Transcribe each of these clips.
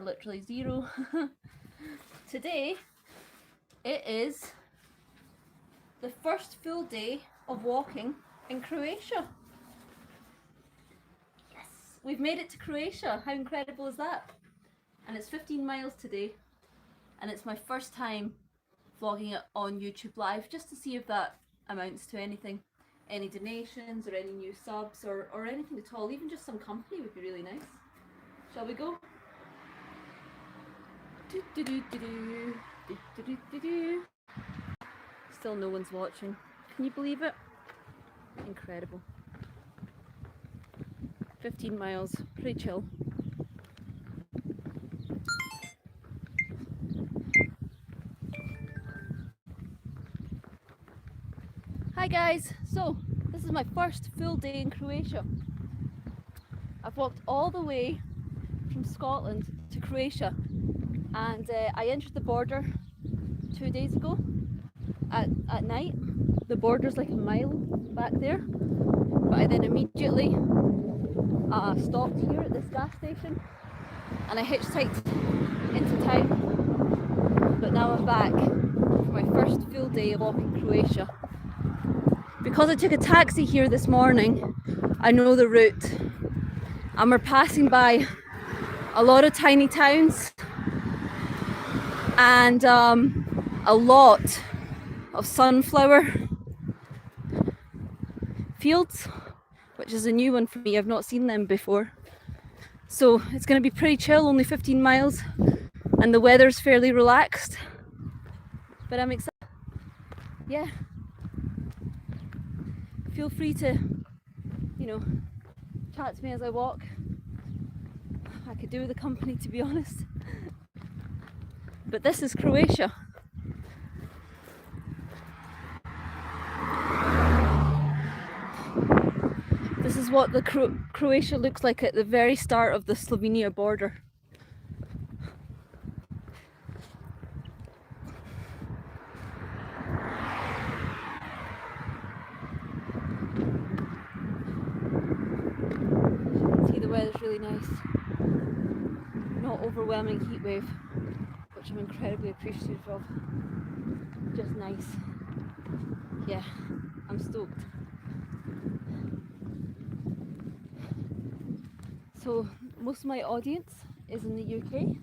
are literally zero. Today it is the first full day of walking in Croatia. Yes, we've made it to Croatia. How incredible is that? And it's 15 miles today, and it's my first time vlogging it on YouTube Live, just to see if that amounts to anything. Any donations or any new subs or anything at all. Even just some company would be really nice. Shall we go? Still no one's watching. Can you believe it? Incredible. 15 miles, pretty chill. Hi guys, so this is my first full day in Croatia. I've walked all the way from Scotland to Croatia, and I entered the border 2 days ago at night. The border's like a mile back there, but I then immediately stopped here at this gas station and I hitchhiked into town. But now I'm back for my first full day of walking Croatia. Because I took a taxi here this morning, I know the route, and we're passing by a lot of tiny towns and a lot of sunflower fields, which is a new one for me. I've not seen them before. So it's going to be pretty chill, only 15 miles, and the weather's fairly relaxed. But I'm excited. Yeah. Feel free to, chat to me as I walk. I could do with the company, to be honest. But this is Croatia. This is what the Croatia looks like at the very start of the Slovenia border. See, the weather's really nice. Not overwhelming heat wave, which I'm incredibly appreciative of. Just nice. Yeah, I'm stoked. So most of my audience is in the UK,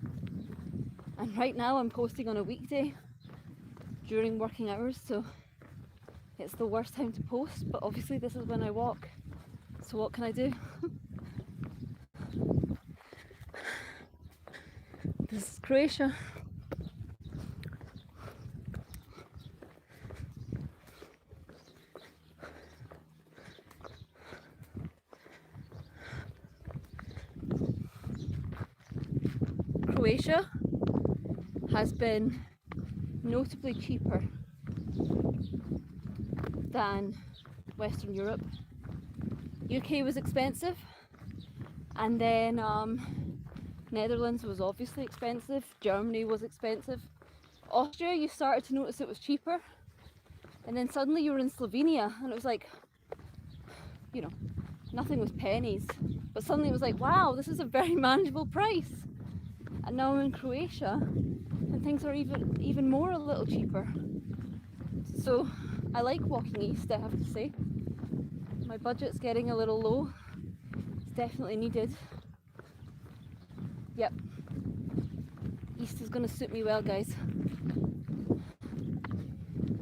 and right now I'm posting on a weekday during working hours, so it's the worst time to post, but obviously this is when I walk, so what can I do? This is Croatia. Croatia has been notably cheaper than Western Europe. UK was expensive, and then Netherlands was obviously expensive, Germany was expensive. Austria, you started to notice it was cheaper, and then suddenly you were in Slovenia and it was like, nothing was pennies, but suddenly it was like, wow, this is a very manageable price. And now I'm in Croatia and things are even more a little cheaper. So I like walking east, I have to say. My budget's getting a little low. It's definitely needed. Yep. East is going to suit me well, guys.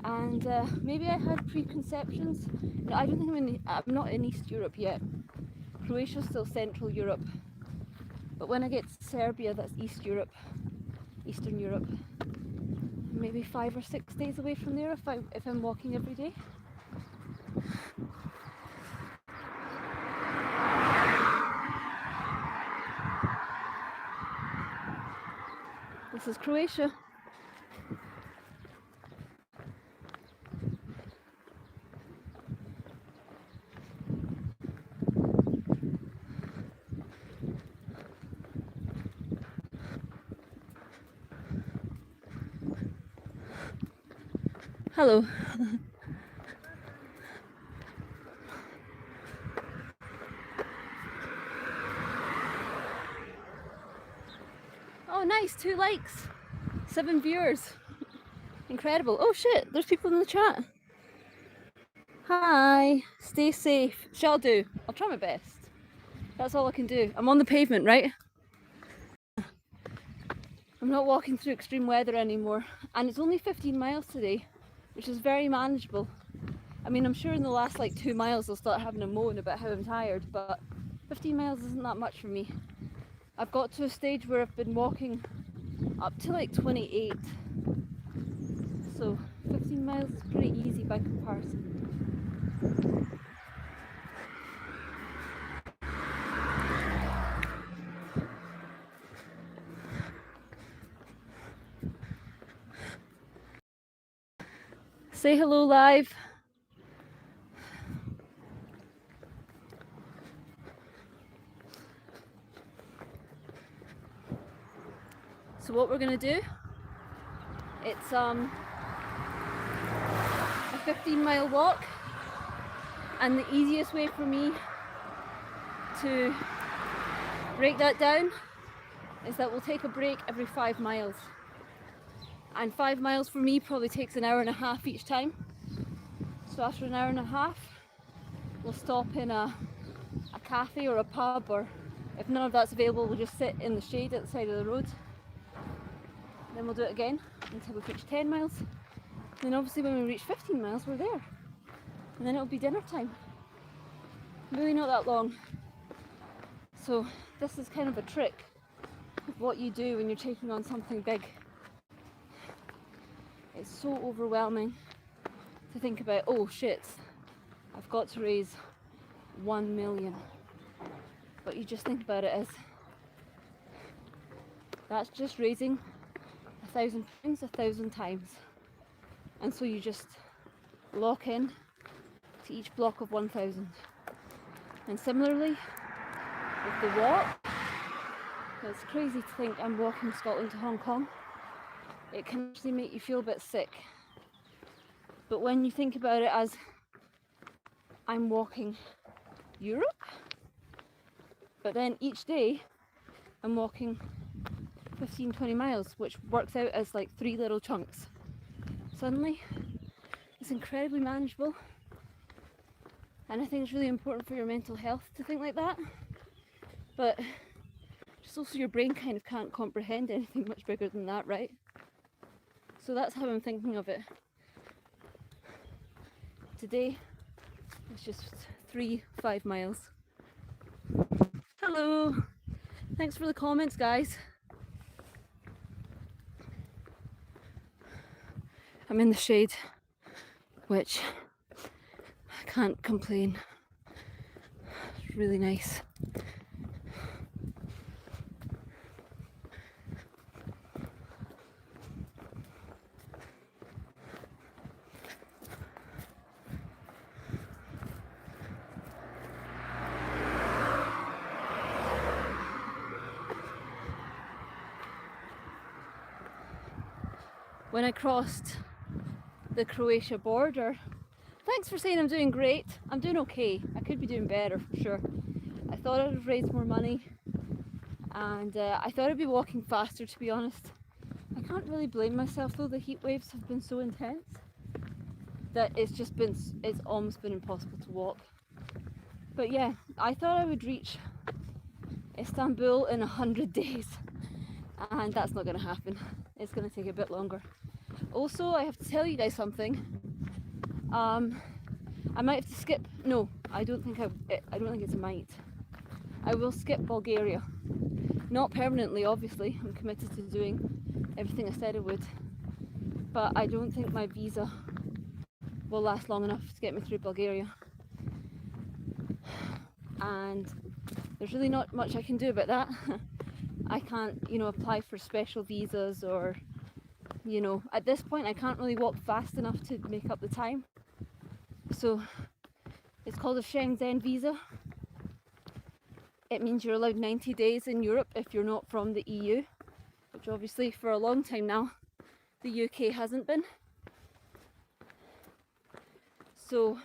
And maybe I had preconceptions. No, I don't think I'm not in East Europe yet. Croatia's still Central Europe. But when I get to Serbia, that's East Europe, Eastern Europe. Maybe 5 or 6 days away from there if I'm walking every day. This is Croatia. Hello. Oh nice, 2 likes, 7 viewers. Incredible. Oh shit, there's people in the chat. Hi, stay safe. Shall do. I'll try my best. That's all I can do. I'm on the pavement, right? I'm not walking through extreme weather anymore. And it's only 15 miles today, which is very manageable. I mean, I'm sure in the last like 2 miles I'll start having a moan about how I'm tired, but 15 miles isn't that much for me. I've got to a stage where I've been walking up to like 28. So 15 miles is pretty easy by comparison. Say hello live. So what we're gonna do, it's a 15-mile walk, and the easiest way for me to break that down is that we'll take a break every 5 miles. And 5 miles for me probably takes an hour and a half each time. So after an hour and a half, we'll stop in a cafe or a pub, or if none of that's available, we'll just sit in the shade at the side of the road. Then we'll do it again until we've reached 10 miles. And then obviously when we reach 15 miles, we're there. And then it'll be dinner time. Really not that long. So this is kind of a trick of what you do when you're taking on something big. It's so overwhelming to think about, oh shit, I've got to raise 1 million. But you just think about it as, that's just raising 1,000 pounds 1,000 times. And so you just lock in to each block of 1,000. And similarly with the walk, it's crazy to think I'm walking Scotland to Hong Kong. It can actually make you feel a bit sick. But when you think about it as I'm walking Europe, but then each day I'm walking 15-20 miles, which works out as like 3 little chunks. Suddenly it's incredibly manageable, and I think it's really important for your mental health to think like that, but just also your brain kind of can't comprehend anything much bigger than that, right? So that's how I'm thinking of it. Today it's just 3-5 miles. Hello, thanks for the comments, guys. I'm in the shade, which I can't complain. It's really nice. When I crossed the Croatia border, thanks for saying I'm doing great. I'm doing okay. I could be doing better for sure. I thought I'd have raised more money, and I thought I'd be walking faster, to be honest. I can't really blame myself though. The heat waves have been so intense that it's almost been impossible to walk. But yeah, I thought I would reach Istanbul in 100 days, and that's not going to happen. It's going to take a bit longer. Also, I have to tell you guys something. I might have to skip. No, I don't think it's a might. I will skip Bulgaria. Not permanently, obviously. I'm committed to doing everything I said I would. But I don't think my visa will last long enough to get me through Bulgaria. And there's really not much I can do about that. I can't, apply for special visas, or, at this point I can't really walk fast enough to make up the time. So it's called a Schengen visa. It means you're allowed 90 days in Europe if you're not from the EU, which obviously for a long time now the UK hasn't been. So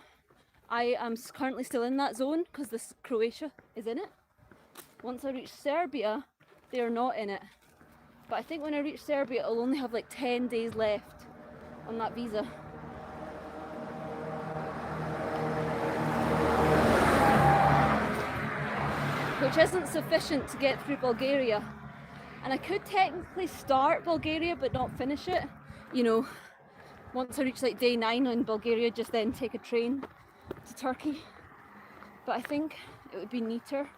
I am currently still in that zone because this Croatia is in it. Once I reach Serbia, they are not in it. But I think when I reach Serbia, I'll only have like 10 days left on that visa. Which isn't sufficient to get through Bulgaria. And I could technically start Bulgaria but not finish it. You know, once I reach like day 9 in Bulgaria, just then take a train to Turkey. But I think it would be neater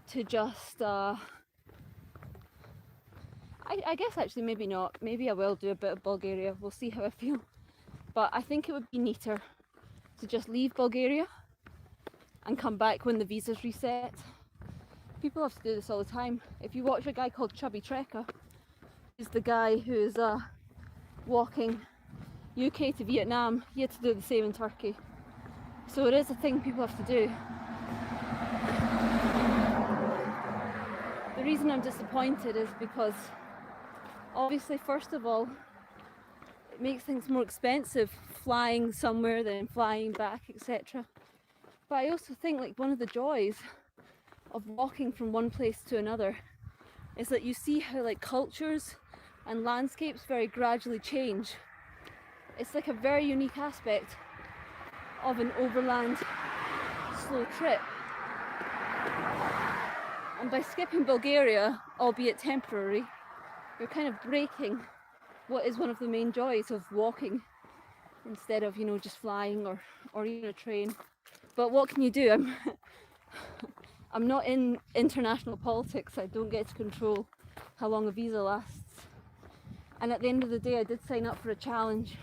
to just, I guess actually maybe not. Maybe I will do a bit of Bulgaria. We'll see how I feel. But I think it would be neater to just leave Bulgaria and come back when the visa's reset. People have to do this all the time. If you watch a guy called Chubby Trekker, he's the guy who's walking UK to Vietnam. He had to do the same in Turkey. So it is a thing people have to do. The reason I'm disappointed is because obviously, first of all, it makes things more expensive flying somewhere then flying back, etc. But I also think like one of the joys of walking from one place to another is that you see how like cultures and landscapes very gradually change. It's like a very unique aspect of an overland slow trip. And by skipping Bulgaria, albeit temporary, you're kind of breaking what is one of the main joys of walking instead of, you know, just flying or even a train. But what can you do? I'm not in international politics. I don't get to control how long a visa lasts. And at the end of the day, I did sign up for a challenge,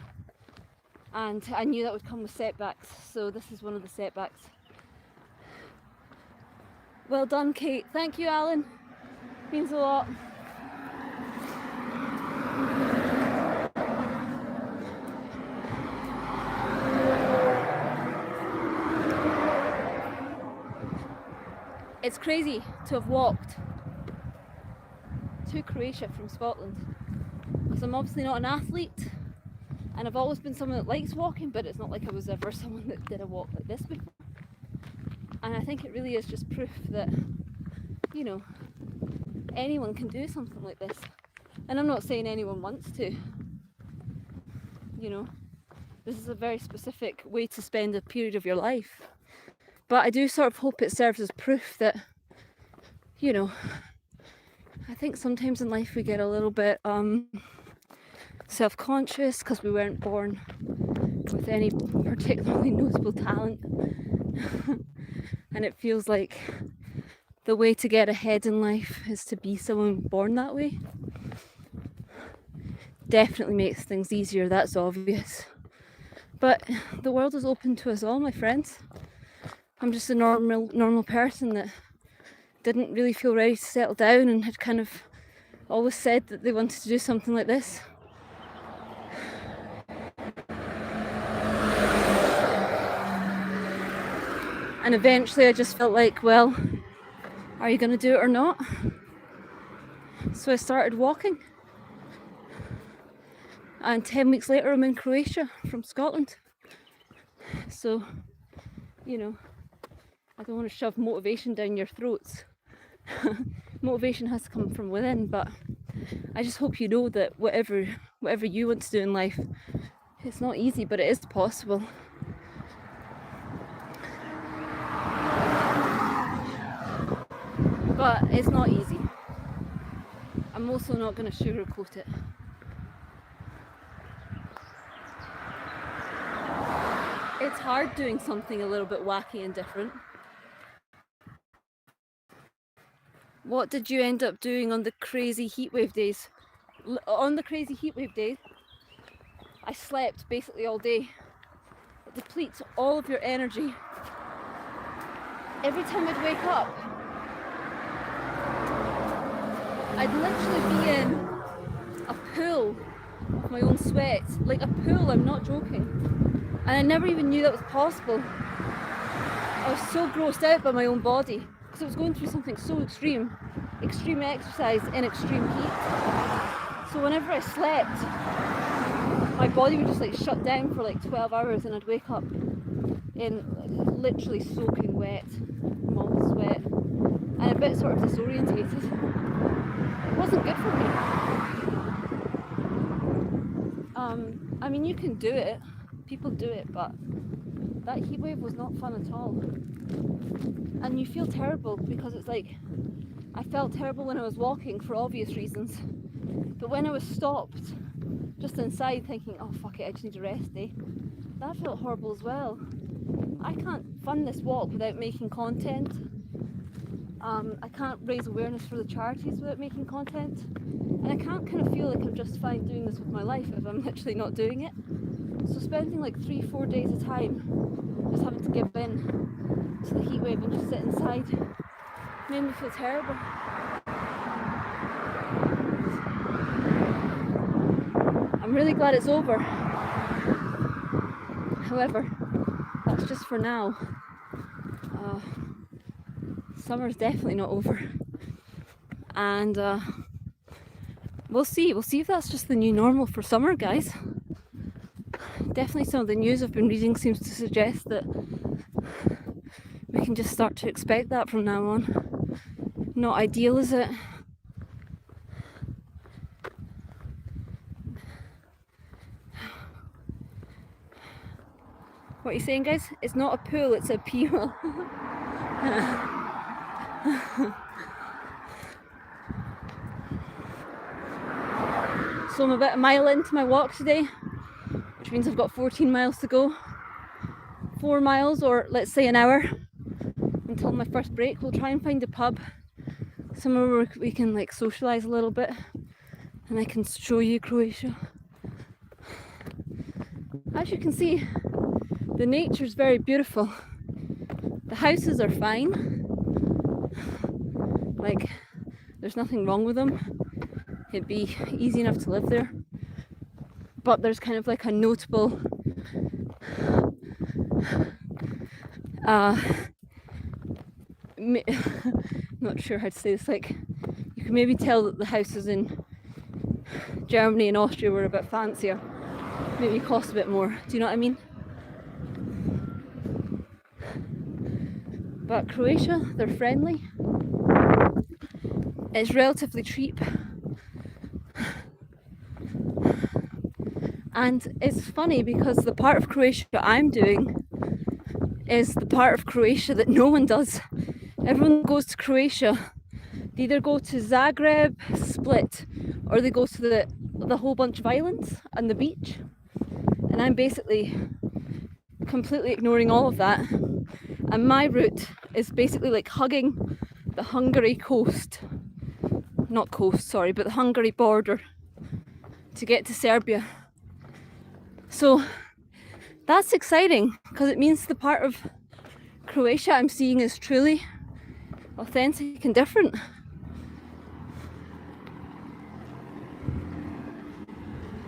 and I knew that would come with setbacks. So this is one of the setbacks. Well done, Kate. Thank you, Alan. Means a lot. It's crazy to have walked to Croatia from Scotland, because I'm obviously not an athlete and I've always been someone that likes walking, but it's not like I was ever someone that did a walk like this before. And I think it really is just proof that, you know, anyone can do something like this. And I'm not saying anyone wants to, you know, this is a very specific way to spend a period of your life. But I do sort of hope it serves as proof that, you know, I think sometimes in life we get a little bit self-conscious because we weren't born with any particularly notable talent. And it feels like the way to get ahead in life is to be someone born that way. Definitely makes things easier, that's obvious. But the world is open to us all, my friends. I'm just a normal person that didn't really feel ready to settle down and had kind of always said that they wanted to do something like this. And eventually I just felt like, well, are you going to do it or not? So I started walking. And 10 weeks later I'm in Croatia from Scotland. So, you know, I don't want to shove motivation down your throats. Motivation has to come from within, but I just hope you know that whatever you want to do in life, it's not easy, but it is possible. But it's not easy. I'm also not going to sugarcoat it. It's hard doing something a little bit wacky and different. What did you end up doing on the crazy heatwave days? On the crazy heatwave days, I slept basically all day. It depletes all of your energy. Every time I'd wake up, I'd literally be in a pool of my own sweat. Like a pool, I'm not joking. And I never even knew that was possible. I was so grossed out by my own body because I was going through something so extreme exercise in extreme heat. So whenever I slept, my body would just like shut down for like 12 hours and I'd wake up in literally soaking wet, molten sweat, and a bit sort of disorientated. I mean, you can do it, people do it, but that heat wave was not fun at all. And you feel terrible because it's like, I felt terrible when I was walking for obvious reasons, but when I was stopped just inside thinking, oh fuck it, I just need to rest, that felt horrible as well. I can't fund this walk without making content. I can't raise awareness for the charities without making content, and I can't kind of feel like I'm justifying doing this with my life if I'm literally not doing it. So spending like 3-4 days at a time just having to give in to the heat wave and just sit inside made me feel terrible. I'm really glad it's over. However, that's just for now. Summer's definitely not over, and we'll see if that's just the new normal for summer, guys. Definitely some of the news I've been reading seems to suggest that we can just start to expect that from now on. Not ideal, is it? What are you saying, guys? It's not a pool, it's a pee well. So I'm about a mile into my walk today, which means I've got 14 miles to go. 4 miles, or let's say an hour, until my first break. We'll try and find a pub somewhere where we can like socialise a little bit, and I can show you Croatia. As you can see, the nature's very beautiful. The houses are fine. Like, there's nothing wrong with them. It'd be easy enough to live there. But there's kind of like a notable not sure how to say this, like, you can maybe tell that the houses in Germany and Austria were a bit fancier, maybe cost a bit more, do you know what I mean? But Croatia, they're friendly, it's relatively cheap, and it's funny because the part of Croatia I'm doing is the part of Croatia that no one does. Everyone goes to Croatia, they either go to Zagreb, Split, or they go to the whole bunch of islands and the beach, and I'm basically completely ignoring all of that, and my route is basically like hugging the Hungary coast, not coast, sorry, but the Hungary border to get to Serbia. So that's exciting because it means the part of Croatia I'm seeing is truly authentic and different.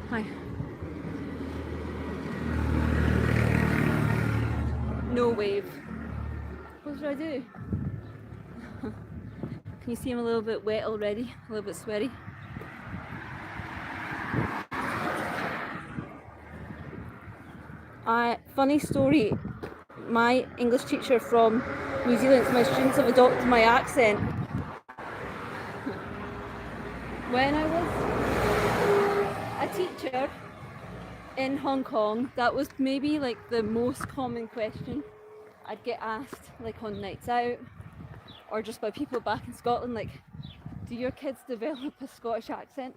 Hi. No wave. What should I do? Can you see I'm a little bit wet already? A little bit sweaty? Funny story, my English teacher from New Zealand, my students have adopted my accent. When I was a teacher in Hong Kong, that was maybe like the most common question I'd get asked, like on nights out or just by people back in Scotland, like, do your kids develop a Scottish accent?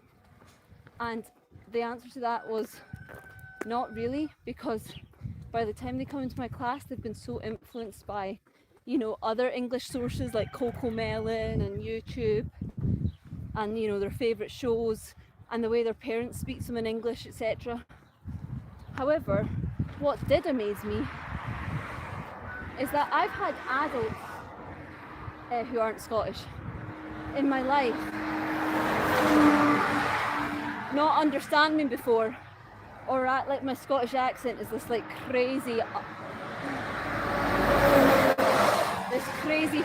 And the answer to that was not really, because by the time they come into my class they've been so influenced by, you know, other English sources like Coco Melon and YouTube and, you know, their favourite shows and the way their parents speak to them in English, etc. However, what did amaze me is that I've had adults who aren't Scottish in my life not understand me before, or act like my Scottish accent is this like crazy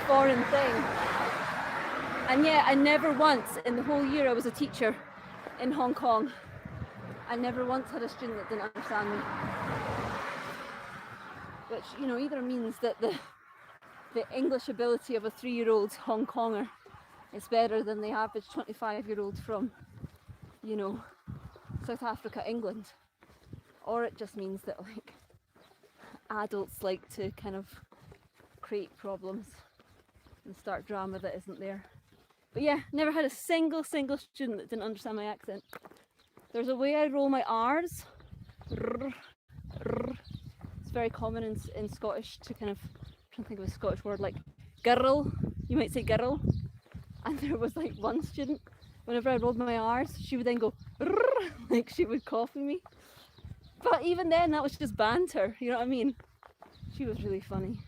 foreign thing. And yet I never once in the whole year I was a teacher in Hong Kong, I never once had a student that didn't understand me. Which, you know, either means that the English ability of a 3-year-old Hong Konger is better than the average 25-year-old from, you know, South Africa, England. or it just means that like adults like to kind of create problems and start drama that isn't there. But yeah, never had a single student that didn't understand my accent. There's a way I roll my R's. It's very common in Scottish to kind of, I'm trying to think of a Scottish word, like girl, you might say girl. And there was like one student, whenever I rolled my R's, she would then go, like she would copy me. But even then, that was just banter, you know what I mean? She was really funny.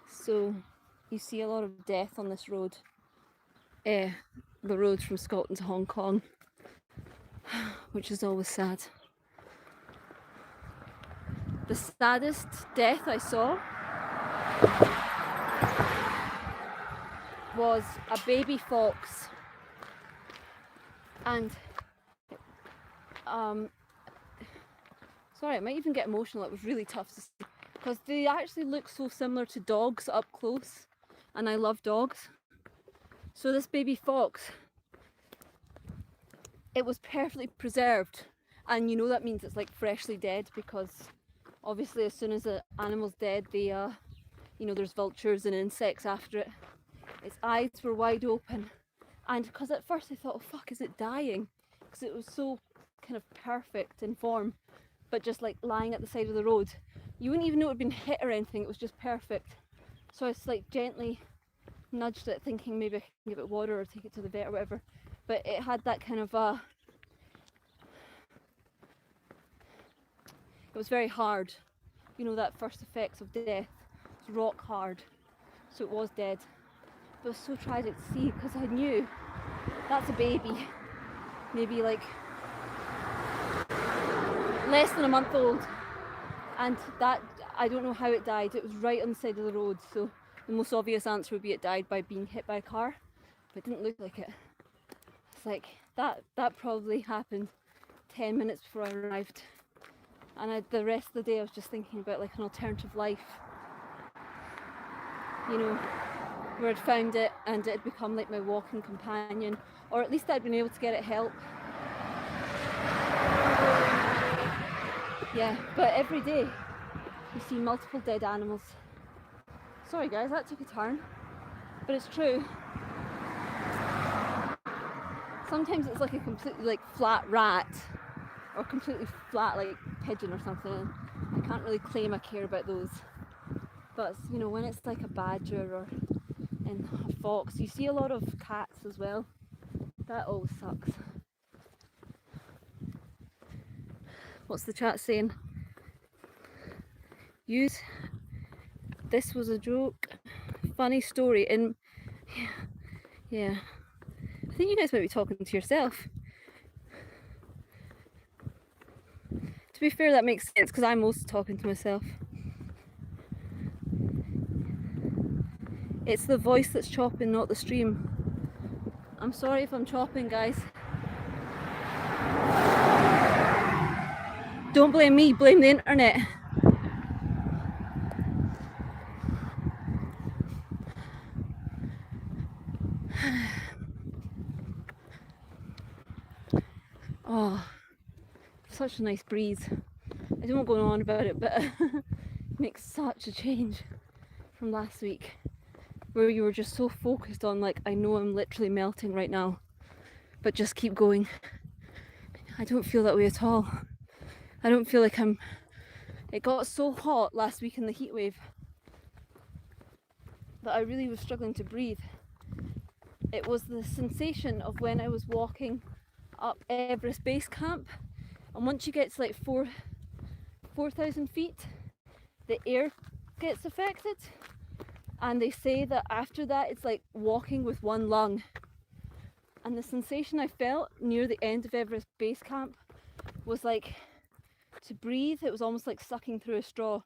So you see a lot of death on this road, the road from Scotland to Hong Kong, which is always sad. The saddest death I saw was a baby fox, and sorry, I might even get emotional. It was really tough to see because they actually look so similar to dogs up close, and I love dogs. So this baby fox, it was perfectly preserved, and you know that means it's like freshly dead, because obviously as soon as an animal's dead, they you know, there's vultures and insects after it. Its eyes were wide open, and because at first I thought, oh fuck, is it dying? Because it was so kind of perfect in form, but just like lying at the side of the road. You wouldn't even know it had been hit or anything, it was just perfect. So I was like gently nudged it, thinking maybe I can give it water or take it to the vet or whatever. But it had that kind of it was very hard. You know, that first effects of death. It was rock hard. So it was dead. But it was so tragic to see, because I knew that's a baby. Maybe like less than a month old. And that, I don't know how it died. It was right on the side of the road. So the most obvious answer would be it died by being hit by a car. But it didn't look like it. It's like, that probably happened 10 minutes before I arrived. And the rest of the day I was just thinking about like an alternative life, you know, where I'd found it and it had become like my walking companion, or at least I'd been able to get it help. Yeah, but every day you see multiple dead animals. Sorry guys, that took a turn, but it's true. Sometimes it's like a completely like flat rat, or completely flat like pigeon or something. I can't really claim I care about those. But you know, when it's like a badger or a fox, you see a lot of cats as well. That always sucks. What's the chat saying? Use this was a joke. Funny story. And yeah, I think you guys might be talking to yourself. To be fair, that makes sense because I'm mostly talking to myself. It's the voice that's chopping, not the stream. I'm sorry if I'm chopping, guys. Don't blame me, blame the internet. Oh, such a nice breeze. I don't want to go on about it, but it makes such a change from last week, where you were just so focused on like, I know I'm literally melting right now, but just keep going. I don't feel that way at all. I don't feel like it got so hot last week in the heat wave that I really was struggling to breathe. It was the sensation of when I was walking up Everest Base Camp, and once you get to like 4,000 feet, the air gets affected, and they say that after that it's like walking with one lung. And the sensation I felt near the end of Everest Base Camp was like, to breathe, it was almost like sucking through a straw.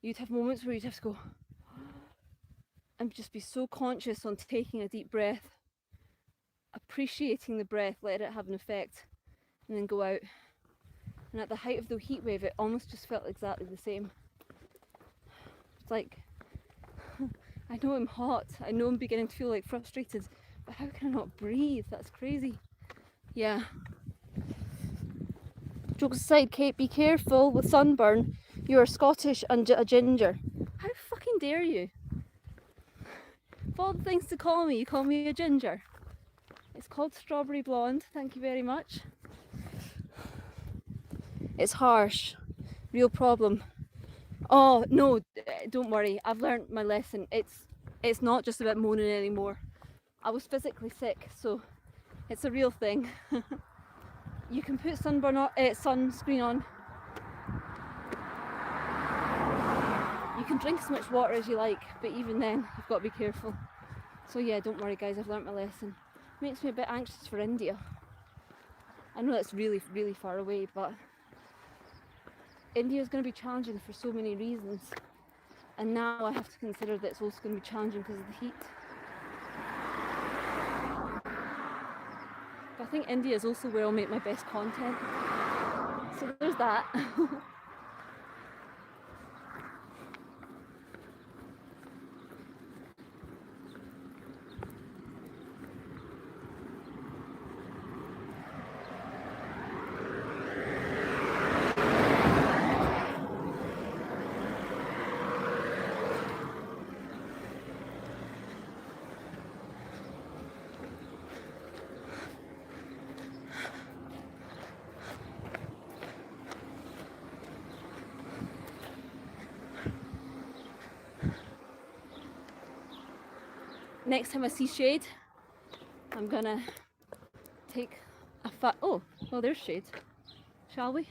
You'd have moments where you'd have to go and just be so conscious on taking a deep breath. appreciating the breath, let it have an effect, and then go out. And at the height of the heat wave, it almost just felt exactly the same. It's like, I know I'm hot, I know I'm beginning to feel like frustrated, but how can I not breathe? That's crazy. Yeah. Jokes aside, Kate, be careful with sunburn. You are Scottish and a ginger. How fucking dare you? Of all the things to call me, you call me a ginger. It's called strawberry blonde, thank you very much. It's harsh, real problem. Oh no, don't worry, I've learnt my lesson. It's not just about moaning anymore. I was physically sick, so it's a real thing. You can put sunscreen on. You can drink as much water as you like, but even then, you've got to be careful. So yeah, don't worry guys, I've learnt my lesson. Makes me a bit anxious for India. I know that's really, really far away, but India is going to be challenging for so many reasons. And now I have to consider that it's also going to be challenging because of the heat. But I think India is also where I'll make my best content. So there's that. Next time I see shade, I'm gonna take a oh, well there's shade. Shall we?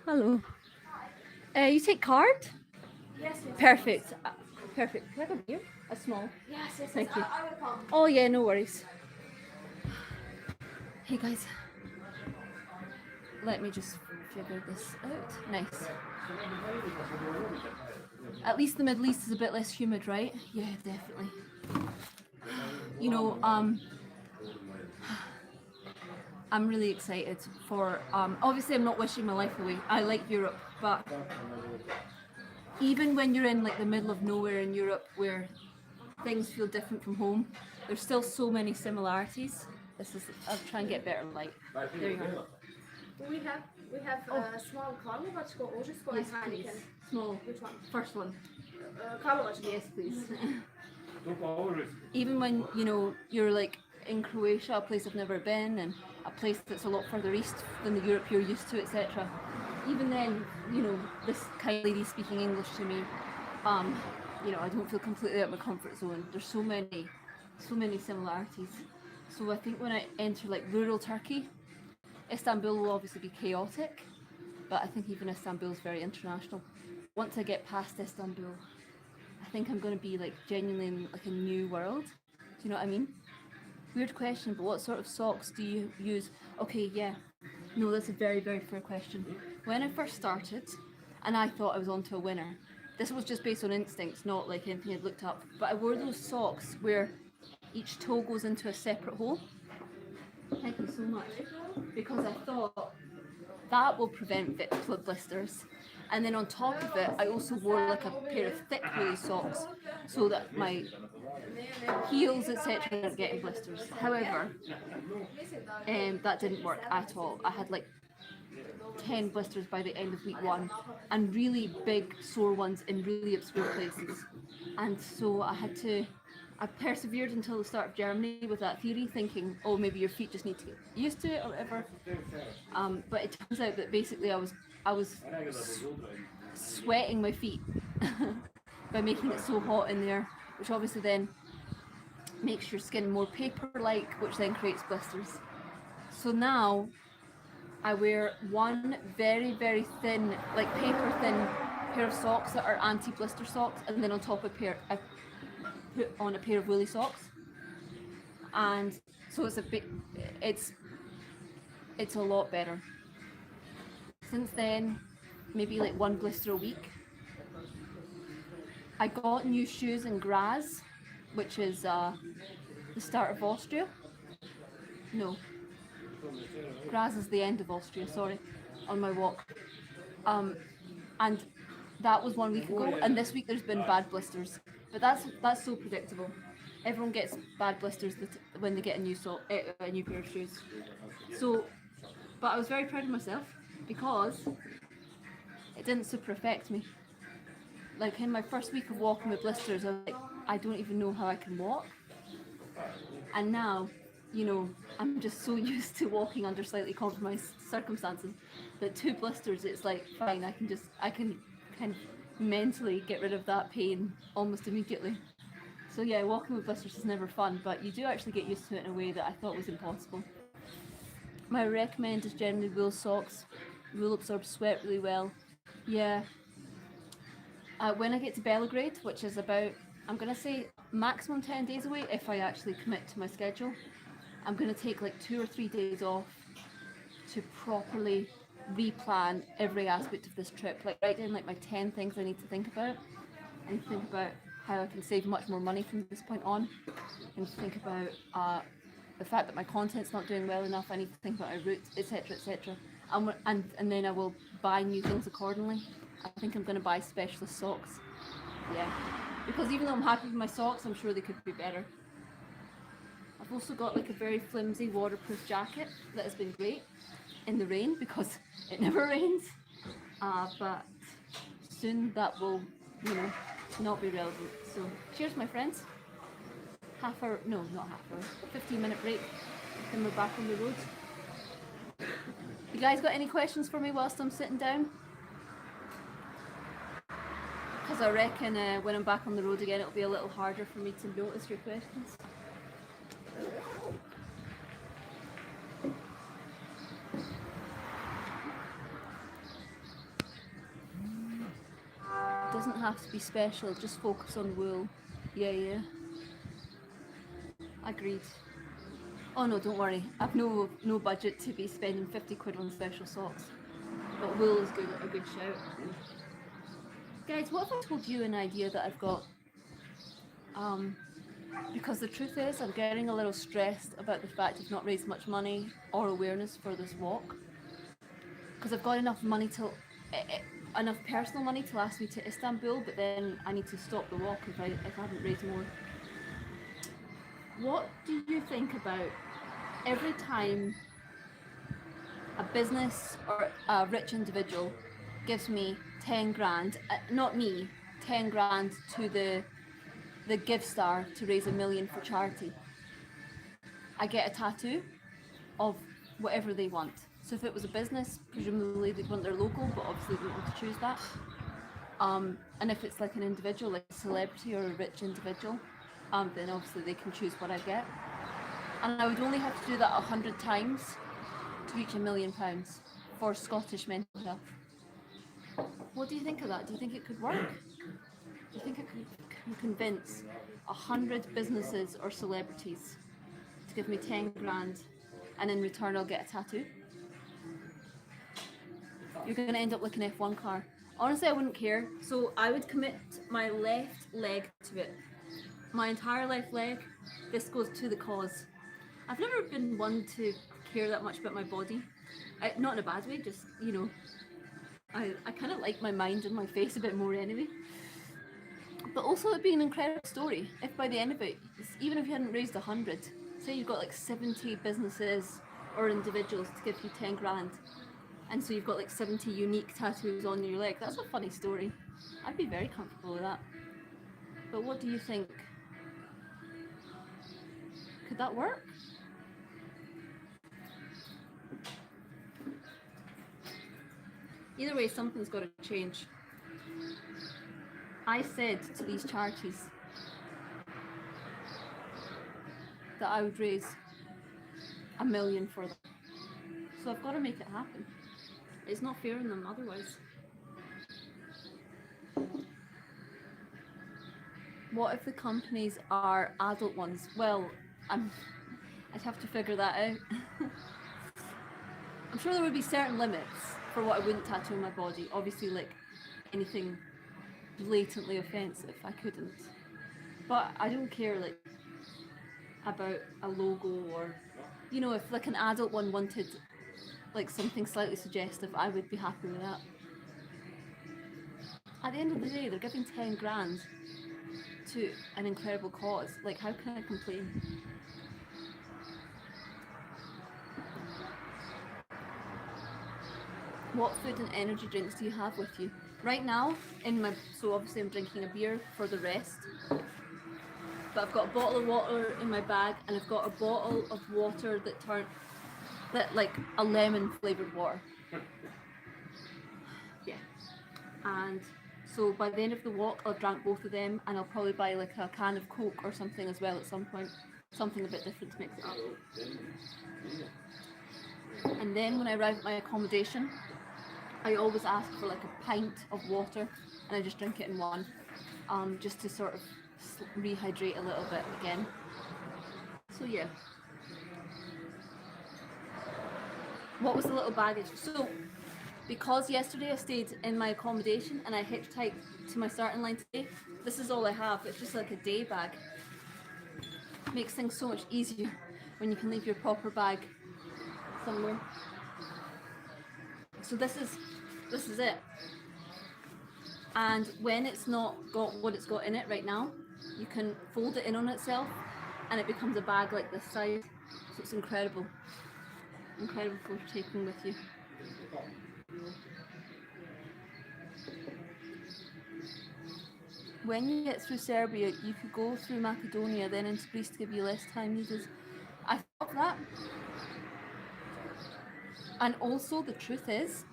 Hello. You take card? Yes, yes. Perfect. Perfect. Can I have a beer? A small? Yes, yes. Thank you. I will come. Oh yeah, no worries. Hey guys. Let me just figure this out. Nice. At least the Middle East is a bit less humid, right? Yeah, definitely. You know, I'm really excited for, obviously I'm not wishing my life away. I like Europe, but even when you're in like the middle of nowhere in Europe where things feel different from home, there's still so many similarities. I'll try and get better light. There you go. We have a small Karlovačko or just Yes, Heineken. please. Small. Which one? First one. Karlovačko. Yes, please. Even when, you know, you're like in Croatia, a place I've never been, and a place that's a lot further east than the Europe you're used to, etc. Even then, you know, this kind lady speaking English to me, you know, I don't feel completely out of my comfort zone. There's so many similarities. So I think when I enter like rural Turkey, Istanbul will obviously be chaotic, but I think even Istanbul is very international. Once I get past Istanbul, I think I'm going to be like genuinely in like a new world. Do you know what I mean? Weird question, but what sort of socks do you use? Okay, yeah. No, that's a very, very fair question. When I first started, and I thought I was onto a winner, this was just based on instincts, not like anything I'd looked up, but I wore those socks where each toe goes into a separate hole. Thank you so much. Because I thought that will prevent blisters. And then on top of it, I also wore like a pair of thick woolly socks so that my heels, etc., aren't getting blisters. However, that didn't work at all. I had like 10 blisters by the end of week 1 and really big sore ones in really obscure places. And so I persevered until the start of Germany with that theory, thinking, oh, maybe your feet just need to get used to it or whatever. But it turns out that basically I was sweating my feet by making it so hot in there, which obviously then makes your skin more paper-like, which then creates blisters. So now I wear one very, very thin, like paper-thin pair of socks that are anti-blister socks, and then on top I put on a pair of woolly socks. And so it's a lot better. Since then, maybe like one blister a week. I got new shoes in Graz, which is the start of Austria. No, Graz is the end of Austria, sorry, on my walk. And that was 1 week ago, and this week there's been bad blisters. But that's so predictable. Everyone gets bad blisters when they get a new pair of shoes. So, but I was very proud of myself because it didn't super affect me. Like in my first week of walking with blisters, I was like, I don't even know how I can walk. And now, you know, I'm just so used to walking under slightly compromised circumstances that 2 blisters, it's like fine. I can kind of mentally get rid of that pain almost immediately. So yeah, walking with blisters is never fun, but you do actually get used to it in a way that I thought was impossible. My recommend is generally wool socks. Wool absorbs sweat really well. Yeah. When I get to Belgrade, which is about, I'm going to say maximum 10 days away if I actually commit to my schedule, I'm going to take like 2 or 3 days off to properly replan every aspect of this trip. Like write down like my 10 things I need to think about. I need to think about how I can save much more money from this point on. I need to think about the fact that my content's not doing well enough. I need to think about my route, etc., etc. And then I will buy new things accordingly. I think I'm going to buy specialist socks. Yeah, because even though I'm happy with my socks, I'm sure they could be better. I've also got like a very flimsy waterproof jacket that has been great in the rain because it never rains. But soon that will, you know, not be relevant. So cheers, my friends. Not half hour, 15-minute break, then we're back on the road. You guys got any questions for me whilst I'm sitting down? Because I reckon when I'm back on the road again, it'll be a little harder for me to notice your questions. It doesn't have to be special, just focus on wool. Yeah. Agreed. Oh no, don't worry. I've no budget to be spending 50 quid on special socks. But wool is a good shout. Guys, what if I told you an idea that I've got? Because the truth is, I'm getting a little stressed about the fact I've not raised much money or awareness for this walk. Because I've got enough personal money to last me to Istanbul, but then I need to stop the walk if I haven't raised more. What do you think about every time a business or a rich individual gives me 10 grand, not me, 10 grand to the Give Star to raise $1 million for charity, I get a tattoo of whatever they want. So if it was a business, presumably they'd want their logo, but obviously they don't want to choose that. And if it's like an individual, like a celebrity or a rich individual, then obviously they can choose what I get. And I would only have to do that 100 times to reach £1 million for Scottish mental health. What do you think of that? Do you think it could work? Do you think I can convince 100 businesses or celebrities to give me 10 grand and in return I'll get a tattoo? You're going to end up like an F1 car. Honestly, I wouldn't care. So I would commit my left leg to it. My entire left leg, this goes to the cause. I've never been one to care that much about my body. Not in a bad way, just, you know, I kind of like my mind and my face a bit more anyway. But also it'd be an incredible story if by the end of it, even if you hadn't raised 100, say you've got like 70 businesses or individuals to give you 10 grand, and so you've got like 70 unique tattoos on your leg. That's a funny story. I'd be very comfortable with that. But what do you think? Could that work? Either way, something's got to change. I said to these charities that I would raise $1 million for them. So I've got to make it happen. It's not fair on them otherwise. What if the companies are adult ones? Well, I'd have to figure that out. I'm sure there would be certain limits for what I wouldn't tattoo on my body. Obviously, like anything blatantly offensive. I couldn't. But I don't care like about a logo, or you know, if like an adult one wanted like something slightly suggestive, I would be happy with that. At the end of the day, they're giving 10 grand to an incredible cause. Like, how can I complain? What food and energy drinks do you have with you? Right now, so obviously I'm drinking a beer for the rest, but I've got a bottle of water in my bag, and I've got a bottle of water like a lemon flavoured water. Yeah. And so by the end of the walk, I'll drink both of them, and I'll probably buy like a can of Coke or something as well at some point. Something a bit different to mix it up. And then when I arrive at my accommodation, I always ask for like a pint of water, and I just drink it in one, just to sort of rehydrate a little bit again. So yeah. What was the little baggage? So because yesterday I stayed in my accommodation and I hitchhiked to my starting line today, this is all I have. It's just like a day bag. Makes things so much easier when you can leave your proper bag somewhere. So this is it. And when it's not got what it's got in it right now, you can fold it in on itself and it becomes a bag like this size. So it's incredible. Incredible for taking with you. When you get through Serbia, you could go through Macedonia, then into Greece to give you less time needed. I thought that. And also, the truth is,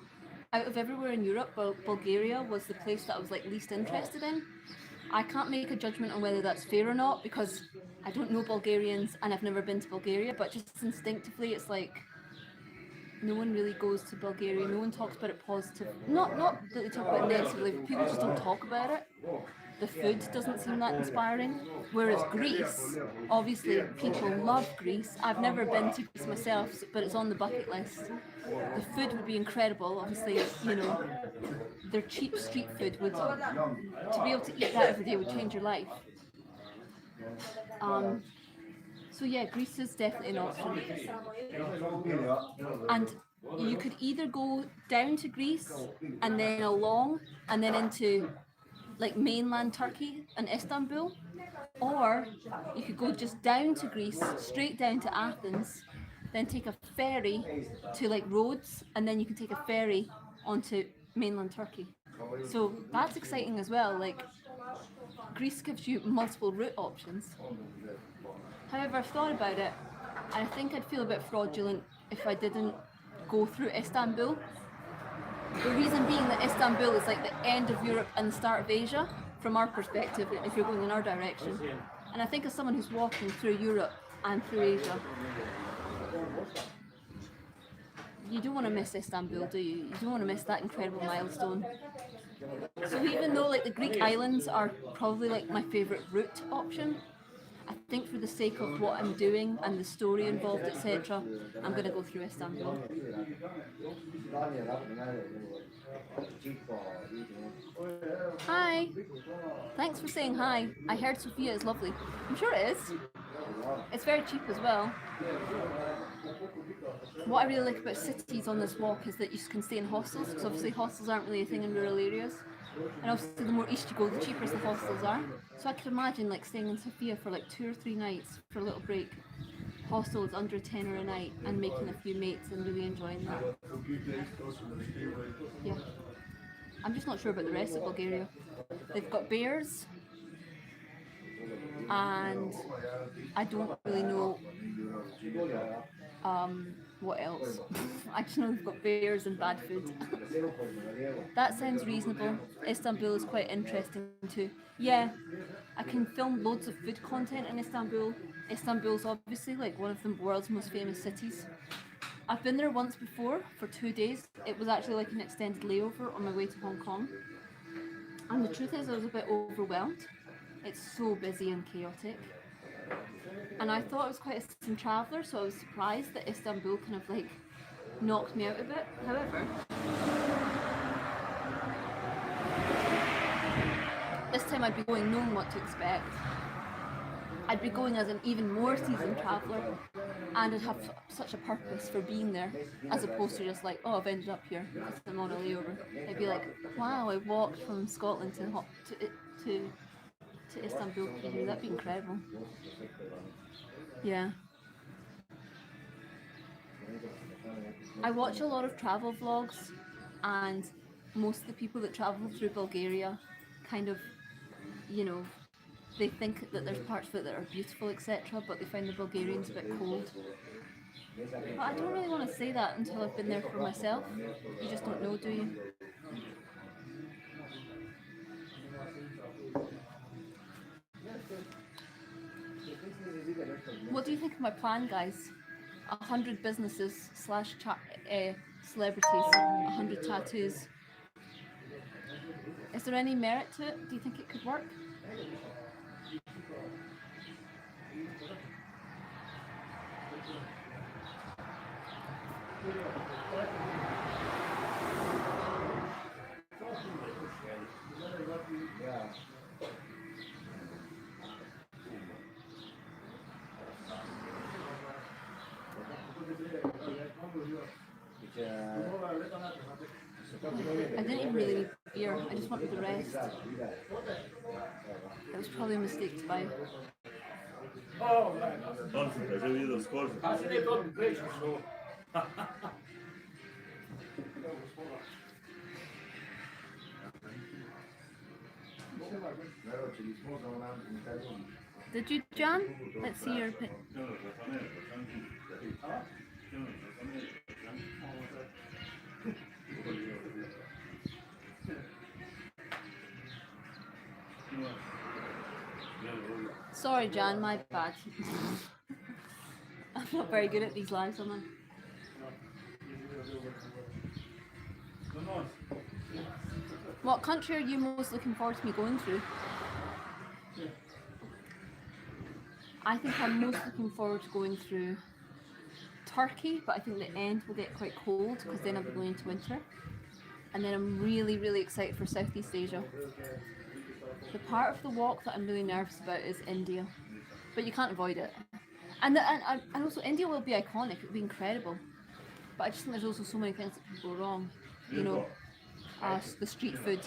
out of everywhere in Europe, Bulgaria was the place that I was like least interested in. I can't make a judgment on whether that's fair or not because I don't know Bulgarians and I've never been to Bulgaria, but just instinctively it's like no one really goes to Bulgaria, no one talks about it positive. Not that they talk about it negatively, but people just don't talk about it. The food doesn't seem that inspiring. Whereas Greece, obviously people love Greece. I've never been to Greece myself, but it's on the bucket list. The food would be incredible. Obviously, you know, their cheap street food would, to be able to eat that every day would change your life. So yeah, Greece is definitely an option. And you could either go down to Greece and then along and then into like mainland Turkey and Istanbul, or you could go just down to Greece, straight down to Athens, then take a ferry to like Rhodes, and then you can take a ferry onto mainland Turkey. So that's exciting as well. Like Greece gives you multiple route options. However, I've thought about it, and I think I'd feel a bit fraudulent if I didn't go through Istanbul. The reason being that Istanbul is like the end of Europe and the start of Asia, from our perspective, if you're going in our direction. And I think as someone who's walking through Europe and through Asia, you don't want to miss Istanbul, do you? You don't want to miss that incredible milestone. So even though like the Greek islands are probably like my favourite route option, I think for the sake of what I'm doing and the story involved, etc., I'm going to go through Istanbul. Hi! Thanks for saying hi. I heard Sofia is lovely. I'm sure it is. It's very cheap as well. What I really like about cities on this walk is that you can stay in hostels, because obviously hostels aren't really a thing in rural areas. And obviously the more east you go, the cheaper the hostels are. So I could imagine like staying in Sofia for like 2 or 3 nights for a little break. Hostels under £10 a night and making a few mates and really enjoying that. Yeah. I'm just not sure about the rest of Bulgaria. They've got bears, and I don't really know what else. I just know they've got bears and bad food. That sounds reasonable. Istanbul is quite interesting too. Yeah, I can film loads of food content in Istanbul. Istanbul's obviously like one of the world's most famous cities. I've been there once before for 2 days. It was actually like an extended layover on my way to Hong Kong. And the truth is I was a bit overwhelmed. It's so busy and chaotic. And I thought I was quite a seasoned traveller, so I was surprised that Istanbul kind of like knocked me out a bit. However, I'd be going knowing what to expect. I'd be going as an even more seasoned traveller, and I'd have such a purpose for being there, as opposed to just like, oh, I've ended up here because I'm on a layover. I'd be like, wow, I walked from Scotland to Istanbul. That'd be incredible. Yeah. I watch a lot of travel vlogs, and most of the people that travel through Bulgaria kind of, you know, they think that there's parts of it that are beautiful, etc., but they find the Bulgarians a bit cold. But I don't really want to say that until I've been there for myself. You just don't know, do you? What do you think of my plan, guys? 100 businesses / celebrities, 100 tattoos. Is there any merit to it? Do you think it could work? I didn't even really need beer, I just wanted the rest. It was probably a mistake to buy. Did you, Jan? Let's see your pic. Sorry, Jan, my bad. I'm not very good at these lives, am I? What country are you most looking forward to me going through? I think I'm most looking forward to going through Turkey, but I think the end will get quite cold because then I'll be going into winter. And then I'm really, really excited for Southeast Asia. The part of the walk that I'm really nervous about is India, but you can't avoid it. And also India will be iconic, it will be incredible. But I just think there's also so many things that can go wrong. You know, the street food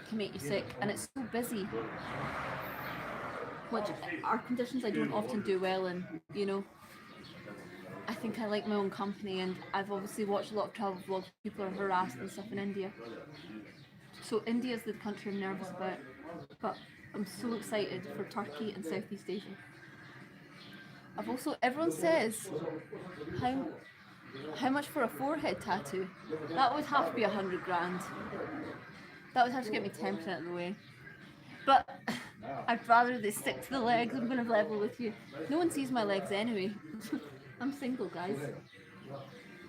can make you sick, and it's so busy, which are conditions I don't often do well in, you know. I think I like my own company, and I've obviously watched a lot of travel vlogs. People are harassed and stuff in India. So India is the country I'm nervous about, but I'm so excited for Turkey and Southeast Asia. I've also, everyone says, how much for a forehead tattoo? That would have to be 100 grand. That would have to get me 10% of the way. But I'd rather they stick to the legs. I'm going to level with you. No one sees my legs anyway. I'm single, guys.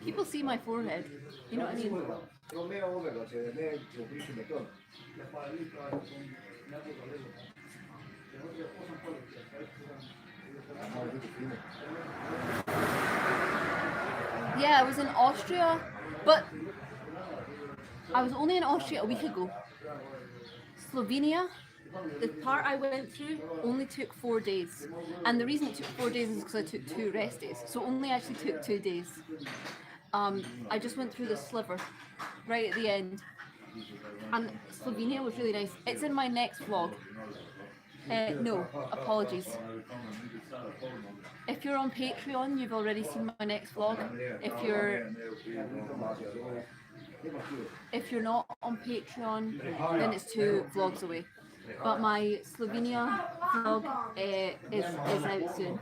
People see my forehead. You know what I mean? Yeah, I was in Austria, but I was only in Austria a week ago. Slovenia, the part I went through only took 4 days. And the reason it took 4 days is because I took 2 rest days. So it only actually took 2 days. I just went through the sliver right at the end. And Slovenia was really nice. It's in my next vlog. No, apologies. If you're on Patreon, you've already seen my next vlog. If you're not on Patreon, then it's 2 vlogs away. But my Slovenia vlog is out soon.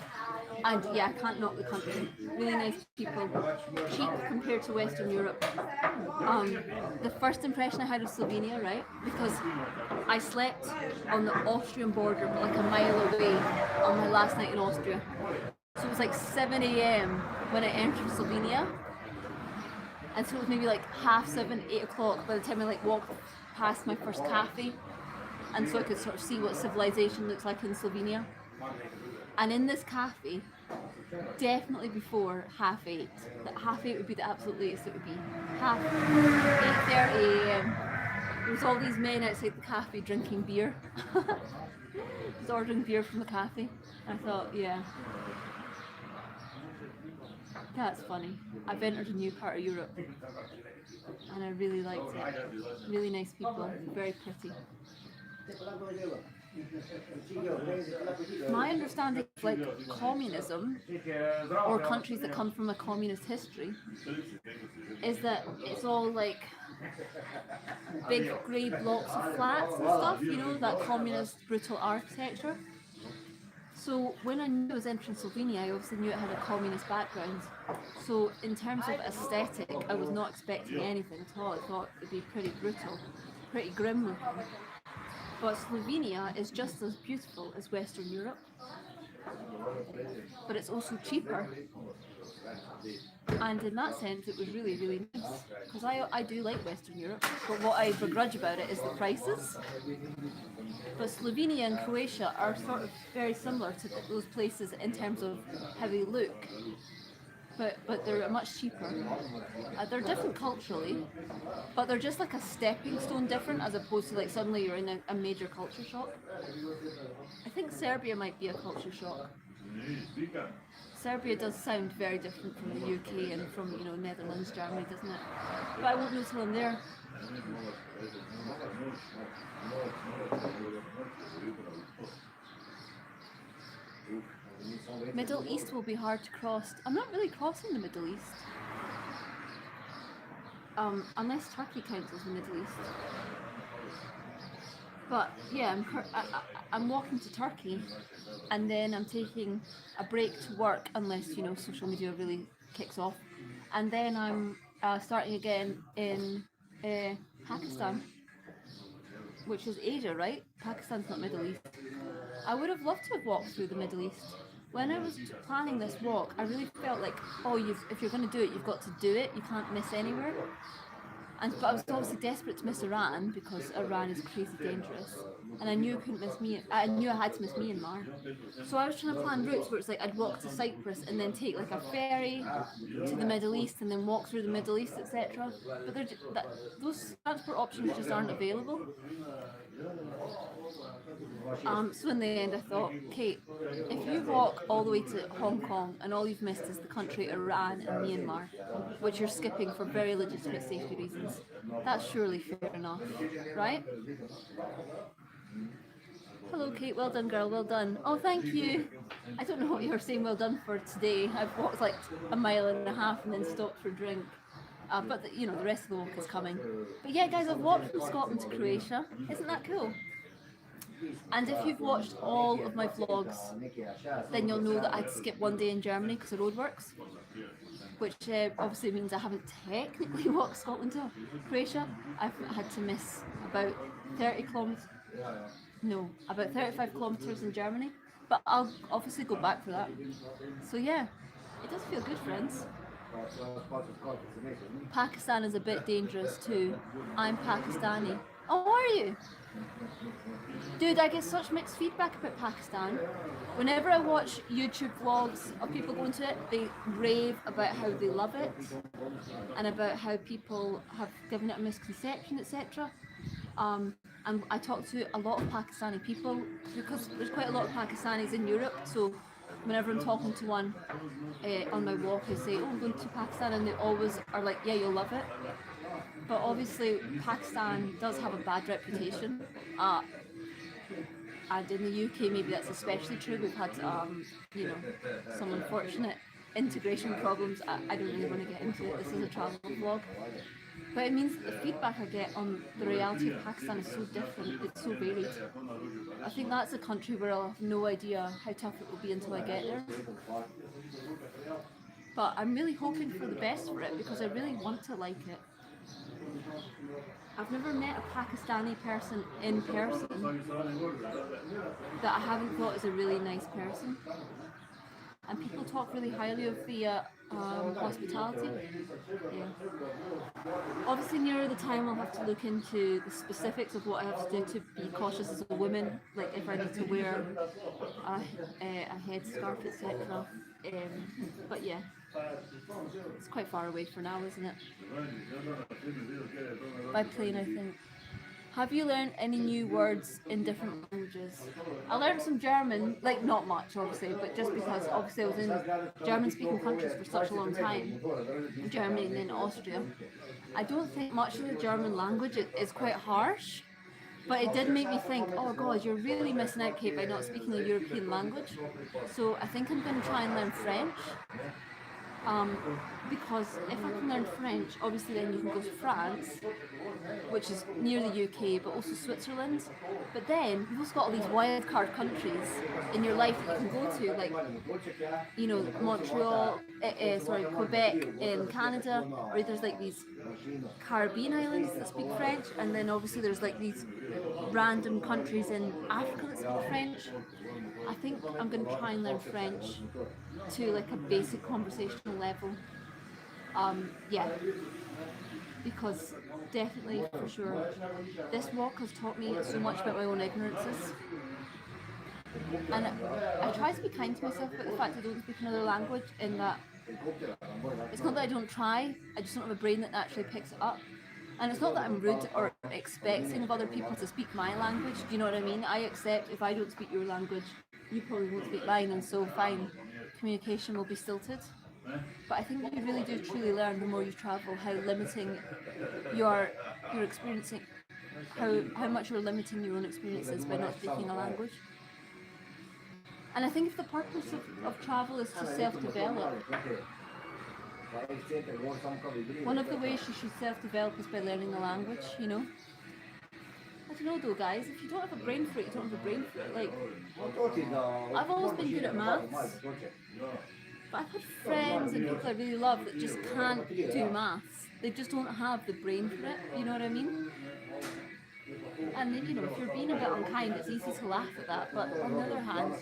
And yeah, I can't knock the country. Really nice people. Cheap compared to Western Europe. The first impression I had of Slovenia, right? Because I slept on the Austrian border, like a mile away, on my last night in Austria. So it was like 7 AM when I entered Slovenia. And so it was maybe like 7:30, 8 o'clock by the time I like walked past my first cafe. And so I could sort of see what civilization looks like in Slovenia. And in this cafe, definitely before 8:30. That 8:30 would be the absolute latest it would be. 8:30 AM. was all these men outside the cafe drinking beer. Just ordering beer from the cafe. I thought, yeah, that's funny. I've entered a new part of Europe and I really liked it. Really nice people, very pretty. My understanding of like communism or countries that come from a communist history is that it's all like big grey blocks of flats and stuff, you know, that communist brutal architecture. So when I knew I was entering Slovenia, I obviously knew it had a communist background. So in terms of aesthetic, I was not expecting anything at all. I thought it'd be pretty brutal, pretty grim looking. But Slovenia is just as beautiful as Western Europe, but it's also cheaper. And in that sense, it was really, really nice. Because I do like Western Europe, but what I begrudge about it is the prices. But Slovenia and Croatia are sort of very similar to those places in terms of how they look. But they're much cheaper. They're different culturally, but they're just like a stepping stone different as opposed to like suddenly you're in a major culture shock. I think Serbia might be a culture shock. Serbia does sound very different from the UK and from, you know, Netherlands, Germany, doesn't it? But I won't know till I'm there. Middle East will be hard to cross. I'm not really crossing the Middle East. Unless Turkey counts as the Middle East. But yeah, I'm walking to Turkey and then I'm taking a break to work unless, you know, social media really kicks off. And then I'm starting again in Pakistan, which is Asia, right? Pakistan's not Middle East. I would have loved to have walked through the Middle East. When I was planning this walk, I really felt like, oh, if you're going to do it, you've got to do it. You can't miss anywhere. But I was obviously desperate to miss Iran because Iran is crazy dangerous, and I knew I couldn't miss I knew I had to miss Myanmar. So I was trying to plan routes where it's like I'd walk to Cyprus and then take like a ferry to the Middle East and then walk through the Middle East, etc. But those transport options just aren't available. So in the end I thought, Kate, if you walk all the way to Hong Kong and all you've missed is the country Iran and Myanmar, which you're skipping for very legitimate safety reasons, that's surely fair enough, right? Hello Kate, well done girl, well done. Oh, thank you. I don't know what you were saying well done for today. I've walked like a mile and a half and then stopped for a drink. But you know, the rest of the walk is coming. But yeah guys, I've walked from Scotland to Croatia. Isn't that cool? And if you've watched all of my vlogs, then you'll know that I'd skip one day in Germany because of roadworks, which obviously means I haven't technically walked Scotland to Croatia. I've had to miss about 30 kilometres, no, about 35 kilometres in Germany, but I'll obviously go back for that. So yeah, it does feel good, friends. Pakistan is a bit dangerous too. I'm Pakistani. Oh, are you? Dude, I get such mixed feedback about Pakistan. Whenever I watch YouTube vlogs of people going to it, they rave about how they love it and about how people have given it a misconception, etc. And I talk to a lot of Pakistani people because there's quite a lot of Pakistanis in Europe, so whenever I'm talking to one on my walk, I say, oh, I'm going to Pakistan, and they always are like, yeah, you'll love it. But obviously Pakistan does have a bad reputation, and in the UK maybe that's especially true. We've had you know, some unfortunate integration problems. I don't really want to get into it, this is a travel vlog, but it means that the feedback I get on the reality of Pakistan is so different, it's so varied. I think that's a country where I'll have no idea how tough it will be until I get there. But I'm really hoping for the best for it because I really want to like it. I've never met a Pakistani person in person that I haven't thought is a really nice person. And people talk really highly of the hospitality. Yeah. Obviously nearer the time I'll have to look into the specifics of what I have to do to be cautious as a woman, like if I need to wear a headscarf, etc. But yeah, it's quite far away for now, isn't it? By plane, I think. Have you learned any new words in different languages? I learned some German, like not much obviously, but just because obviously I was in German-speaking countries for such a long time, Germany and then Austria. I don't think much of the German language is quite harsh, but it did make me think, oh God, you're really missing out, Kate, by not speaking a European language. So I think I'm going to try and learn French. Because if I can learn French, obviously then you can go to France, which is near the UK, but also Switzerland. But then you've also got all these wildcard countries in your life that you can go to, like, you know, Montreal, Quebec in Canada, or there's like these Caribbean islands that speak French, and then obviously there's like these random countries in Africa that speak French. I think I'm going to try and learn French to like a basic conversational level. Yeah, because definitely for sure this walk has taught me so much about my own ignorances, and I try to be kind to myself about the fact I don't speak another language, in that it's not that I don't try, I just don't have a brain that naturally picks it up. And it's not that I'm rude or expecting of other people to speak my language, do you know what I mean? I accept if I don't speak your language, you probably won't speak mine, and so fine, communication will be stilted. But I think you really do truly learn the more you travel how limiting you're experiencing, how much you're limiting your own experiences by not speaking a language. And I think if the purpose of travel is to self-develop, one of the ways you should self-develop is by learning the language, you know? I don't know though, guys, if you don't have a brain for it, you don't have a brain for it. Like, I've always been good at maths, but I've had friends and people I really love that just can't do maths. They just don't have the brain for it, you know what I mean? And then, you know, if you're being a bit unkind, it's easy to laugh at that, but on the other hand,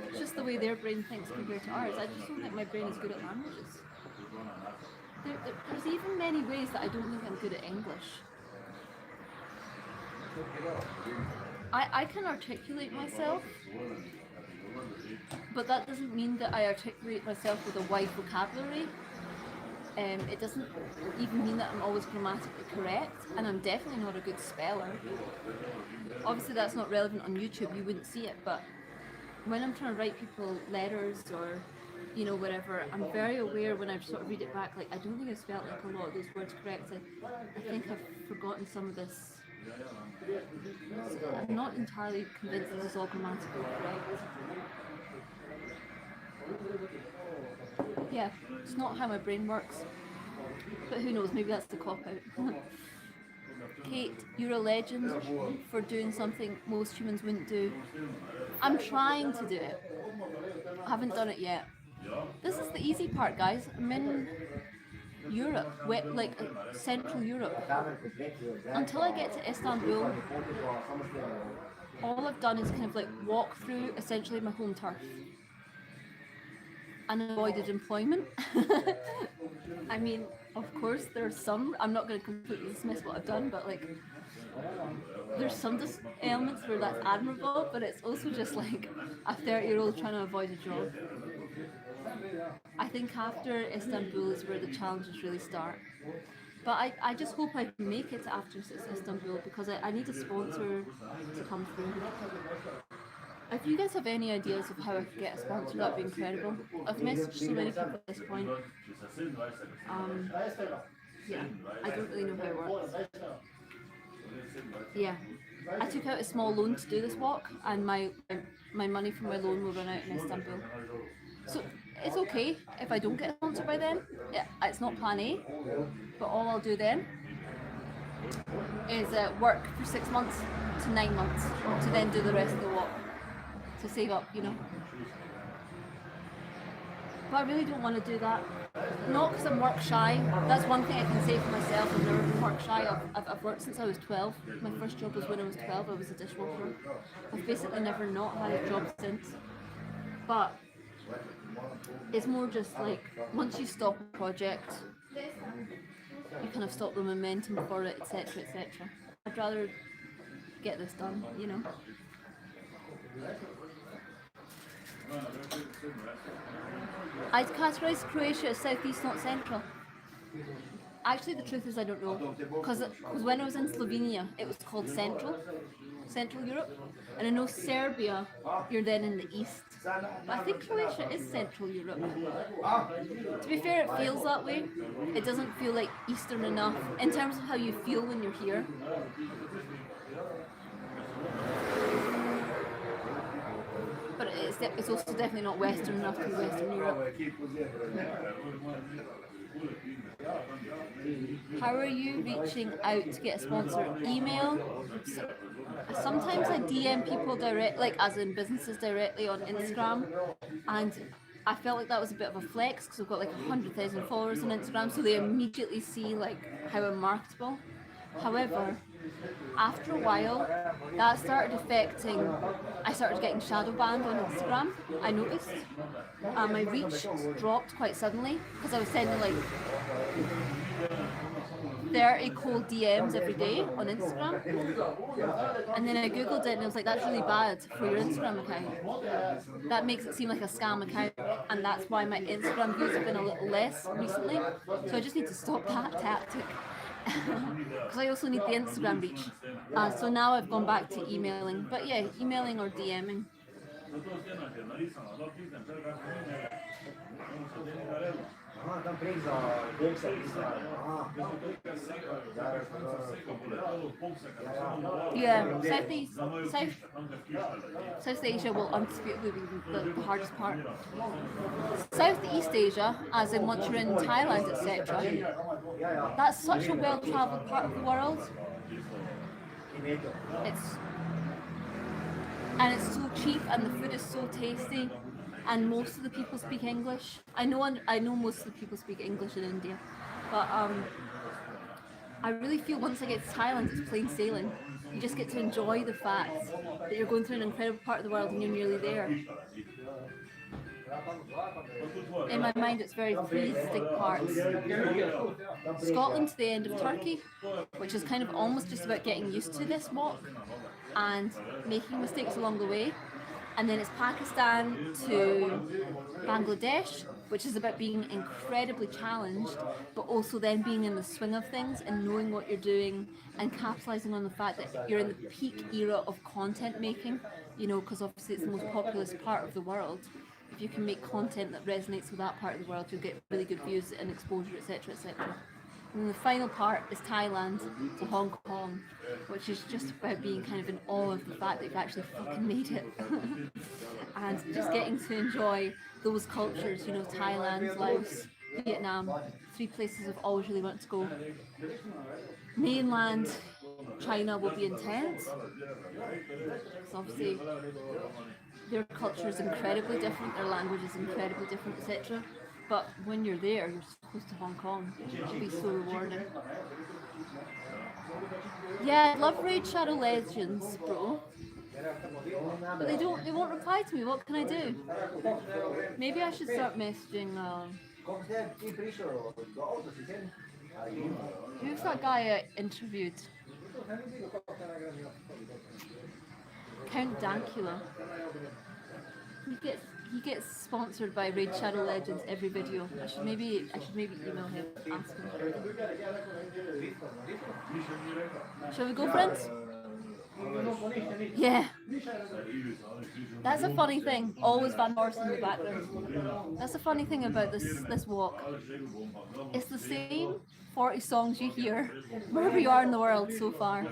it's just the way their brain thinks compared to ours. I just don't think my brain is good at languages. There's even many ways that I don't think I'm good at English. I can articulate myself, but that doesn't mean that I articulate myself with a wide vocabulary. It doesn't even mean that I'm always grammatically correct, and I'm definitely not a good speller. Obviously that's not relevant on YouTube, you wouldn't see it, but when I'm trying to write people letters or, you know, whatever, I'm very aware when I sort of read it back, like, I don't think I've spelt like a lot of those words correctly. I think I've forgotten some of this. So I'm not entirely convinced this is all grammatically correct. Yeah, it's not how my brain works, but who knows, maybe that's the cop-out. Kate, you're a legend for doing something most humans wouldn't do. I'm trying to do it. I haven't done it yet. This is the easy part, guys. I'm in Europe, like Central Europe. Until I get to Istanbul, all I've done is kind of like walk through essentially my home turf and avoided employment. I mean, of course there's some, I'm not going to completely dismiss what I've done, but like there's some elements where that's admirable, but it's also just like a 30-year-old trying to avoid a job. I think after Istanbul is where the challenges really start. But I just hope I can make it after Istanbul, because I need a sponsor to come through. If you guys have any ideas of how I could get a sponsor, that'd be incredible. I've messaged so many people at this point. Yeah, I don't really know how it works. Yeah, I took out a small loan to do this walk, and my money from my loan will run out in Istanbul. So it's okay if I don't get a sponsor by then. Yeah, it's not plan A, but all I'll do then is work for 6 months to 9 months to then do the rest of the walk, to save up, you know. But I really don't want to do that. Not because I'm work shy. That's one thing I can say for myself. I've never been work shy. I've worked since I was 12. My first job was when I was 12. I was a dishwasher. I've basically never not had a job since. But it's more just like, once you stop a project, you kind of stop the momentum for it, etc, etc. I'd rather get this done, you know. I'd categorise Croatia as southeast, not central. Actually, the truth is I don't know, because when I was in Slovenia, it was called Central Europe, and I know Serbia, you're then in the east, but I think Croatia is Central Europe. To be fair, it feels that way. It doesn't feel like Eastern enough in terms of how you feel when you're here. But it's also definitely not Western enough to be Western Europe. How are you reaching out to get a sponsor? Email. Sometimes I DM people direct, like as in businesses directly on Instagram, and I felt like that was a bit of a flex because I've got like 100,000 followers on Instagram, so they immediately see like how I'm marketable. However, after a while, that started affecting. I started getting shadow banned on Instagram. I noticed my reach dropped quite suddenly because I was sending like 30 cold DMs every day on Instagram, and then I googled it and I was like, that's really bad for your Instagram account. That makes it seem like a scam account, and that's why my Instagram views have been a little less recently. So I just need to stop that tactic. Because I also need the Instagram reach. So now I've gone back to emailing. But yeah, emailing or DMing. Yeah, South Asia will undisputably be the hardest part. Southeast Asia, as in once you're in Thailand, etc., that's such a well-travelled part of the world. It's so cheap, and the food is so tasty, and most of the people speak English. I know most of the people speak English in India, but I really feel once I get to Thailand, it's plain sailing. You just get to enjoy the fact that you're going through an incredible part of the world and you're nearly there. In my mind, it's very three distinct parts. Scotland to the end of Turkey, which is kind of almost just about getting used to this walk and making mistakes along the way. And then it's Pakistan to Bangladesh, which is about being incredibly challenged, but also then being in the swing of things and knowing what you're doing and capitalizing on the fact that you're in the peak era of content making, because obviously it's the most populous part of the world. If you can make content that resonates with that part of the world, you'll get really good views and exposure, etc., etc. And the final part is Thailand to Hong Kong, which is just about being kind of in awe of the fact that you've actually fucking made it. And just getting to enjoy those cultures, Thailand, Laos, Vietnam, 3 places I've always really wanted to go. Mainland China will be intense, because obviously their culture is incredibly different, their language is incredibly different, etc. But when you're there, you're so close to Hong Kong. It'll be so rewarding. Yeah, I'd love Raid Shadow Legends, bro. But they won't reply to me. What can I do? Maybe I should start messaging. Who's that guy I interviewed? Count Dankula. He gets sponsored by Raid Shadow Legends every video. I should maybe email him, ask him. Shall we go, friends? Yeah. That's a funny thing. Always Van Morrison in the background. That's the funny thing about this walk. It's the same 40 songs you hear wherever you are in the world so far.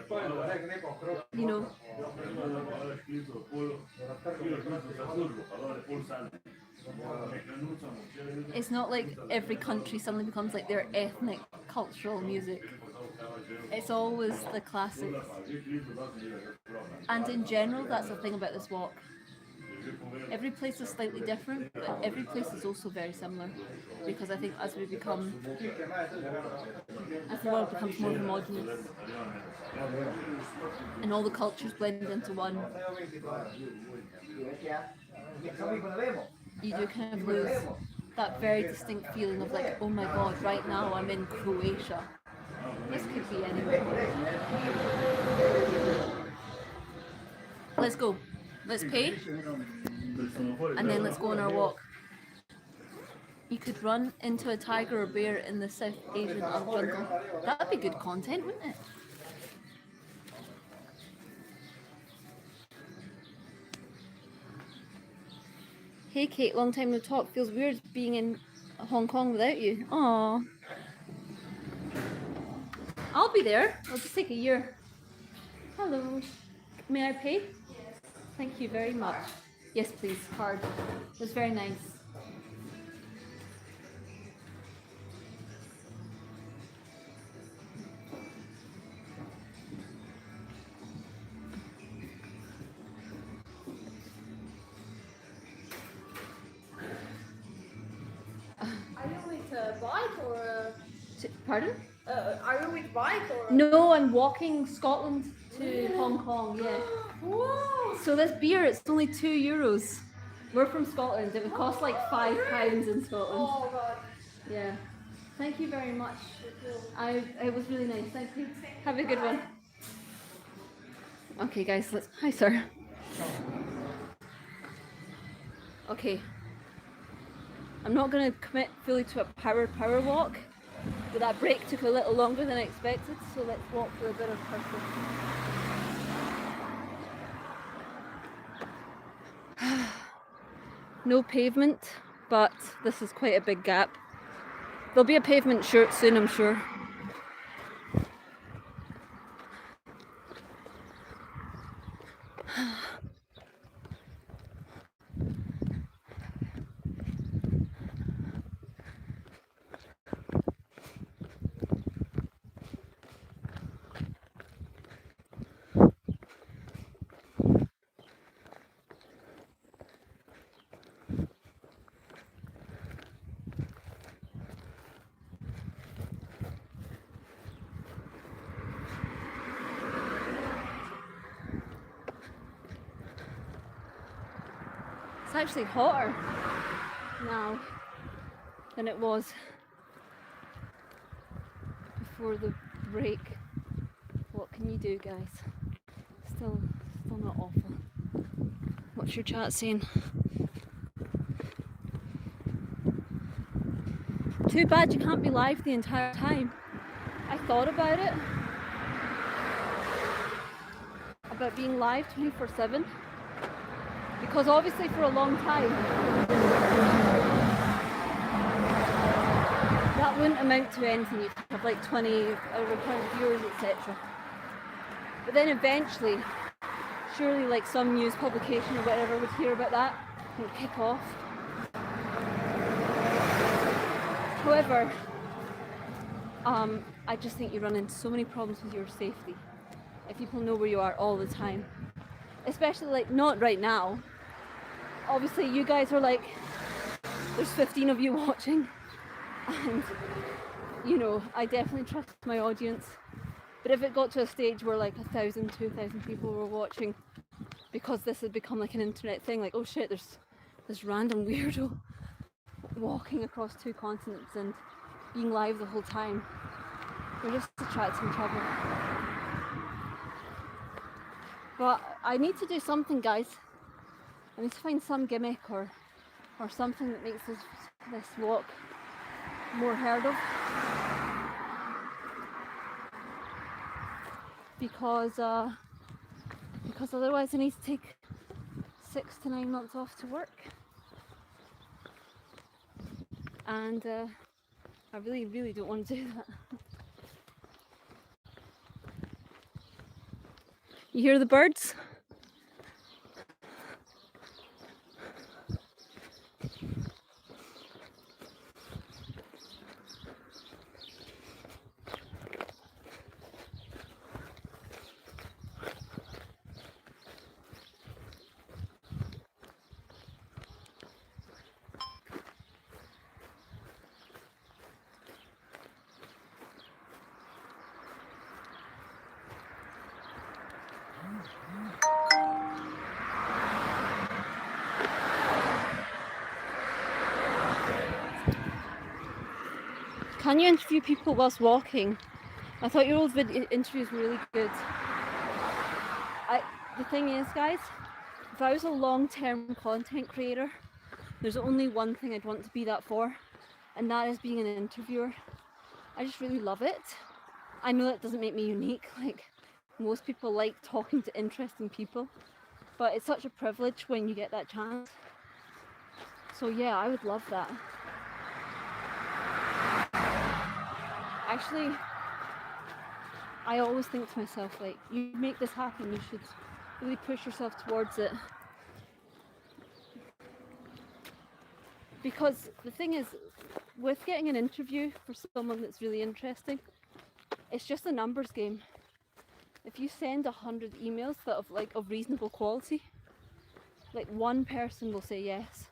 It's not like every country suddenly becomes like their ethnic cultural music. It's always the classics. And in general, that's the thing about this walk. Every place is slightly different, but every place is also very similar. Because I think as the world becomes more homogeneous, and all the cultures blend into one, you do kind of lose that very distinct feeling of like, oh my god, right now I'm in Croatia. This could be anywhere. Let's go. Let's pay. And then let's go on our walk. you could run into a tiger or bear in the South Asian jungle. That'd be good content, wouldn't it? Hey Kate, long time no talk. Feels weird being in Hong Kong without you. Aww. I'll be there. I'll just take a year. Hello. May I pay? Yes. Thank you very much. Yes, please. Card. It was very nice. Are you with a bike or? Pardon? Are you with bike or? No, I'm walking Scotland to Hong Kong, yeah. Whoa! So this beer, it's only €2. We're from Scotland. It would cost like £5 in Scotland. Oh god. Yeah. Thank you very much. It was really nice. Thank you. Have a good one. Okay, guys. Hi, sir. Okay. I'm not going to commit fully to a power walk, but that break took a little longer than I expected. So let's walk for a bit of purpose. No pavement, but this is quite a big gap. There'll be a pavement soon, I'm sure. It's actually hotter now than it was before the break. What can you do, guys? Still not awful. What's your chat saying? Too bad you can't be live the entire time. I thought about it, about being live 24/7. Because obviously for a long time that wouldn't amount to anything. You'd have like 20 recurrent viewers, etc. But then eventually, surely like some news publication or whatever would hear about that and would kick off. However, I just think you run into so many problems with your safety if people know where you are all the time. Especially like not right now. Obviously you guys are like, there's 15 of you watching, and you know, I definitely trust my audience. But if it got to a stage where like 1,000, 2,000 people were watching, because this had become like an internet thing, like, oh shit, there's this random weirdo walking across 2 continents and being live the whole time, we're just attracting trouble. But I need to do something, guys. I need to find some gimmick or something that makes this walk more heard of. Because otherwise I need to take 6 to 9 months off to work. And I really don't want to do that. You hear the birds? Can you interview people whilst walking? I thought your old interviews were really good. The thing is, guys, if I was a long-term content creator, there's only one thing I'd want to be that for, and that is being an interviewer. I just really love it. I know that doesn't make me unique, like most people like talking to interesting people, but it's such a privilege when you get that chance. So yeah, I would love that. Actually, I always think to myself, like, you make this happen, you should really push yourself towards it. Because the thing is, with getting an interview for someone that's really interesting, it's just a numbers game. If you send 100 emails that of reasonable quality, like one person will say yes.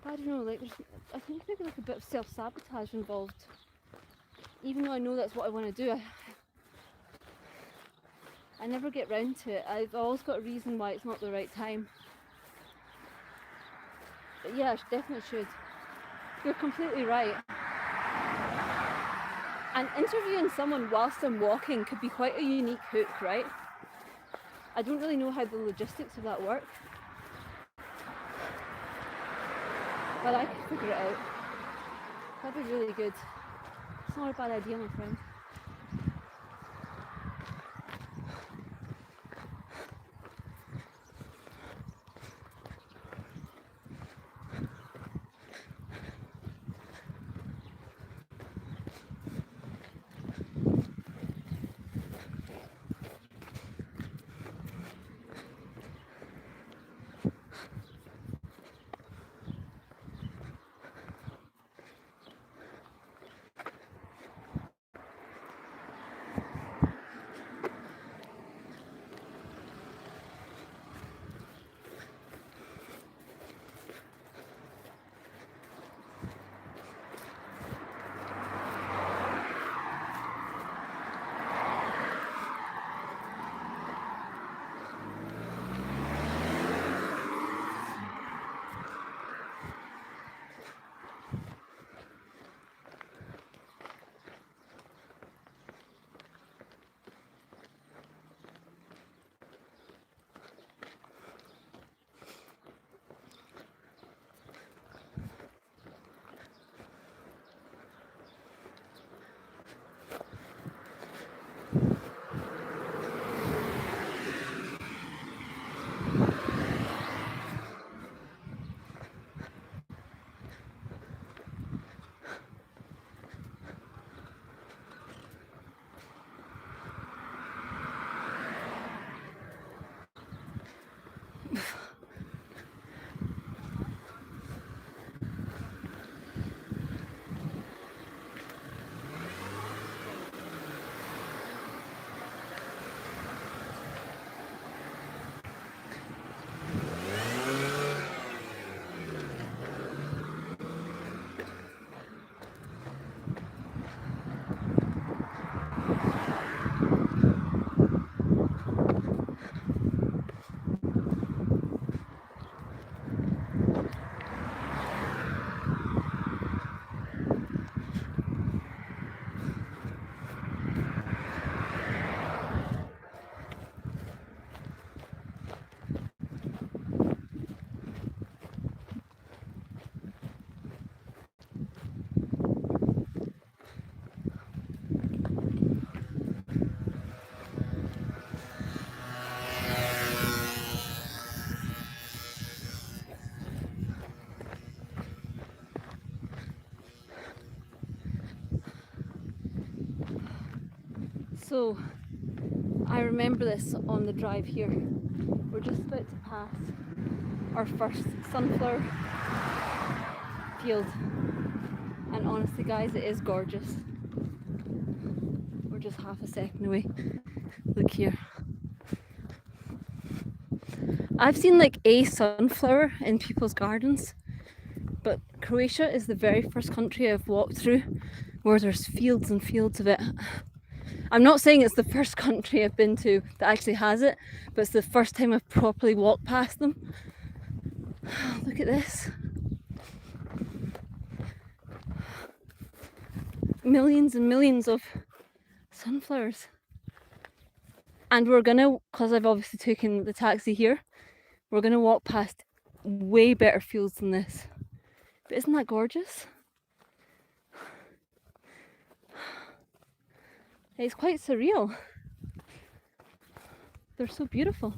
I don't know, like I think maybe like a bit of self-sabotage involved. Even though I know that's what I want to do, I never get round to it. I've always got a reason why it's not the right time. But yeah, I definitely should. You're completely right. And interviewing someone whilst I'm walking could be quite a unique hook, right? I don't really know how the logistics of that work, but I could figure it out. That'd be really good. It's not a bad idea, my friend. So I remember this on the drive here. We're just about to pass our first sunflower field, and honestly guys, it is gorgeous. We're just half a second away. Look here. I've seen like a sunflower in people's gardens, but Croatia is the very first country I've walked through where there's fields and fields of it. I'm not saying it's the first country I've been to that actually has it, but it's the first time I've properly walked past them. Look at this. Millions and millions of sunflowers. And we're gonna, because I've obviously taken the taxi here, we're gonna walk past way better fields than this. But isn't that gorgeous? It's quite surreal. They're so beautiful.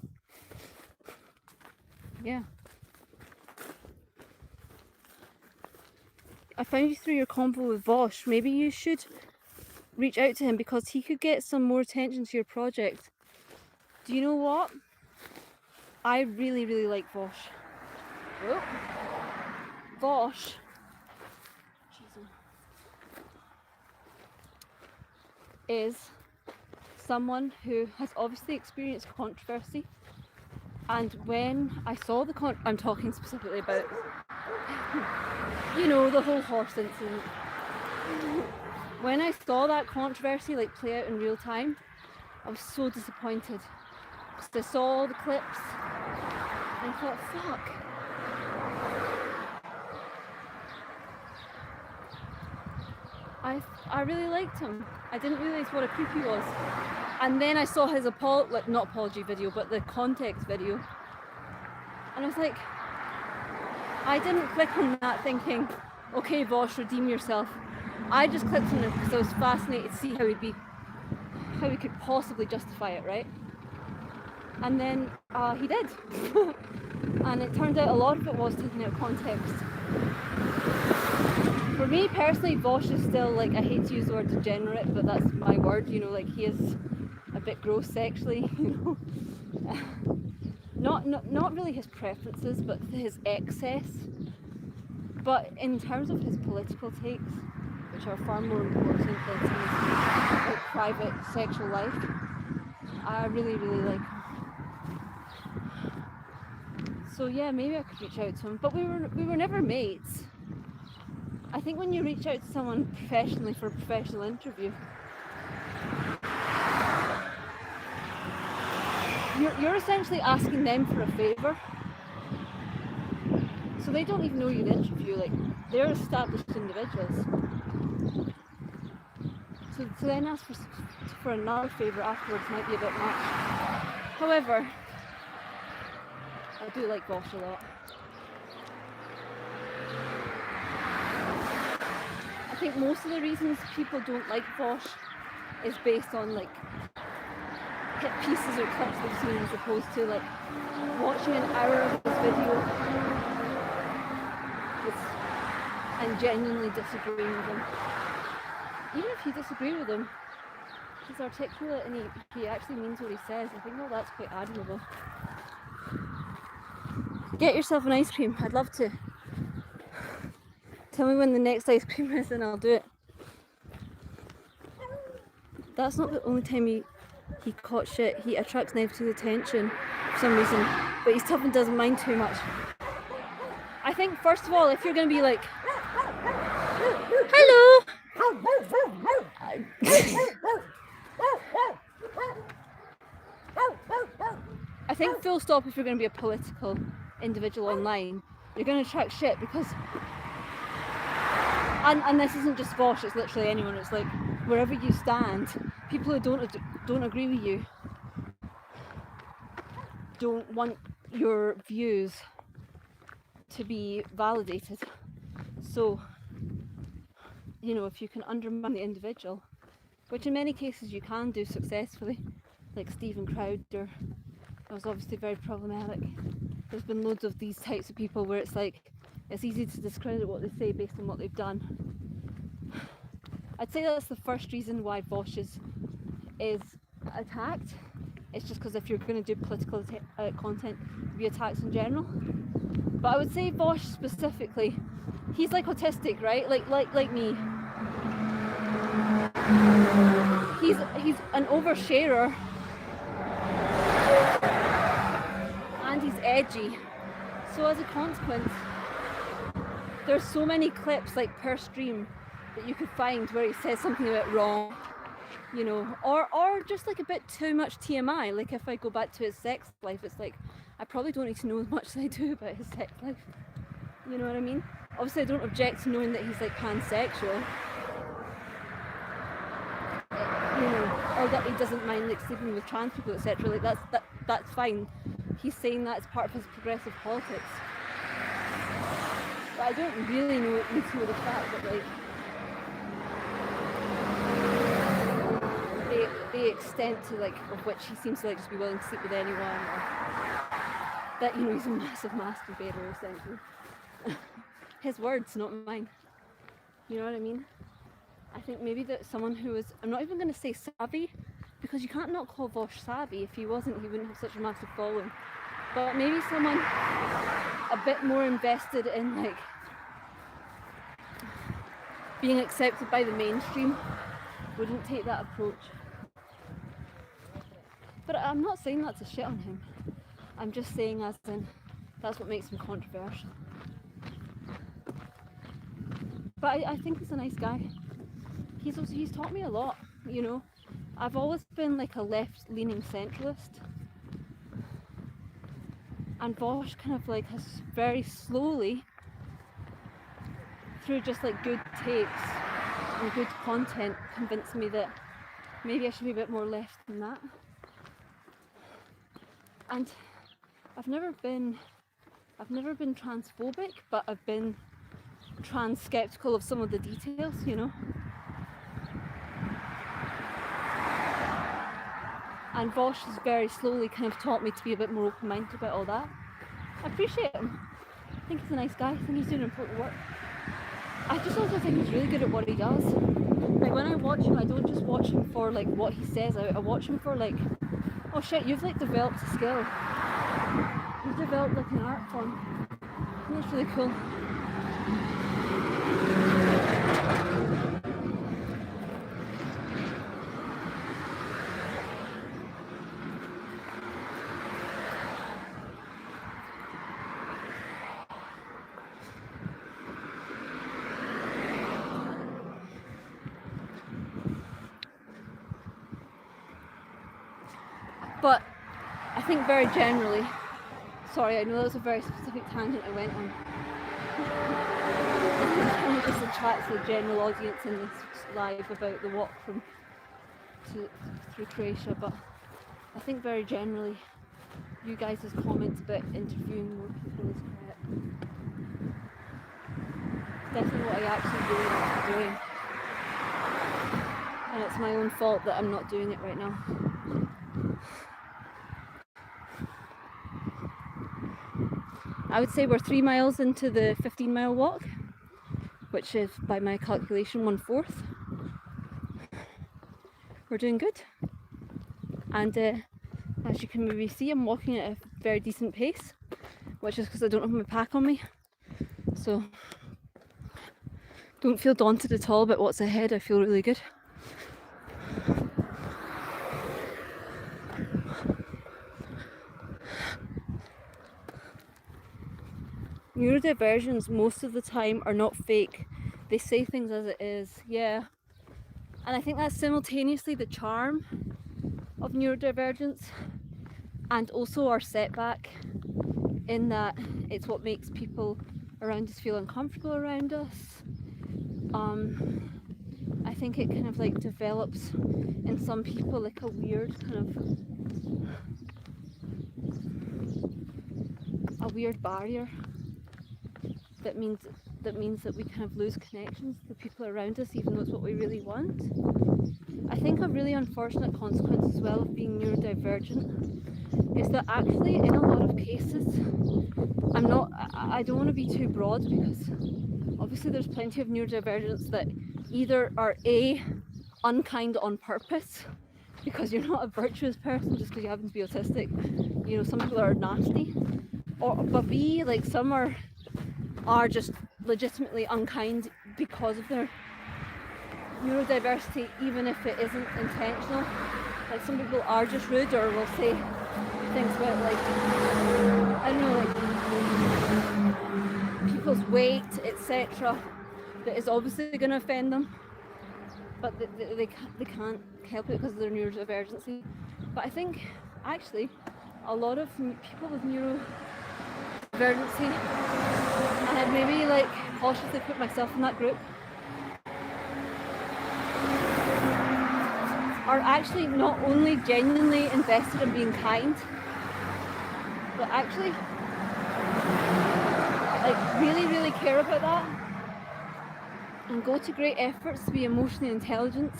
Yeah. I found you through your convo with Vosh. Maybe you should reach out to him because he could get some more attention to your project. Do you know what? I really, really like Vosh. Oh. Vosh is someone who has obviously experienced controversy, and when I saw the I'm talking specifically about, you know, the whole horse incident. When I saw that controversy like play out in real time, I was so disappointed because I saw all the clips and I thought, fuck. I really liked him. I didn't realise what a creep he was. And then I saw his not apology video, but the context video. And I was like, I didn't click on that thinking, okay, Vosh, redeem yourself. I just clicked on it because I was fascinated to see how he could possibly justify it, right? And then he did. And it turned out a lot of it was taken out of context. For me personally, Vosh is still, like, I hate to use the word degenerate, but that's my word, you know, like, he is a bit gross sexually, you know. Not really his preferences, but his excess. But in terms of his political takes, which are far more important than his like, private sexual life, I really, really like him. So yeah, maybe I could reach out to him, but we were never mates. I think when you reach out to someone professionally for a professional interview, you're essentially asking them for a favour. So they don't even know you'd interview, like, they're established individuals. So to then ask for another favour afterwards might be a bit much. However, I do like Vosh a lot. I think most of the reasons people don't like Vosh is based on, like, hit pieces or clips they've seen as opposed to, like, watching an hour of his video and genuinely disagreeing with him. Even if you disagree with him, he's articulate and he actually means what he says. I think all that's quite admirable. Get yourself an ice cream. I'd love to. Tell me when the next ice cream is and I'll do it. That's not the only time he caught shit. He attracts negative attention for some reason, but he's tough and doesn't mind too much. I think first of all, if you're going to be like, hello. I think full stop, if you're going to be a political individual online, you're going to attract shit because, and this isn't just Vosh, it's literally anyone. It's like wherever you stand, people who don't agree with you don't want your views to be validated. So, you know, if you can undermine the individual, which in many cases you can do successfully, like Stephen Crowder, that was obviously very problematic. There's been loads of these types of people where it's like, it's easy to discredit what they say based on what they've done. I'd say that's the first reason why Vosh is attacked. It's just because if you're going to do political content, you'll be attacked in general. But I would say Vosh specifically, he's like autistic, right? Like me. He's an oversharer. And he's edgy. So as a consequence, there's so many clips like per stream that you could find where he says something a bit wrong, you know, or just like a bit too much TMI. Like if I go back to his sex life, it's like I probably don't need to know as much as I do about his sex life. You know what I mean? Obviously I don't object to knowing that he's like pansexual, you know, or that he doesn't mind like sleeping with trans people, etc. Like that's fine. He's saying that as part of his progressive politics. But I don't really know the fact that like the extent to like of which he seems to like just be willing to sleep with anyone, or that, you know, he's a massive masturbator essentially. His words, not mine. You know what I mean? I think maybe that someone who was, I'm not even going to say savvy, because you can't not call Vosh savvy. If he wasn't, he wouldn't have such a massive following. But maybe someone a bit more invested in like being accepted by the mainstream wouldn't take that approach. But I'm not saying that to shit on him. I'm just saying as in, that's what makes him controversial. But I think he's a nice guy. He's taught me a lot, you know. I've always been like a left-leaning centralist. And Vosh kind of like has very slowly, through just like good takes and good content, convinced me that maybe I should be a bit more left than that. And I've never been transphobic, but I've been trans skeptical of some of the details, you know. And Vosh has very slowly kind of taught me to be a bit more open-minded about all that. I appreciate him. I think he's a nice guy. I think he's doing important work. I just also think he's really good at what he does. Like when I watch him, I don't just watch him for like what he says. I watch him for like, oh shit, you've like developed a skill. You've developed like an art form. And that's really cool. But I think very generally, sorry, I know that was a very specific tangent I went on. It just attracts the general audience in this live about the walk through Croatia, but I think very generally, you guys' comments about interviewing more people is correct. It's definitely what I actually really want to be doing. And it's my own fault that I'm not doing it right now. I would say we're 3 miles into the 15-mile walk, which is, by my calculation, 1/4. We're doing good. And as you can maybe see, I'm walking at a very decent pace, which is because I don't have my pack on me. So don't feel daunted at all about what's ahead. I feel really good. Neurodivergents most of the time are not fake. They say things as it is, yeah. And I think that's simultaneously the charm of neurodivergence and also our setback, in that it's what makes people around us feel uncomfortable around us. I think it kind of like develops in some people like a weird barrier that means that we kind of lose connections to the people around us, even though it's what we really want. I think a really unfortunate consequence as well of being neurodivergent is that actually in a lot of cases, I don't want to be too broad, because obviously there's plenty of neurodivergents that either are A, unkind on purpose, because you're not a virtuous person just because you happen to be autistic. You know, some people are nasty. But B, like some are just legitimately unkind because of their neurodiversity, even if it isn't intentional. Like some people are just rude, or will say things about like, I don't know, like people's weight, etc., that is obviously going to offend them, but they can't help it because of their neurodivergency. But I think actually a lot of people with neurodivergency, and I'd maybe like cautiously put myself in that group, are actually not only genuinely invested in being kind, but actually like really care about that and go to great efforts to be emotionally intelligent,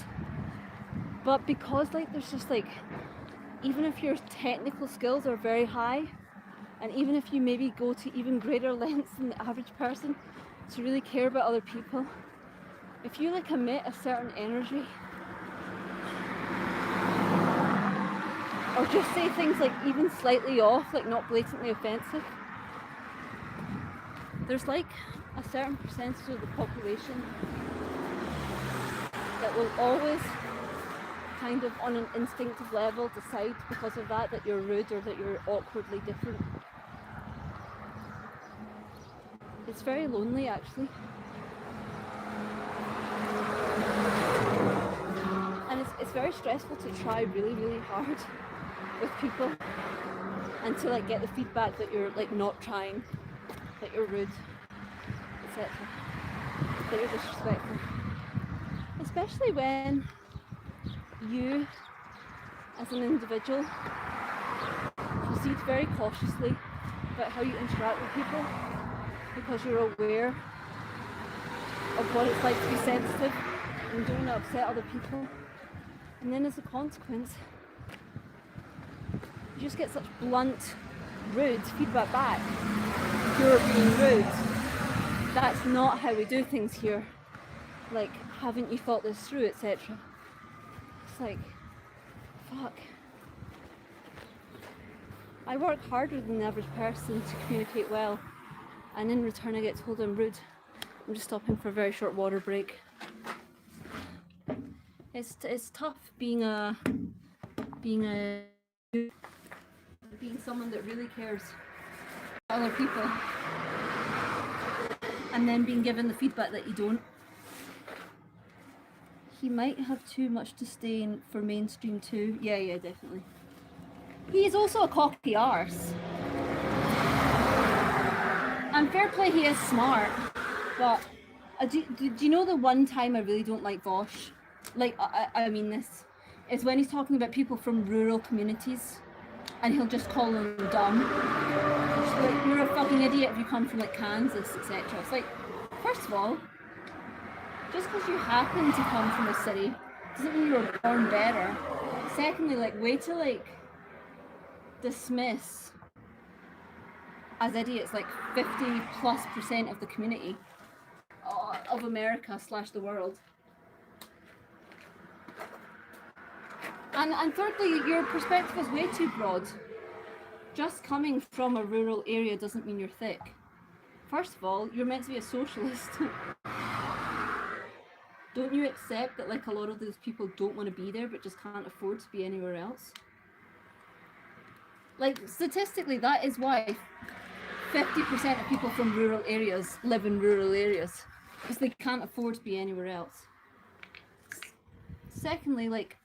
but because like there's just like, even if your technical skills are very high, and even if you maybe go to even greater lengths than the average person to really care about other people, if you like emit a certain energy or just say things like even slightly off, like not blatantly offensive, there's like a certain percentage of the population that will always kind of on an instinctive level decide because of that you're rude or that you're awkwardly different. It's very lonely actually. And it's very stressful to try really hard with people and to like get the feedback that you're like not trying, that you're rude, etc. That you're disrespectful. Especially when you, as an individual, proceed very cautiously about how you interact with people because you're aware of what it's like to be sensitive and don't want to upset other people. And then as a consequence, you just get such blunt, rude feedback back. You're being rude. That's not how we do things here. Like, haven't you thought this through, etc. It's like, fuck. I work harder than the average person to communicate well, and in return I get told I'm rude. I'm just stopping for a very short water break. It's tough being someone that really cares about other people, and then being given the feedback that you don't. He might have too much disdain for mainstream too. Yeah, definitely. He's also a cocky arse. And fair play, he is smart. But do you know the one time I really don't like Vosh? Like, I mean this, is when he's talking about people from rural communities and he'll just call them dumb. It's like, you're a fucking idiot if you come from like Kansas, etc. It's like, first of all, just because you happen to come from a city doesn't mean you were born better. Secondly, like, way to like dismiss as idiots like 50+% of the community of America / the world. And thirdly, your perspective is way too broad. Just coming from a rural area doesn't mean you're thick. First of all, you're meant to be a socialist. Don't you accept that like a lot of those people don't want to be there but just can't afford to be anywhere else? Like, statistically, that is why 50% of people from rural areas live in rural areas, because they can't afford to be anywhere else. Secondly, like,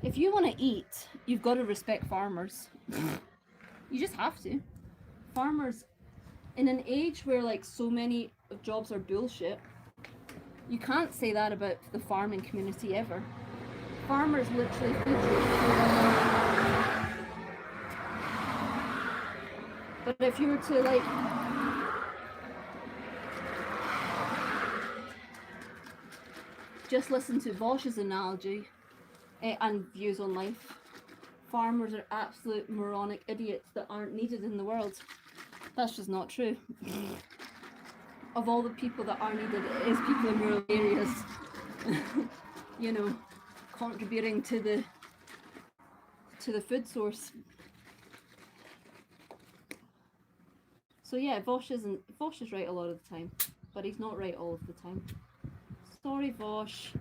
if you want to eat, you've got to respect farmers. You just have to. Farmers, in an age where like so many jobs are bullshit, you can't say that about the farming community ever. Farmers literally feed you. But if you were to like just listen to Vosh's analogy and views on life, farmers are absolute moronic idiots that aren't needed in the world. That's just not true. Of all the people that are needed, it is people in rural areas, you know, contributing to the food source. So yeah, Vosh is right a lot of the time, but he's not right all of the time. Sorry, Vosh.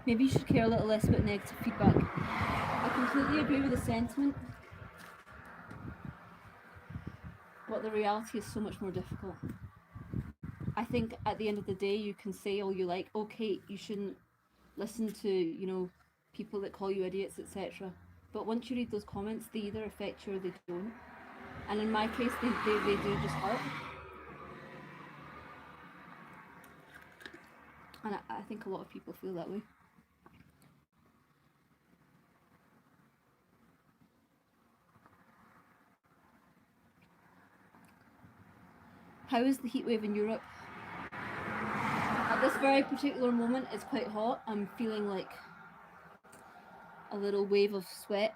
Maybe you should care a little less about negative feedback. I completely agree with the sentiment, but the reality is so much more difficult. I think at the end of the day, you can say all you like, oh Kate, you shouldn't listen to, you know, people that call you idiots, etc. But once you read those comments, they either affect you or they don't. And in my case, they do just hurt. And I think a lot of people feel that way. How is the heat wave in Europe? At this very particular moment, it's quite hot. I'm feeling like a little wave of sweat.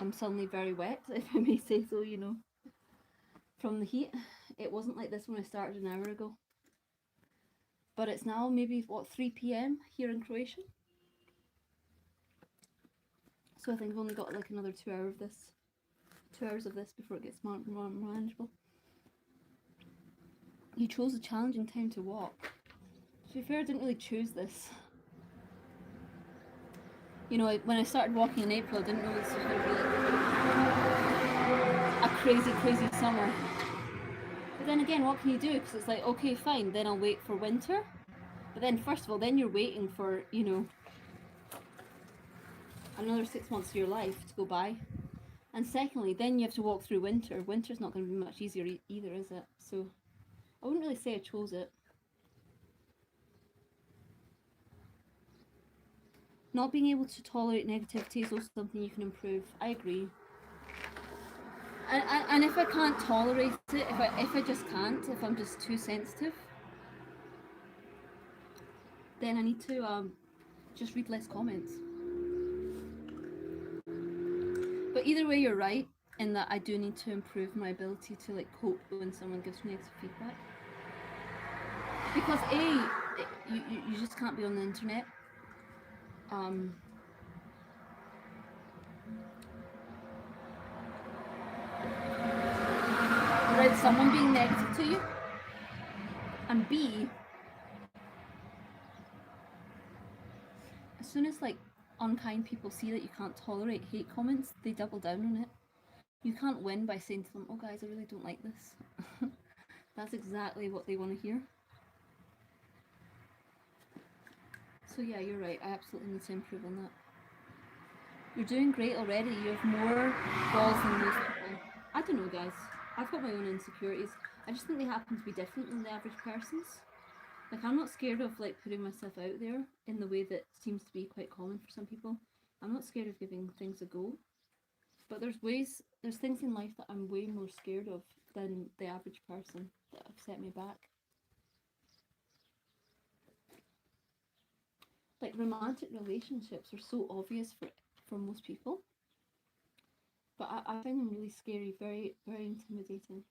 I'm suddenly very wet, if I may say so, you know, from the heat. It wasn't like this when I started an hour ago. But it's now maybe, what, 3 p.m. here in Croatia? So I think I've only got like another 2 hours of this before it gets more manageable. You chose a challenging time to walk. To be fair, I didn't really choose this. You know, when I started walking in April, I didn't know this was going to be like a crazy summer. But then again, what can you do? Because it's like, okay, fine, then I'll wait for winter. But then, first of all, then you're waiting for, you know, another 6 months of your life to go by. And secondly, then you have to walk through winter. Winter's not going to be much easier either, is it? So I wouldn't really say I chose it. Not being able to tolerate negativity is also something you can improve. I agree. And if I can't tolerate it, if I just can't, if I'm just too sensitive, then I need to just read less comments. But either way, you're right in that I do need to improve my ability to like cope when someone gives me negative feedback. Because you just can't be on the internet. Read someone being negative to you, and B, as soon as like unkind people see that you can't tolerate hate comments, they double down on it. You can't win by saying to them, oh guys, I really don't like this. That's exactly what they want to hear. So yeah, you're right, I absolutely need to improve on that. You're doing great already, you have more balls than most people. I don't know guys, I've got my own insecurities. I just think they happen to be different than the average person's. Like, I'm not scared of like putting myself out there in the way that seems to be quite common for some people. I'm not scared of giving things a go. But there's things in life that I'm way more scared of than the average person that have set me back. Like, romantic relationships are so obvious for most people. But I find them really scary, very, very intimidating.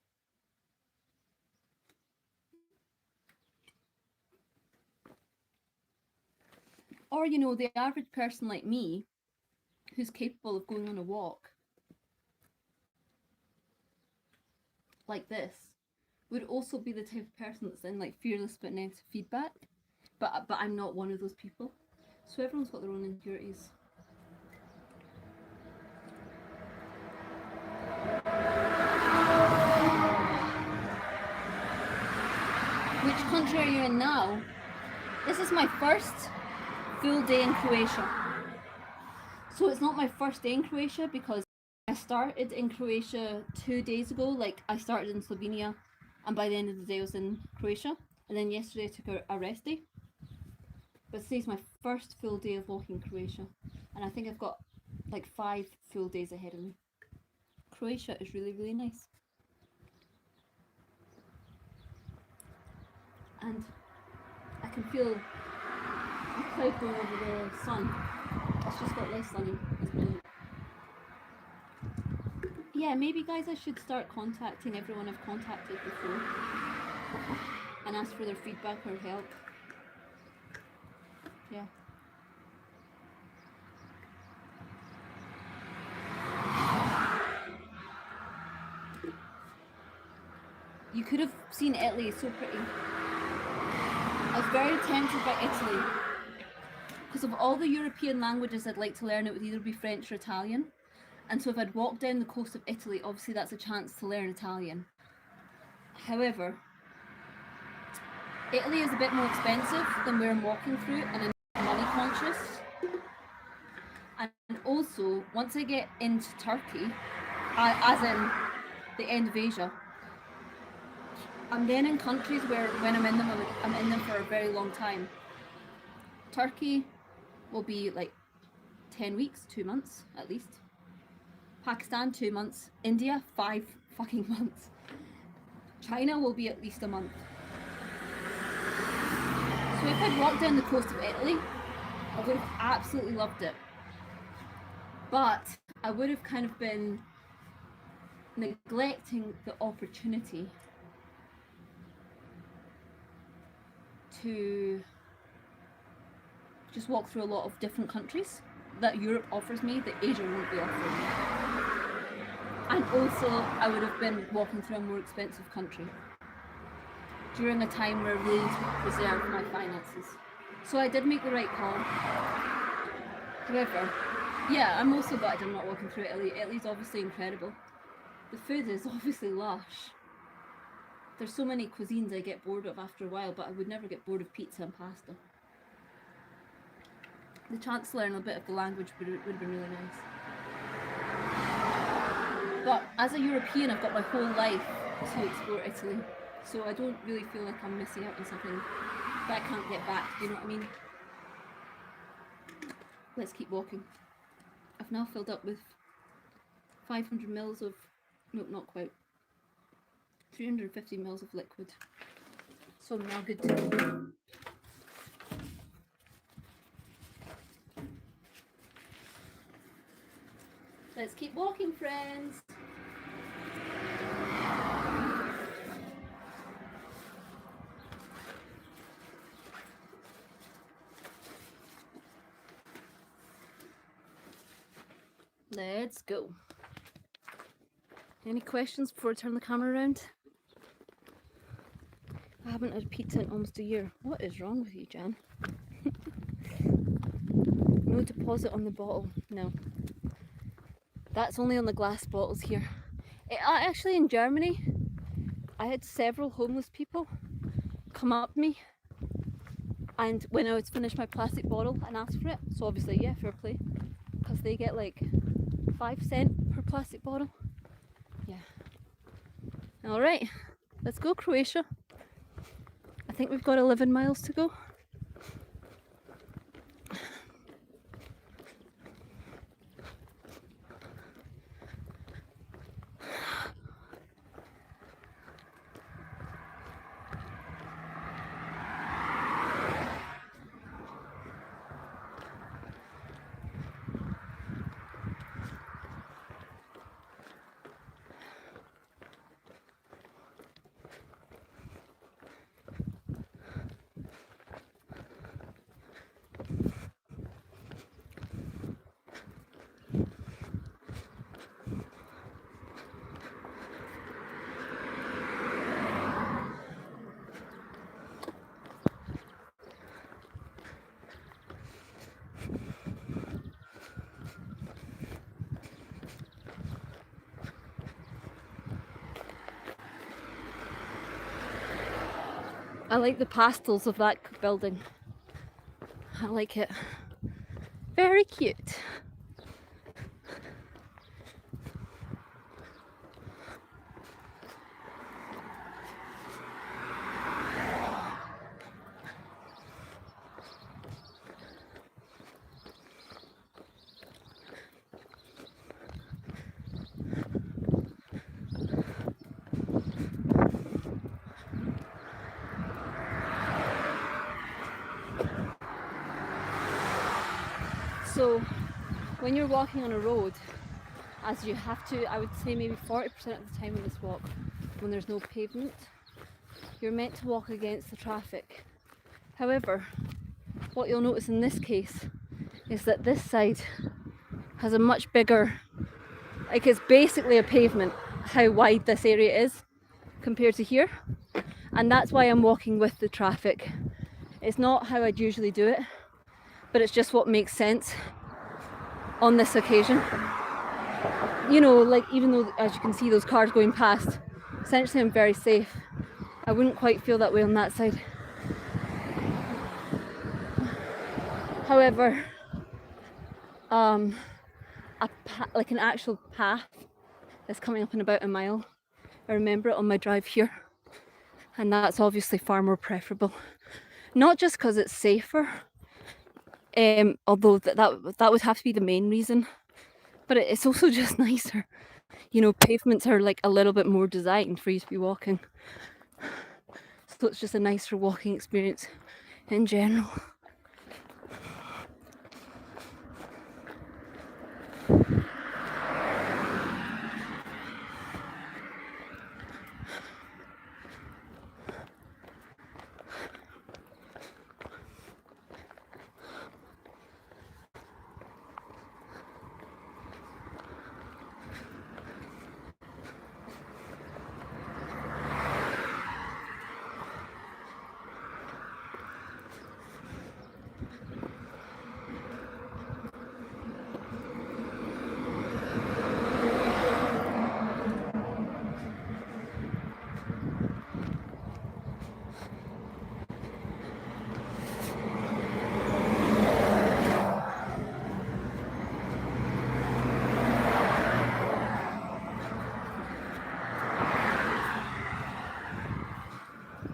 Or, you know, the average person like me, who's capable of going on a walk like this, would also be the type of person that's then like fearless about negative feedback. But I'm not one of those people. So everyone's got their own insecurities. Which country are you in now? This is my first full day in Croatia. So it's not my first day in Croatia because I started in Croatia 2 days ago. Like, I started in Slovenia and by the end of the day I was in Croatia. And then yesterday I took a rest day. But today's my first full day of walking Croatia. And I think I've got like 5 full days ahead of me. Croatia is really, really nice. And I can feel a cloud going over the sun. It's just got less sunny. It's brilliant. Yeah, maybe guys I should start contacting everyone I've contacted before and ask for their feedback or help. Yeah. You could have seen Italy, it's so pretty. I was very tempted by Italy. Because of all the European languages I'd like to learn, it would either be French or Italian. And so if I'd walked down the coast of Italy, obviously that's a chance to learn Italian. However, Italy is a bit more expensive than where I'm walking through, and I'm money conscious. And also, once I get into Turkey, as in the end of Asia, I'm then in countries where when I'm in them for a very long time. Turkey will be like 10 weeks, 2 months at least. Pakistan 2 months, India 5 fucking months. China will be at least a month. So if I'd walked down the coast of Italy, I would have absolutely loved it. But I would have kind of been neglecting the opportunity to just walk through a lot of different countries that Europe offers me that Asia won't be offering me. And also I would have been walking through a more expensive country during a time where I really need to preserve my finances. So I did make the right call. However, yeah, I'm also gutted I'm not walking through Italy. Italy's obviously incredible. The food is obviously lush. There's so many cuisines I get bored of after a while, but I would never get bored of pizza and pasta. The chance to learn a bit of the language would have been really nice. But as a European, I've got my whole life to explore Italy, so I don't really feel like I'm missing out on something that I can't get back, you know what I mean? Let's keep walking. I've now filled up with 500 mils of, no, not quite, 350 mils of liquid. So I'm now good to go. Let's keep walking, friends. Let's go. Any questions before I turn the camera around? I haven't had pizza in almost a year. What is wrong with you, Jan? No deposit on the bottle. No. That's only on the glass bottles here. Actually, in Germany, I had several homeless people come up to me, and when I would finish my plastic bottle and ask for it, so obviously, yeah, fair play, because they get like 5 cents per plastic bottle. Yeah. Alright, let's go, Croatia. I think we've got 11 miles to go. I like the pastels of that building. I like it. Very cute. So when you're walking on a road, as you have to, I would say maybe 40% of the time in this walk, when there's no pavement, you're meant to walk against the traffic. However, what you'll notice in this case is that this side has a much bigger, like it's basically a pavement, how wide this area is compared to here. And that's why I'm walking with the traffic. It's not how I'd usually do it, but it's just what makes sense on this occasion. You know, like even though, as you can see, those cars going past, essentially I'm very safe. I wouldn't quite feel that way on that side. However, like an actual path is coming up in about a mile. I remember it on my drive here, and that's obviously far more preferable. Not just because it's safer, although that would have to be the main reason, but it's also just nicer. you know, pavements are like a little bit more designed for you to be walking. So it's just a nicer walking experience in general.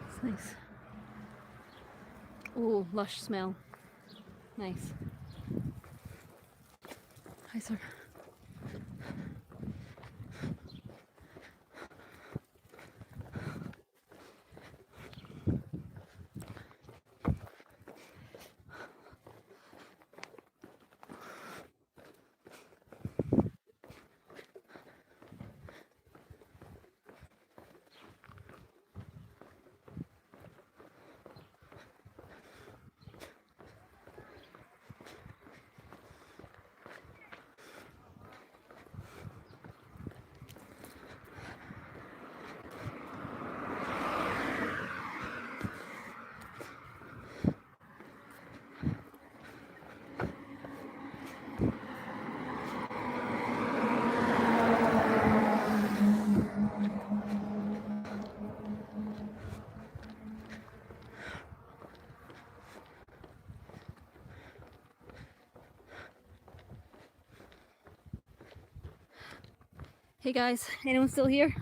It's nice. Oh, lush smell. Nice. Hi, sir. Hey guys, anyone still here?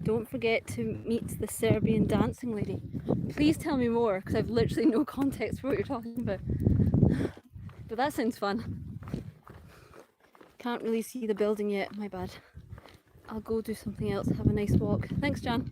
Don't forget to meet the Serbian dancing lady. Please tell me more, because I've literally no context for what you're talking about. But that sounds fun. Can't really see the building yet, my bad. I'll go do something else, have a nice walk. Thanks, Jan.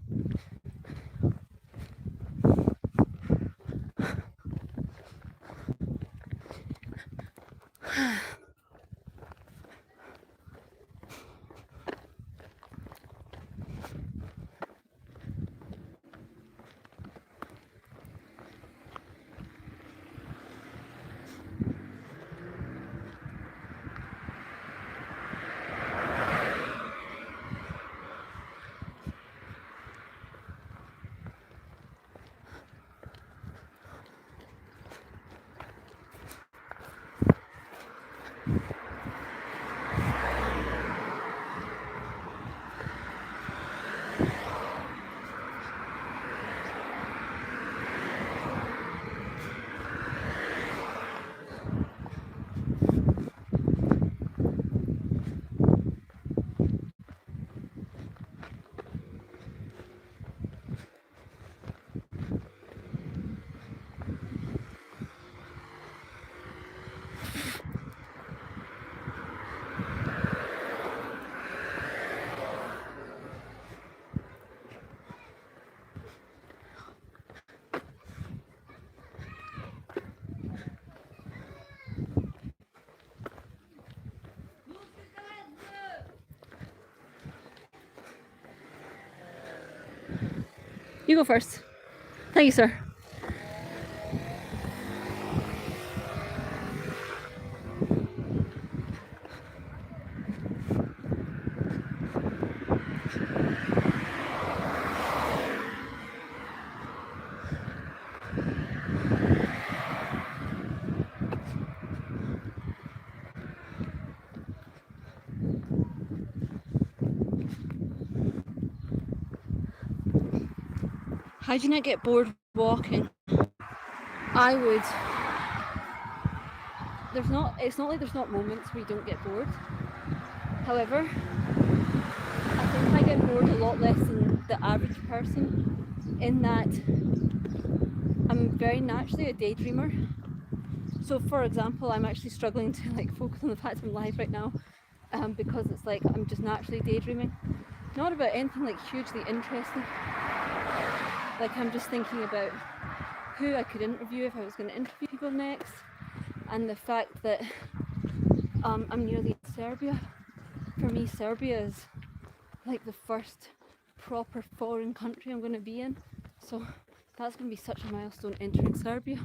You go first. Thank you, sir. How do you not get bored walking? I would. It's not like there's not moments where you don't get bored. However, I think I get bored a lot less than the average person, in that I'm very naturally a daydreamer. So for example, I'm actually struggling to like focus on the fact I'm live right now. because it's like I'm just naturally daydreaming. Not about anything like hugely interesting. Like I'm just thinking about who I could interview if I was going to interview people next, and the fact that I'm nearly in Serbia. For me, Serbia is like the first proper foreign country I'm going to be in, so that's going to be such a milestone, entering Serbia.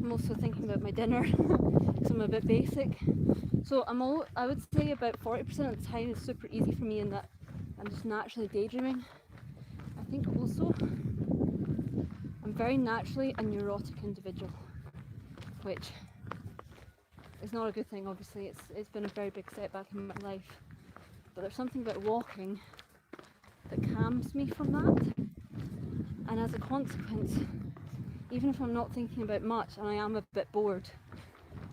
I'm also thinking about my dinner because I'm a bit basic. So I would say about 40% of the time is super easy for me in that I'm just naturally daydreaming. I think also I'm very naturally a neurotic individual, which is not a good thing. Obviously it's been a very big setback in my life, but there's something about walking that calms me from that, and as a consequence, even if I'm not thinking about much and I am a bit bored,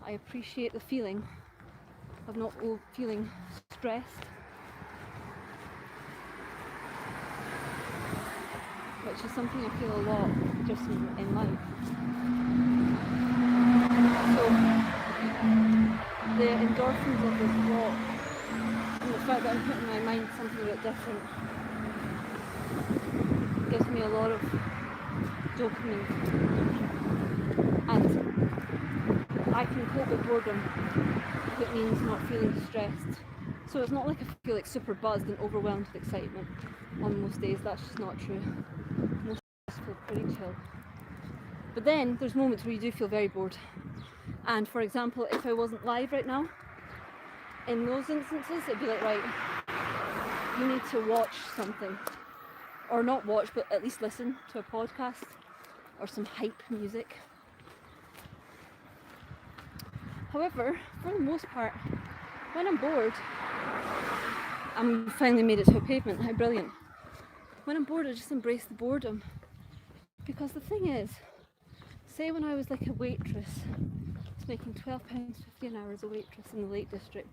I appreciate the feeling of not feeling stressed, which is something I feel a lot just in life. So the endorphins of this walk and the fact that I'm putting my mind to something a bit different gives me a lot of dopamine, and I can cope with boredom if it means not feeling stressed. So it's not like I feel like super buzzed and overwhelmed with excitement on most days. That's just not true. Most days feel pretty chill. But then there's moments where you do feel very bored. And for example, if I wasn't live right now, in those instances it'd be like, right, you need to watch something. Or not watch, but at least listen to a podcast or some hype music. However, for the most part, when I'm bored, I'm finally made it to a pavement, how brilliant. When I'm bored, I just embrace the boredom. Because the thing is, say when I was like a waitress, I was making £12.50 an hour as a waitress in the Lake District,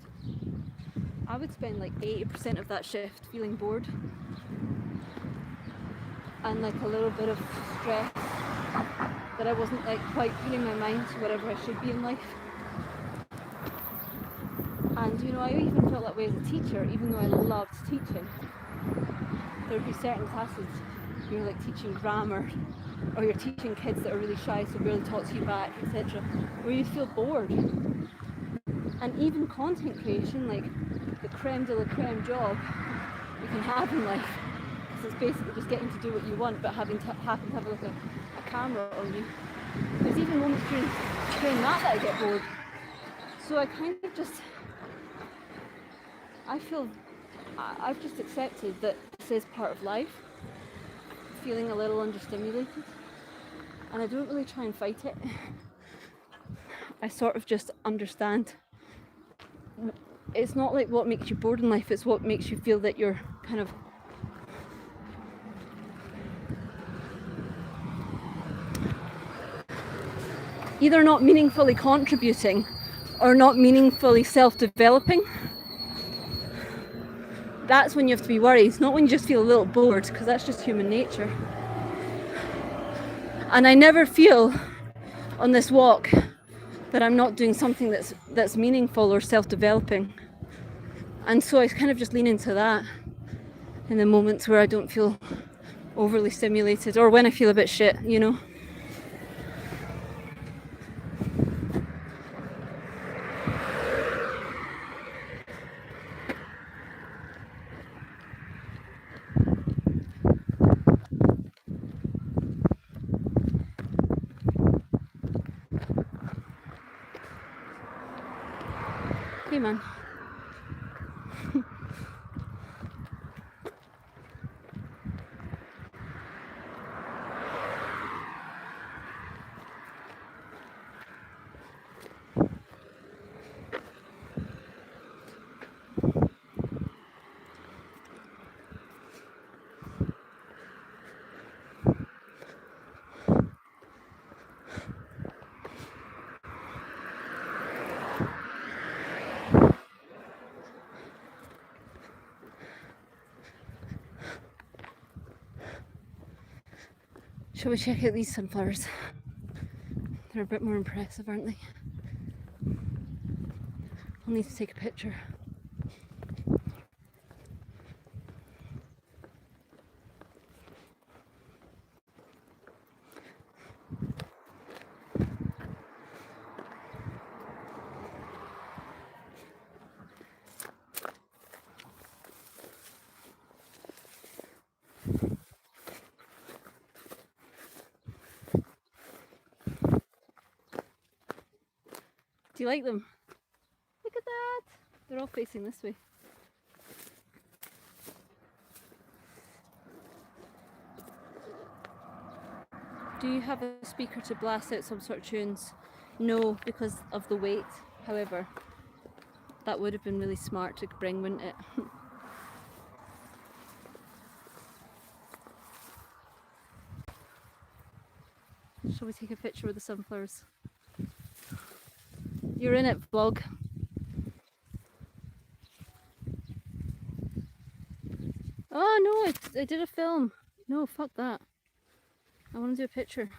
I would spend like 80% of that shift feeling bored and like a little bit of stress that I wasn't like quite putting my mind to whatever I should be in life. And you know, I even felt that way as a teacher, even though I loved teaching. There would be certain classes, you're like teaching grammar, or you're teaching kids that are really shy, so barely talk to you back, etc., where you feel bored. And even content creation, like the creme de la creme job you can have in life, because it's basically just getting to do what you want, but happen to have like a camera on you. There's even moments during that I get bored. So I kind of just, I've just accepted that this is part of life, feeling a little understimulated, and I don't really try and fight it. I sort of just understand it's not like what makes you bored in life, it's what makes you feel that you're kind of either not meaningfully contributing or not meaningfully self-developing. That's when you have to be worried. It's not when you just feel a little bored, because that's just human nature. And I never feel on this walk that I'm not doing something that's meaningful or self-developing. And so I kind of just lean into that in the moments where I don't feel overly stimulated, or when I feel a bit shit, you know. Hey man. Shall we check out these sunflowers? They're a bit more impressive, aren't they? I'll need to take a picture. Do you like them? Look at that! They're all facing this way. Do you have a speaker to blast out some sort of tunes? No, because of the weight. However, that would have been really smart to bring, wouldn't it? Shall we take a picture with the sunflowers? You're in it, vlog. Oh no, I did a film. No, fuck that. I want to do a picture.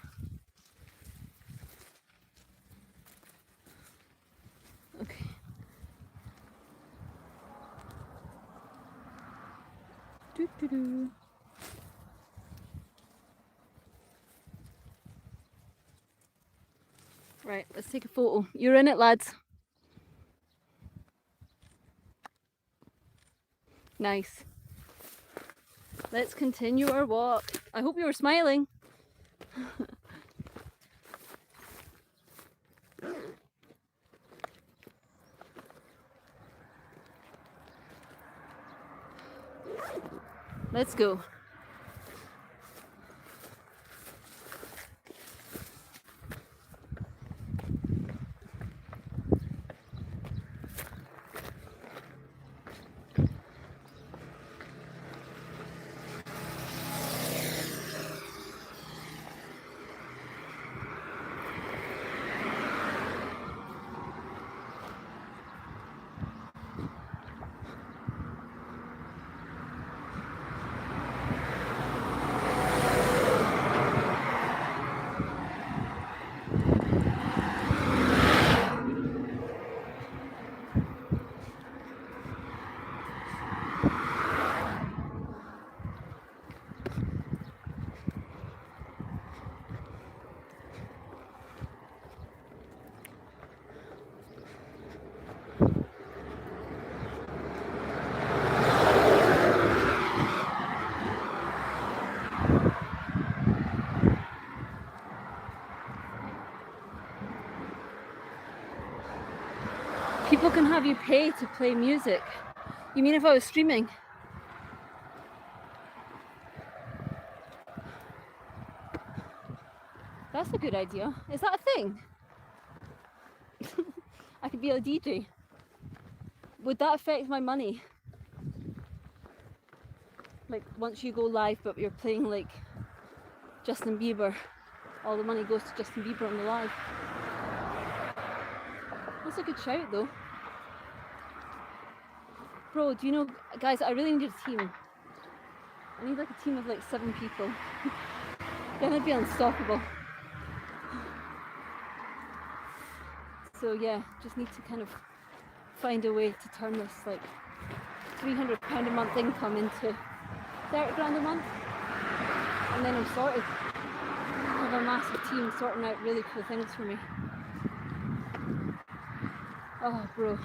Okay. Doo -doo -doo. Right, let's take a photo. You're in it, lads. Nice. Let's continue our walk. I hope you were smiling. Let's go. People can have you pay to play music. You mean if I was streaming? That's a good idea. Is that a thing? I could be a DJ. Would that affect my money? Like once you go live but you're playing like Justin Bieber, all the money goes to Justin Bieber on the live. That's a good shout though. Bro, do you know, guys, I really need a team. I need like a team of like 7 people. Then I'd be unstoppable. So yeah, just need to kind of find a way to turn this like £300 a month income into 30 grand a month. And then I'm sorted. I have a massive team sorting out really cool things for me. Oh, bro.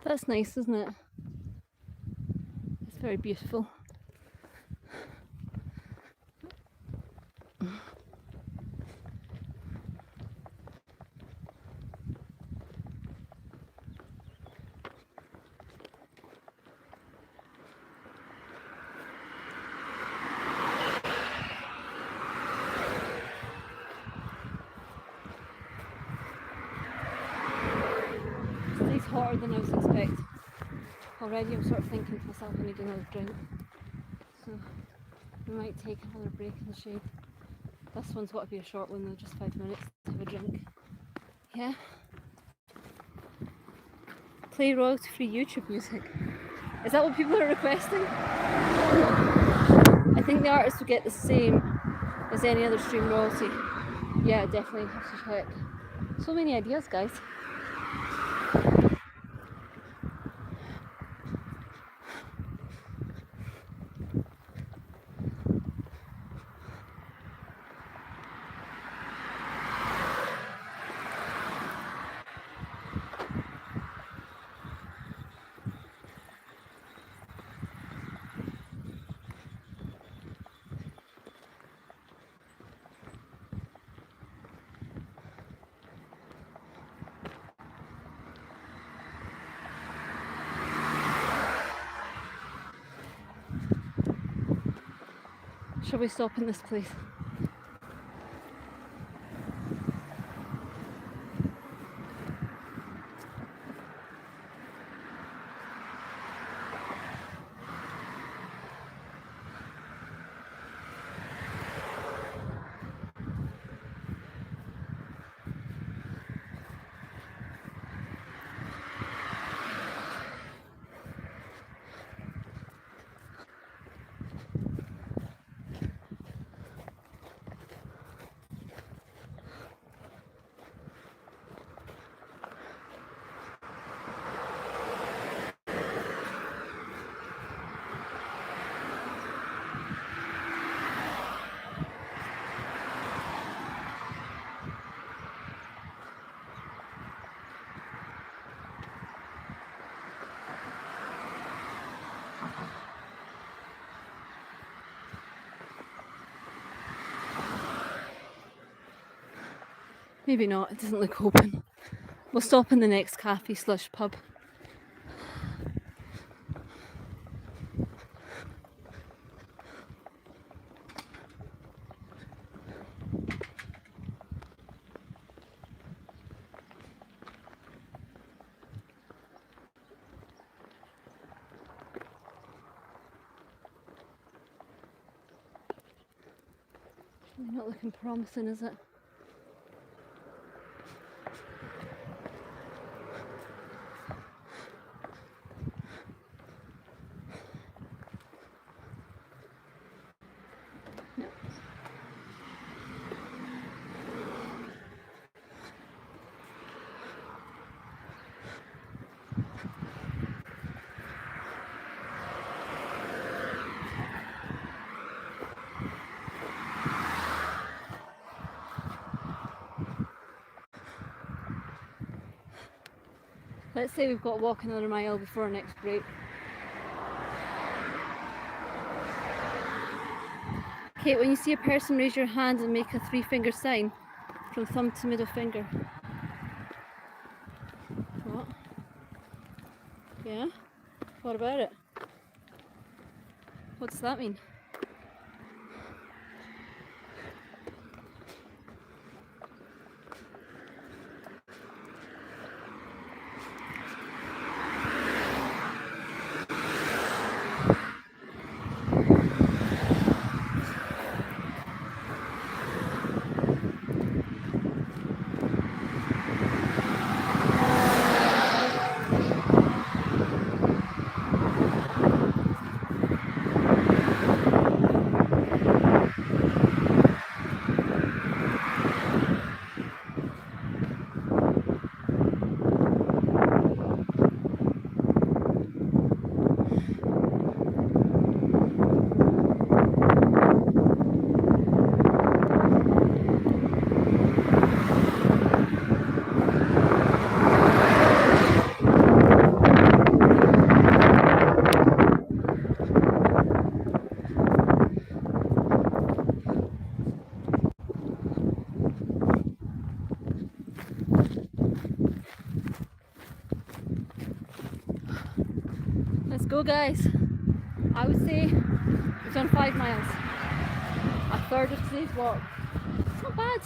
That's nice, isn't it? It's very beautiful. hotter than I was expecting. Already I'm sort of thinking to myself I need another drink. So we might take another break in the shade. This one's got to be a short one though, just 5 minutes to have a drink. Yeah. Play royalty free YouTube music. Is that what people are requesting? I think the artist will get the same as any other stream royalty. Yeah, definitely have to check. So many ideas, guys. Shall we stop in this place? Maybe not, it doesn't look open. We'll stop in the next cafe / pub. Not looking promising, is it? No. Let's say we've got to walk another mile before our next break. Kate, when you see a person, raise your hand and make a 3-finger sign from thumb to middle finger. What? Yeah? What about it? What does that mean? Let's go, guys. I would say we've done 5 miles. A third of today's walk. It's not bad.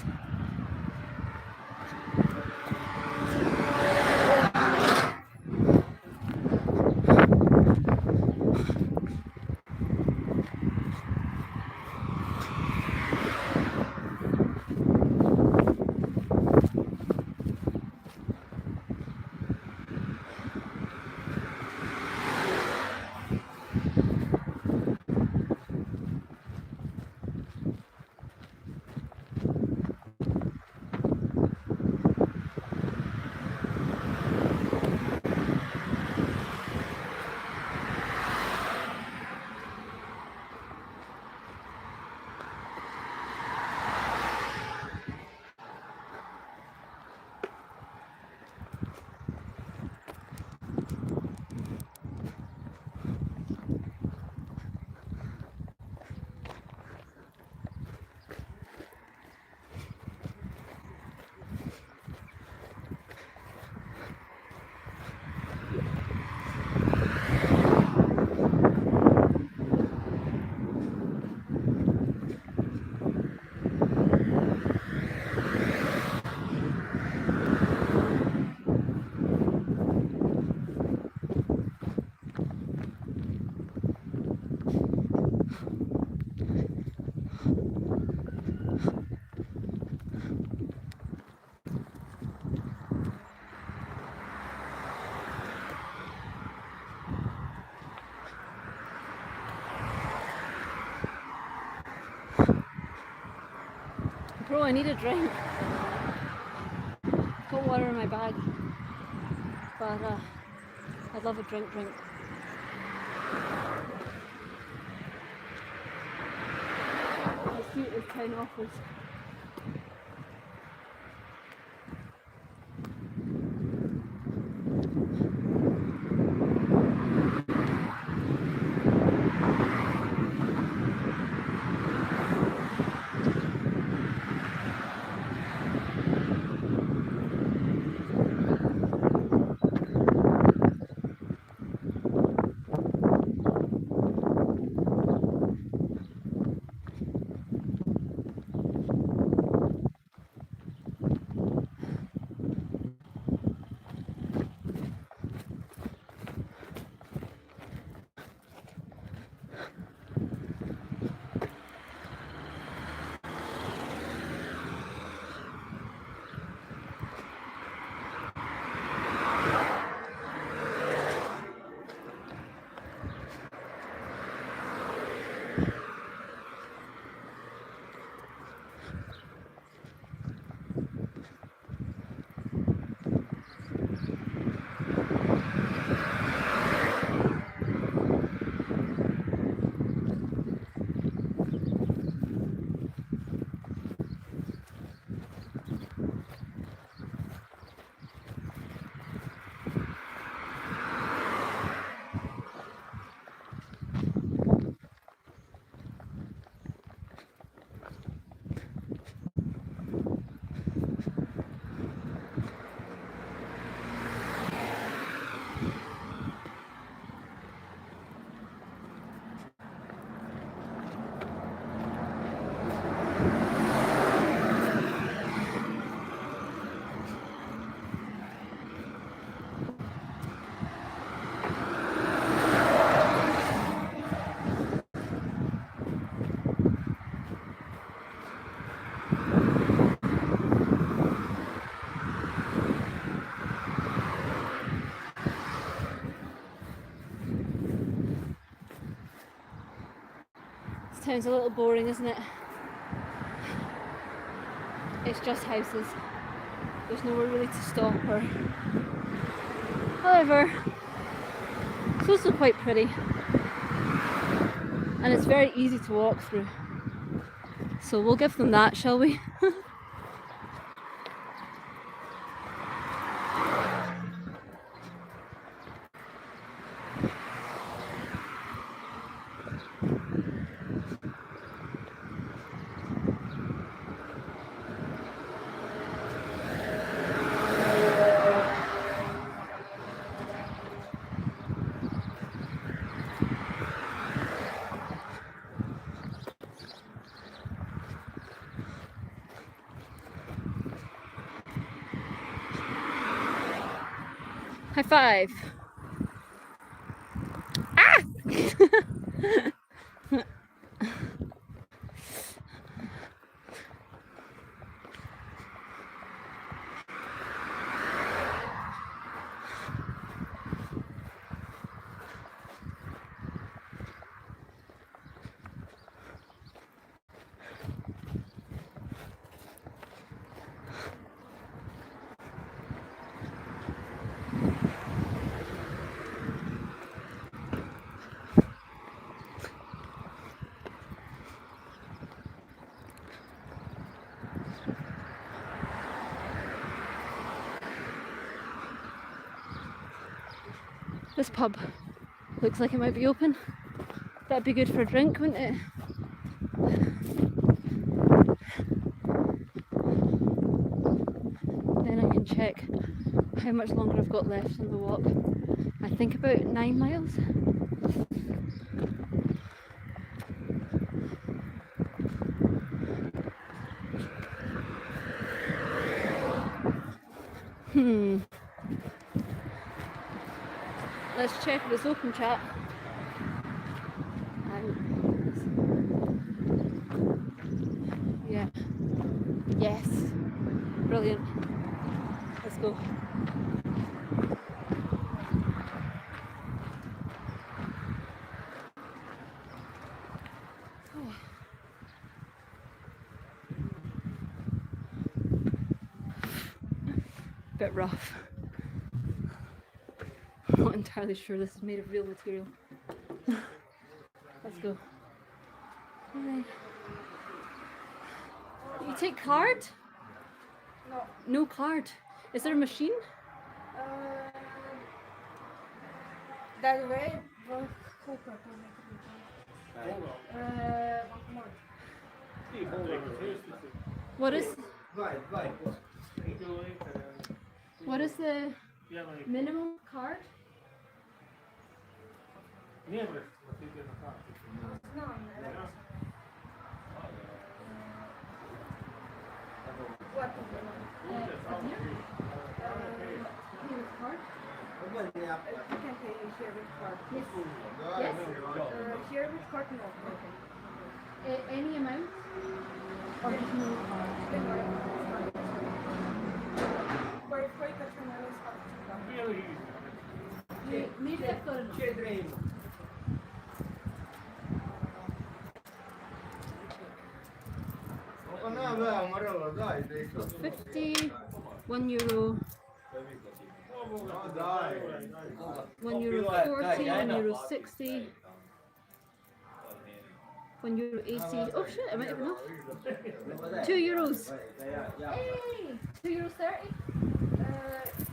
Crow, I need a drink. Got water in my bag, but I'd love a drink. Let's see what this town offers. This town's a little boring, isn't it? It's just houses. There's nowhere really to stop or... However, it's also quite pretty. And it's very easy to walk through. So we'll give them that, shall we? High five. Ah! This pub looks like it might be open. That'd be good for a drink, wouldn't it? Then I can check how much longer I've got left on the walk. I think about 9 miles. Let's check if it's open, chat. Yeah. Yes. Brilliant. Let's go. bit rough. I'm not entirely sure this is made of real material. Let's go. Alright. You take card? No. No card. Is there a machine? That way, What is the minimum card? What? Card? You can pay here with card. Yes. Yes. Here with card, no. Any amount? Or just no card? Maybe I've got enough. 50, €1, €1.40, €1.60, €1.80. Oh shit, I might have enough. €2. Hey! €2.30.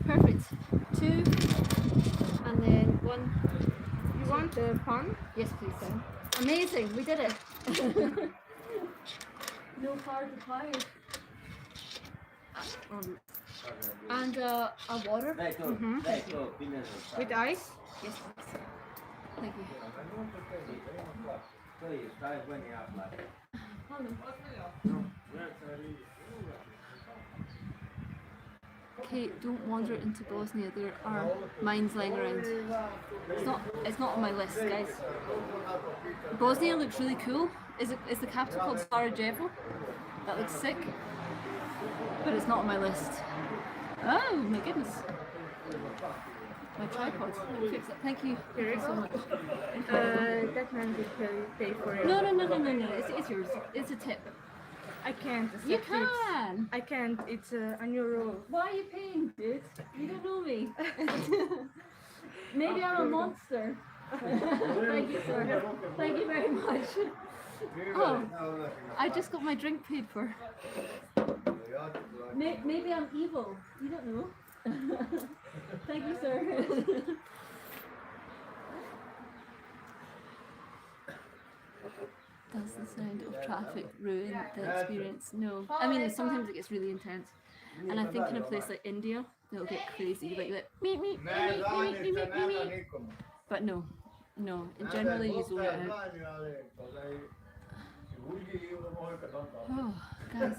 Perfect. 2 and then 1. You want the fun? Yes, please, Sam. Amazing, we did it. No card required. And a water. Mm-hmm. With ice? Yes, please. Thank you. Kate, don't wander into Bosnia. There are mines lying around. It's not on my list, guys. Bosnia looks really cool. Is the capital called Sarajevo? That looks sick. But it's not on my list. Oh my goodness. My tripod. Fix it. Thank you. Thank you so much. That man will pay for it. No. It's yours. It's a tip. I can't accept You it. can. I can't. It's a new rule. Why are you paying, dude? You don't know me. Maybe I'm a monster. Thank you, sir. Thank you very much. Oh, I just got my drink paid for. Maybe I'm evil. You don't know. Thank you, sir. Does the sound of traffic ruin the experience? No. I mean, sometimes it gets really intense. And I think in a place like India, it'll get crazy. Like meep, meep, meep, meep, meep, meep, meep, meep. But no. Generally you zone it out. Oh, guys.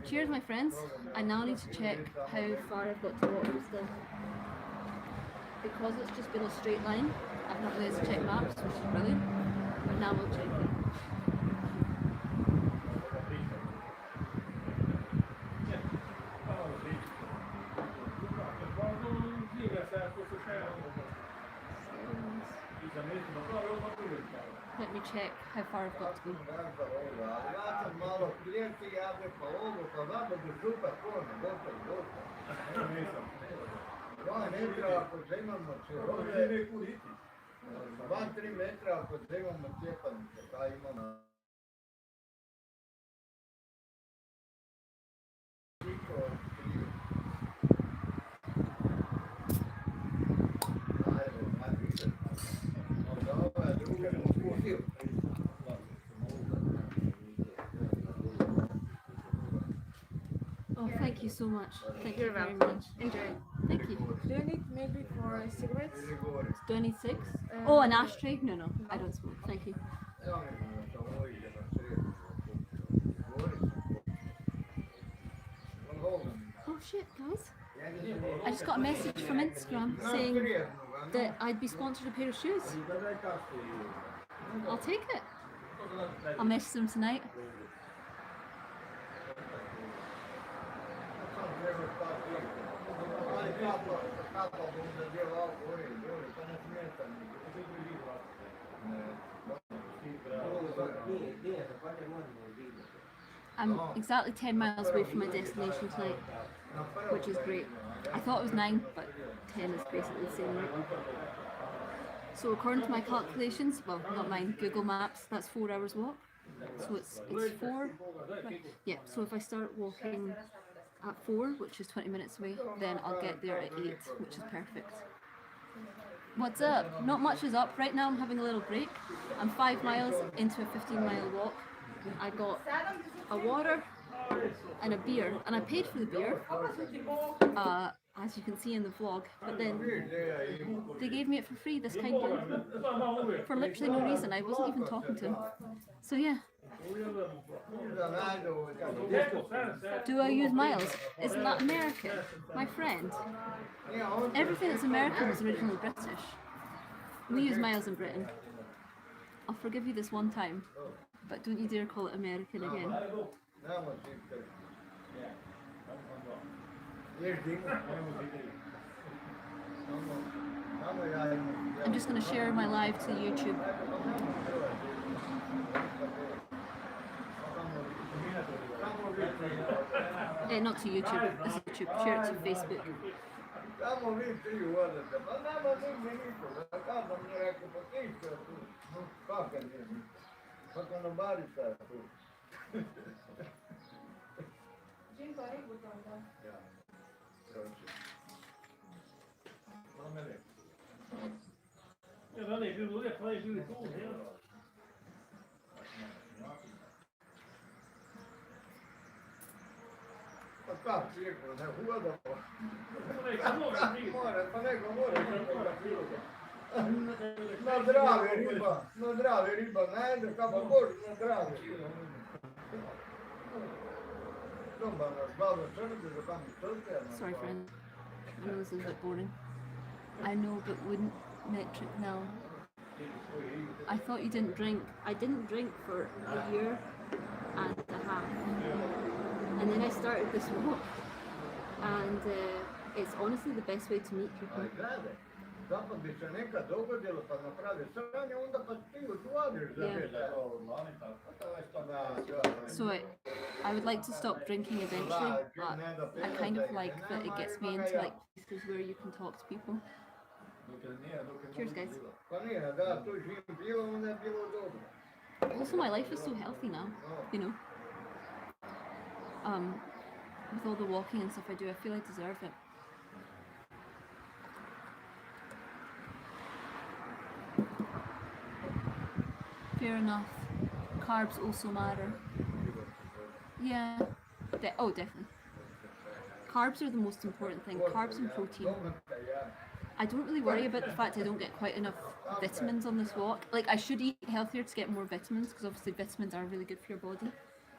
Cheers, my friends. I now need to check how far I've got to water still. Because it's just been a straight line, I've not really had to check maps, which is brilliant. But now we'll check it. Let me check how far I've got to go. Oh, thank you so much. Thank you very much. Enjoy. Thank you. Do you need maybe for cigarettes? Do I need 6? Oh, an ashtray? No, I don't smoke. Thank you. Oh shit, guys. I just got a message from Instagram saying that I'd be sponsored a pair of shoes. I'll take it. I'll message them tonight. I'm exactly 10 miles away from my destination tonight. which is great. I thought it was 9, but 10 is basically the same route. So according to my calculations, well, not mine, Google Maps, that's 4 hours walk. So it's 4, right. Yeah, so if I start walking at 4, which is 20 minutes away, then I'll get there at 8, which is perfect. What's up? Not much is up. Right now I'm having a little break. I'm 5 miles into a 15-mile walk. I got a water and a beer, and I paid for the beer, as you can see in the vlog, but then they gave me it for free this kind of, for literally no reason. I wasn't even talking to him. So yeah. Do I use miles? Isn't that American? My friend. Everything that's American is originally British. We use miles in Britain. I'll forgive you this one time, but don't you dare call it American again. I'm just going to share my live to YouTube. Not to YouTube, this is YouTube, share it to Facebook. Sorry friend, I know this is a bit boring. I know, but wouldn't metric now. I thought you didn't drink. I didn't drink for a year and a half. And then I started this walk, and it's honestly the best way to meet people. So I would like to stop drinking eventually, but I kind of like that it gets me into like places where you can talk to people. Cheers guys. Also my life is so healthy now, you know. With all the walking and stuff I do, I feel I deserve it. Fair enough. Carbs also matter. Yeah. Definitely. Carbs are the most important thing. Carbs and protein. I don't really worry about the fact I don't get quite enough vitamins on this walk. Like, I should eat healthier to get more vitamins, because obviously vitamins are really good for your body.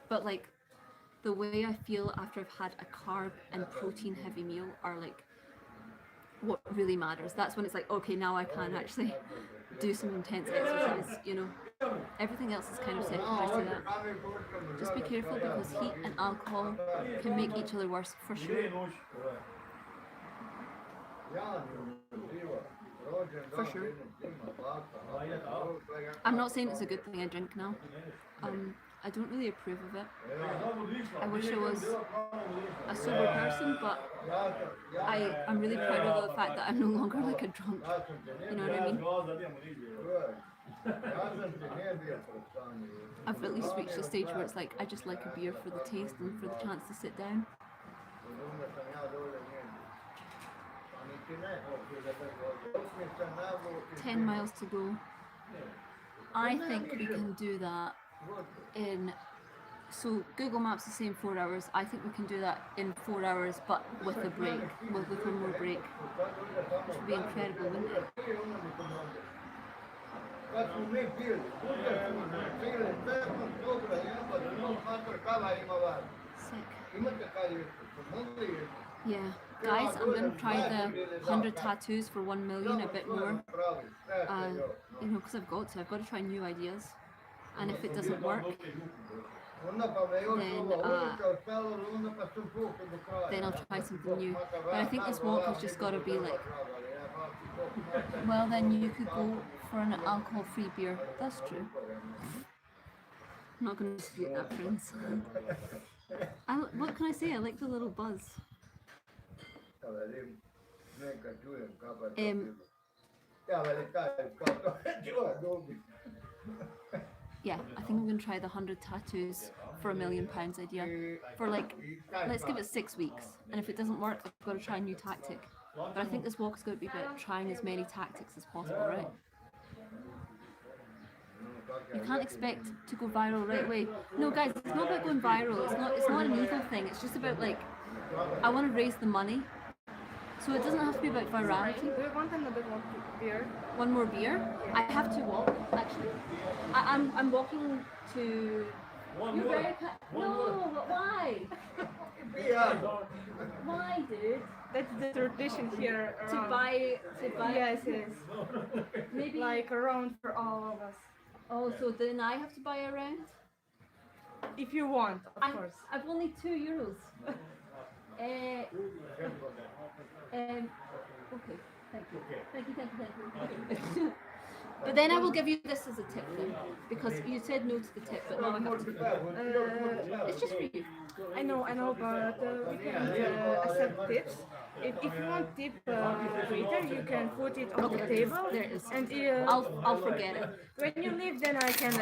But like, the way I feel after I've had a carb and protein heavy meal are like what really matters. That's when it's like, okay, now I can actually do some intense exercise, you know. Everything else is kind of secondary to that. Just be careful, because heat and alcohol can make each other worse, for sure. For sure. I'm not saying it's a good thing I drink now. I don't really approve of it. I wish I was a sober person, but I'm really proud of the fact that I'm no longer like a drunk. You know what I mean? I've at least reached a stage where it's like, I just like a beer for the taste and for the chance to sit down. 10 miles to go. I think we can do that in, so Google Maps is saying 4 hours. I think we can do that in 4 hours, but with a break, with one more break, which would be incredible, wouldn't it? Sick. Yeah, guys, I'm going to try the 100 tattoos for 1 million a bit more, you know, because I've got to try new ideas, and if it doesn't work, then I'll try something new. But I think this walk has just got to be like, well, then you could go for an alcohol-free beer. That's true. I'm not going to dispute that, friends. What can I say? I like the little buzz. Yeah, I think I'm going to try the 100 tattoos for £1 million idea for like, let's give it 6 weeks, and if it doesn't work, I've got to try a new tactic. But I think this walk is going to be about trying as many tactics as possible, right? You can't expect to go viral right away. No, guys, it's not about going viral. It's not an evil thing. It's just about like, I want to raise the money, so it doesn't have to be about virality. Do you want another one beer? One more beer? I have to walk, actually. I'm walking to... You're very no, but why? Why, dude? That's the tradition here. To Around. buy... Yes, yes. Maybe... Like around for all of us. Oh, so then I have to buy a round? If you want, of course. I've only €2. Okay, thank you. Thank you. But then I will give you this as a tip then, because you said no to the tip, but now I have to. It's just for you. I know, but we can accept tips. If you want tip waiter, you can put it on the table. There it is. And I'll forget it. when you leave, then I can.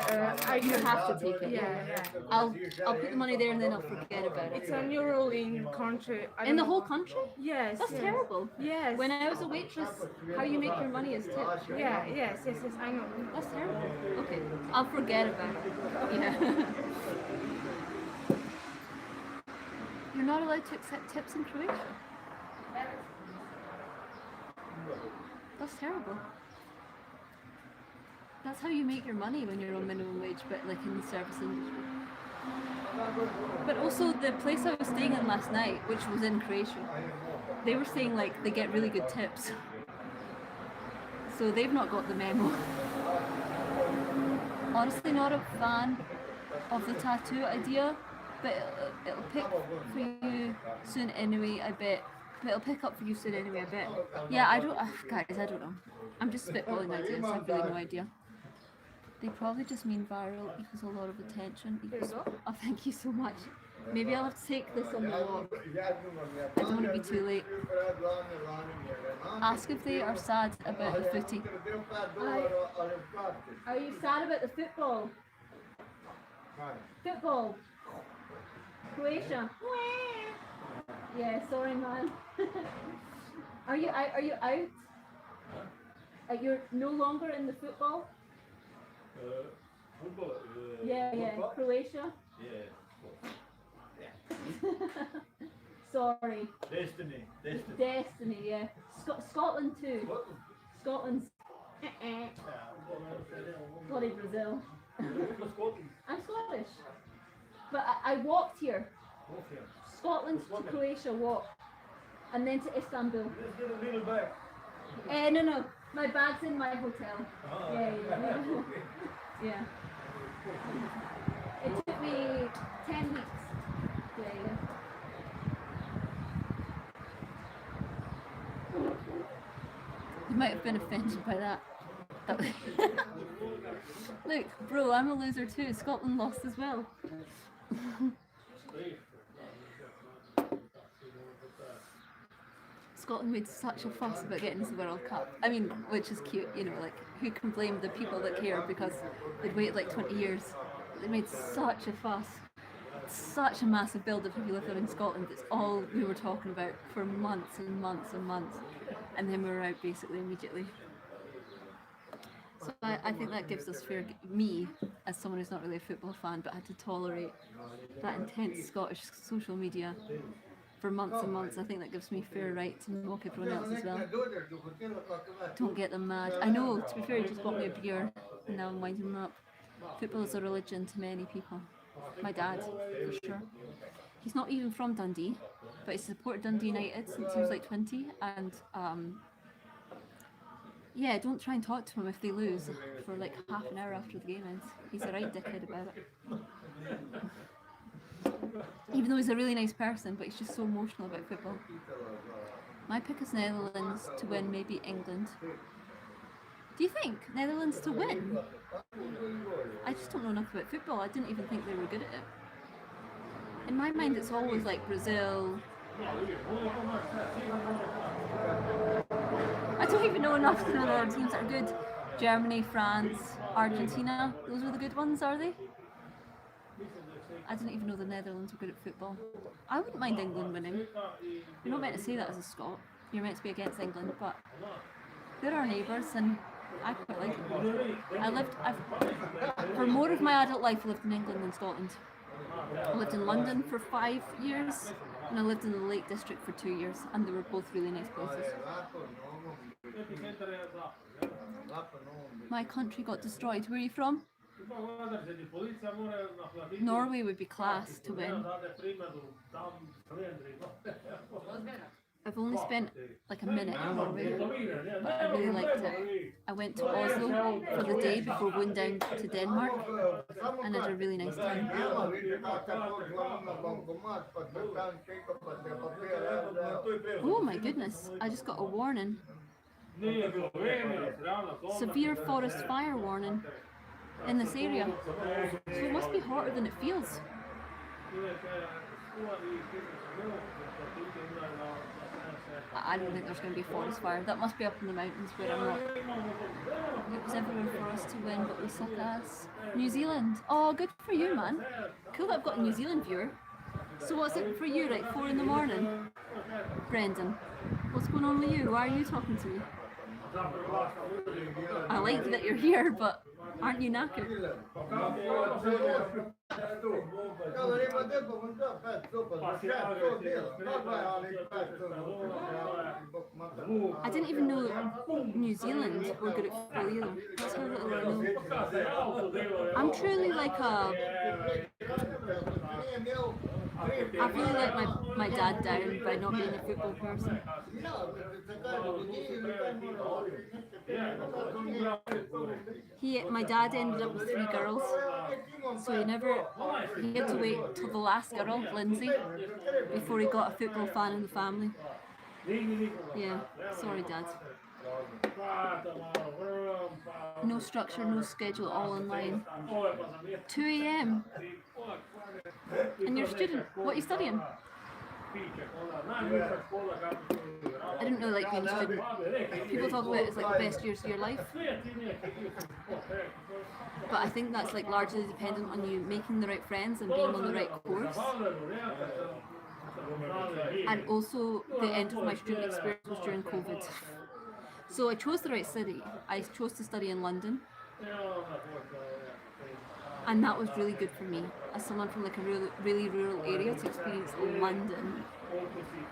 You have to take it. Yeah. I'll put the money there and then I'll forget about it. It's a new rule in country. In the whole country? Yes. That's yes. terrible. Yes. When I was a waitress, how you make your money is tips. Right? Yeah. Yes. I know. That's terrible. Okay, I'll forget about it. Yeah. You're not allowed to accept tips in Croatia. That's terrible. That's how you make your money when you're on minimum wage, but like in the service industry. But also the place I was staying in last night, which was in Croatia, they were saying like they get really good tips. So they've not got the memo. Honestly, not a fan of the tattoo idea, but it'll pick for you soon anyway, I bet. But it'll pick up for you soon anyway, I bet. Yeah, guys, I don't know. I'm just spitballing ideas, I have really no idea. They probably just mean viral equals a lot of attention. Oh, thank you so much. Maybe I'll have to take this on the walk. I don't want to be too late. Ask if they are sad about the footy. Are you sad about the football? Football. Croatia. Yeah, sorry, man. Are you out? You're no longer in the football? Football? Yeah. Croatia? Yeah. Sorry. Destiny, yeah. Scotland too. Scotland's... Bloody Brazil. I'm Scottish. But I walked here. Scotland to Croatia walk. And then to Istanbul. Let's get a little back. No. My bag's in my hotel. Yeah. Yeah. It took me 10 weeks. Yeah. You might have been offended by that. Look, bro, I'm a loser too. Scotland lost as well. Scotland made such a fuss about getting to the World Cup. I mean, which is cute, you know, like, who can blame the people that care because they'd waited like 20 years. They made such a fuss. Such a massive build of people living in Scotland. It's all we were talking about for months and months and months. And then we were out basically immediately. So I think that gives us me, as someone who's not really a football fan, but had to tolerate that intense Scottish social media for months and months. I think that gives me fair right to mock everyone else as well. Don't get them mad. I know, to be fair, he just bought me a beer and now I'm winding him up. Football is a religion to many people. My dad, for sure. He's not even from Dundee, but he's supported Dundee United since he was like 20, and yeah, don't try and talk to him if they lose for like half an hour after the game ends. He's a right dickhead about it. Even though he's a really nice person, but he's just so emotional about football. My pick is Netherlands to win, maybe England. Do you think Netherlands to win? I just don't know enough about football. I didn't even think they were good at it. In my mind, it's always like Brazil. don't even know enough to know there are teams that are good. Germany, France, Argentina, those are the good ones, are they? I didn't even know the Netherlands were good at football. I wouldn't mind England winning. You're not meant to say that as a Scot. You're meant to be against England, but they're our neighbours and I quite like it. For more of my adult life, I lived in England than Scotland. I lived in London for 5 years and I lived in the Lake District for 2 years, and they were both really nice places. My country got destroyed. Where are you from? Norway would be class to win. I've only spent like a minute in Norway, but I really liked it. I went to Oslo for the day before going down to Denmark and had a really nice time. Oh my goodness, I just got a warning. Severe forest fire warning in this area. So it must be hotter than it feels. I don't think there's going to be a forest fire. That must be up in the mountains where I'm not. It was everywhere for us to win, but we suck ass. New Zealand. Oh, good for you, man. Cool that I've got a New Zealand viewer. So what's it for you, like 4 in the morning? Brendan, what's going on with you? Why are you talking to me? I like that you're here, but aren't you knackered? I didn't even know New Zealand were good at football either. That's how little I know. I'm truly like I've really let my dad down by not being a football person. My dad ended up with 3 girls, so he had to wait till the last girl, Lindsay, before he got a football fan in the family. Yeah, sorry Dad. No structure, no schedule, all online. 2 AM. And you're a student. What are you studying? I didn't really like being a student. People talk about it as like the best years of your life. But I think that's like largely dependent on you making the right friends and being on the right course. And also the end of my student experience was during COVID. So I chose the right city. I chose to study in London. And that was really good for me, as someone from like a really rural area, to experience London.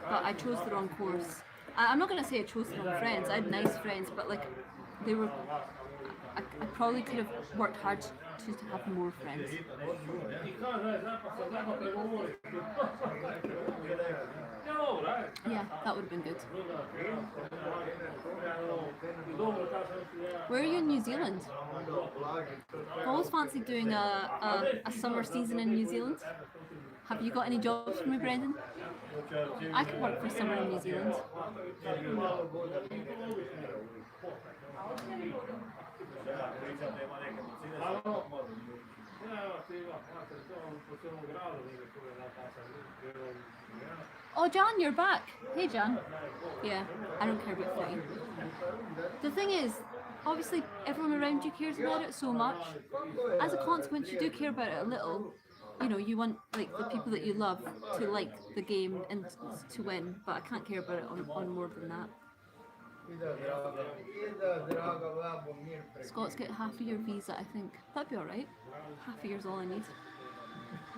But I chose the wrong course. I'm not going to say I chose the wrong friends. I had nice friends, but like they were. I probably could have worked hard to have more friends. Yeah, that would have been good. Where are you in New Zealand? I've always fancied doing a summer season in New Zealand. Have you got any jobs for me, Brendan? I could work for summer in New Zealand. Oh, Jan, you're back. Hey, Jan. Yeah, I don't care about footy. The thing is, obviously, everyone around you cares about it so much. As a consequence, you do care about it a little. You know, you want like the people that you love to like the game and to win, but I can't care about it on more than that. Scots get half a year visa, I think. That'd be alright. Half a year's all I need.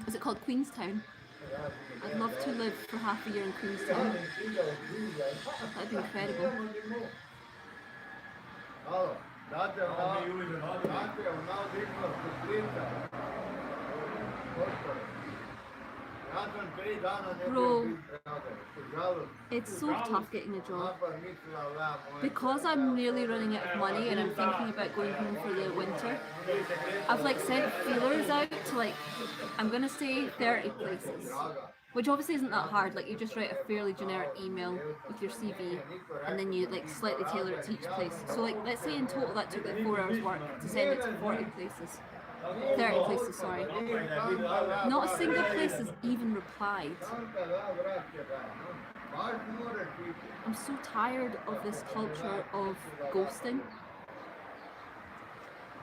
Is it called Queenstown? I'd love to live for half a year in Queenstown. That'd be incredible. Bro, it's so tough getting a job. Because I'm nearly running out of money and I'm thinking about going home for the winter, I've like sent feelers out to like, I'm gonna say 30 places. Which obviously isn't that hard, like you just write a fairly generic email with your CV and then you like slightly tailor it to each place. So like, let's say in total that took like 4 hours work to send it to 40 places. 30 places, sorry. Not a single place has even replied. I'm so tired of this culture of ghosting.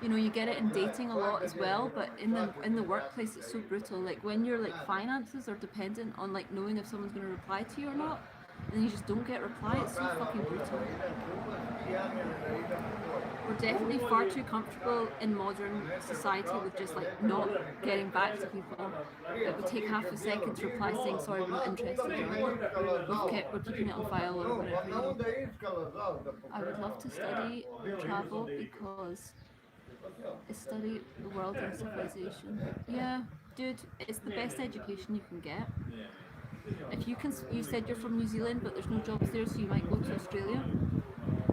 You know, you get it in dating a lot as well, but in the workplace it's so brutal. Like when your like finances are dependent on like knowing if someone's going to reply to you or not, and you just don't get a reply, it's so fucking brutal. We're definitely far too comfortable in modern society with just like not getting back to people. It would take half a second to reply saying sorry we're not interested, we're keeping it on file or whatever. You know. I would love to study travel because I study the world and civilization. Yeah, dude, it's the best education you can get. If you said you're from New Zealand, but there's no jobs there, so you might go to Australia.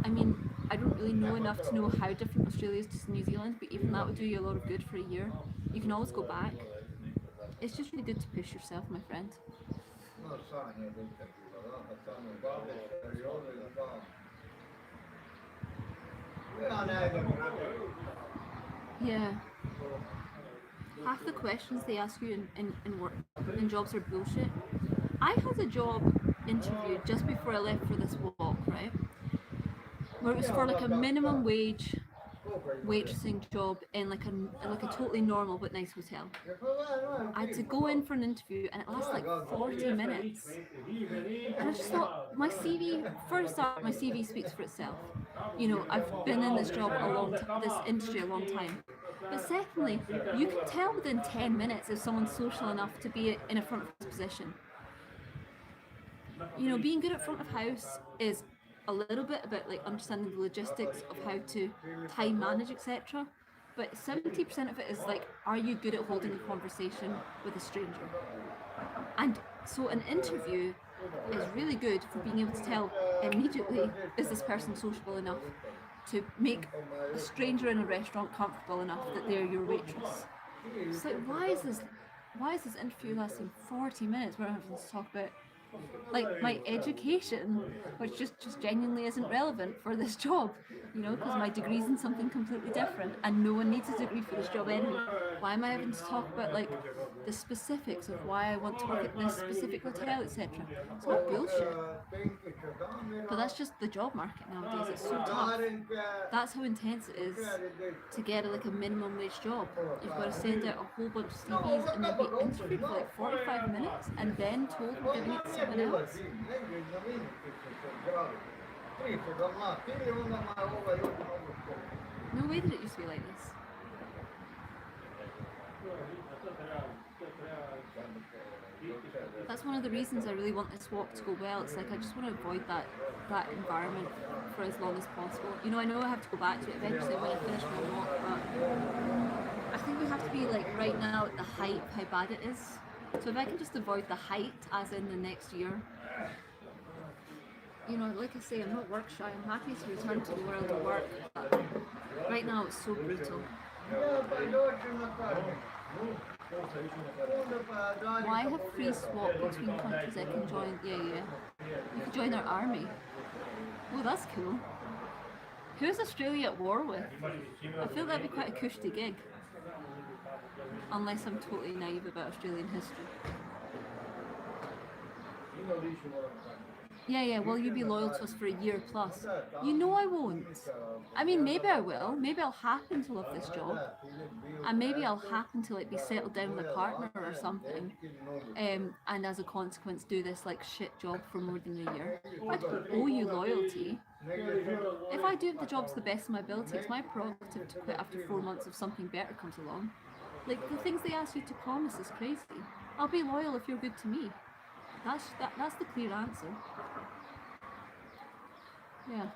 I mean, I don't really know enough to know how different Australia is to New Zealand, but even that would do you a lot of good for a year. You can always go back. It's just really good to push yourself, my friend. Yeah. Half the questions they ask you in work in jobs are bullshit. I had a job interview just before I left for this walk, right? Where it was for like a minimum wage waitressing job in like a totally normal but nice hotel. I had to go in for an interview and it lasted like 40 minutes. And I just thought, my CV, first start, my CV speaks for itself. You know, I've been in this job this industry a long time. But secondly, you can tell within 10 minutes if someone's social enough to be in a front of house position. You know, being good at front of house is a little bit about like understanding the logistics of how to time manage, etc. But 70% of it is like, are you good at holding a conversation with a stranger? And so an interview is really good for being able to tell immediately, is this person sociable enough to make a stranger in a restaurant comfortable enough that they're your waitress? It's like, why is this interview lasting 40 minutes where I'm having to talk about like my education, which just genuinely isn't relevant for this job, you know, because my degree's in something completely different and no one needs a degree for this job anyway. Why am I having to talk about like the specifics of why I want to work at this specific hotel, etc.? It's not bullshit. But that's just the job market nowadays. It's so tough. That's how intense it is to get like a minimum wage job. You've got to send out a whole bunch of CVs and then be interviewed for like 45 minutes and then told we're giving it to someone else. No way that it used to be like this. That's one of the reasons I really want this walk to go well. It's like I just want to avoid that environment for as long as possible. You know I have to go back to it eventually when I finish my walk, but I think we have to be like right now at the height of how bad it is. So if I can just avoid the height, as in the next year, you know, like I say, I'm not work shy. I'm happy to return to the world of work, but right now it's so brutal. Why have free swap between countries I can join? Yeah. You can join our army. Oh, that's cool. Who's Australia at war with? I feel that'd be quite a cushy gig. Unless I'm totally naive about Australian history. Yeah, will you be loyal to us for a year plus? You know I won't. I mean, maybe I will. Maybe I'll happen to love this job. And maybe I'll happen to like be settled down with a partner or something. And as a consequence do this like shit job for more than a year. I don't owe you loyalty. If I do the job to the best of my ability, it's my prerogative to quit after 4 months if something better comes along. Like the things they ask you to promise is crazy. I'll be loyal if you're good to me. That's the clear answer. Yeah.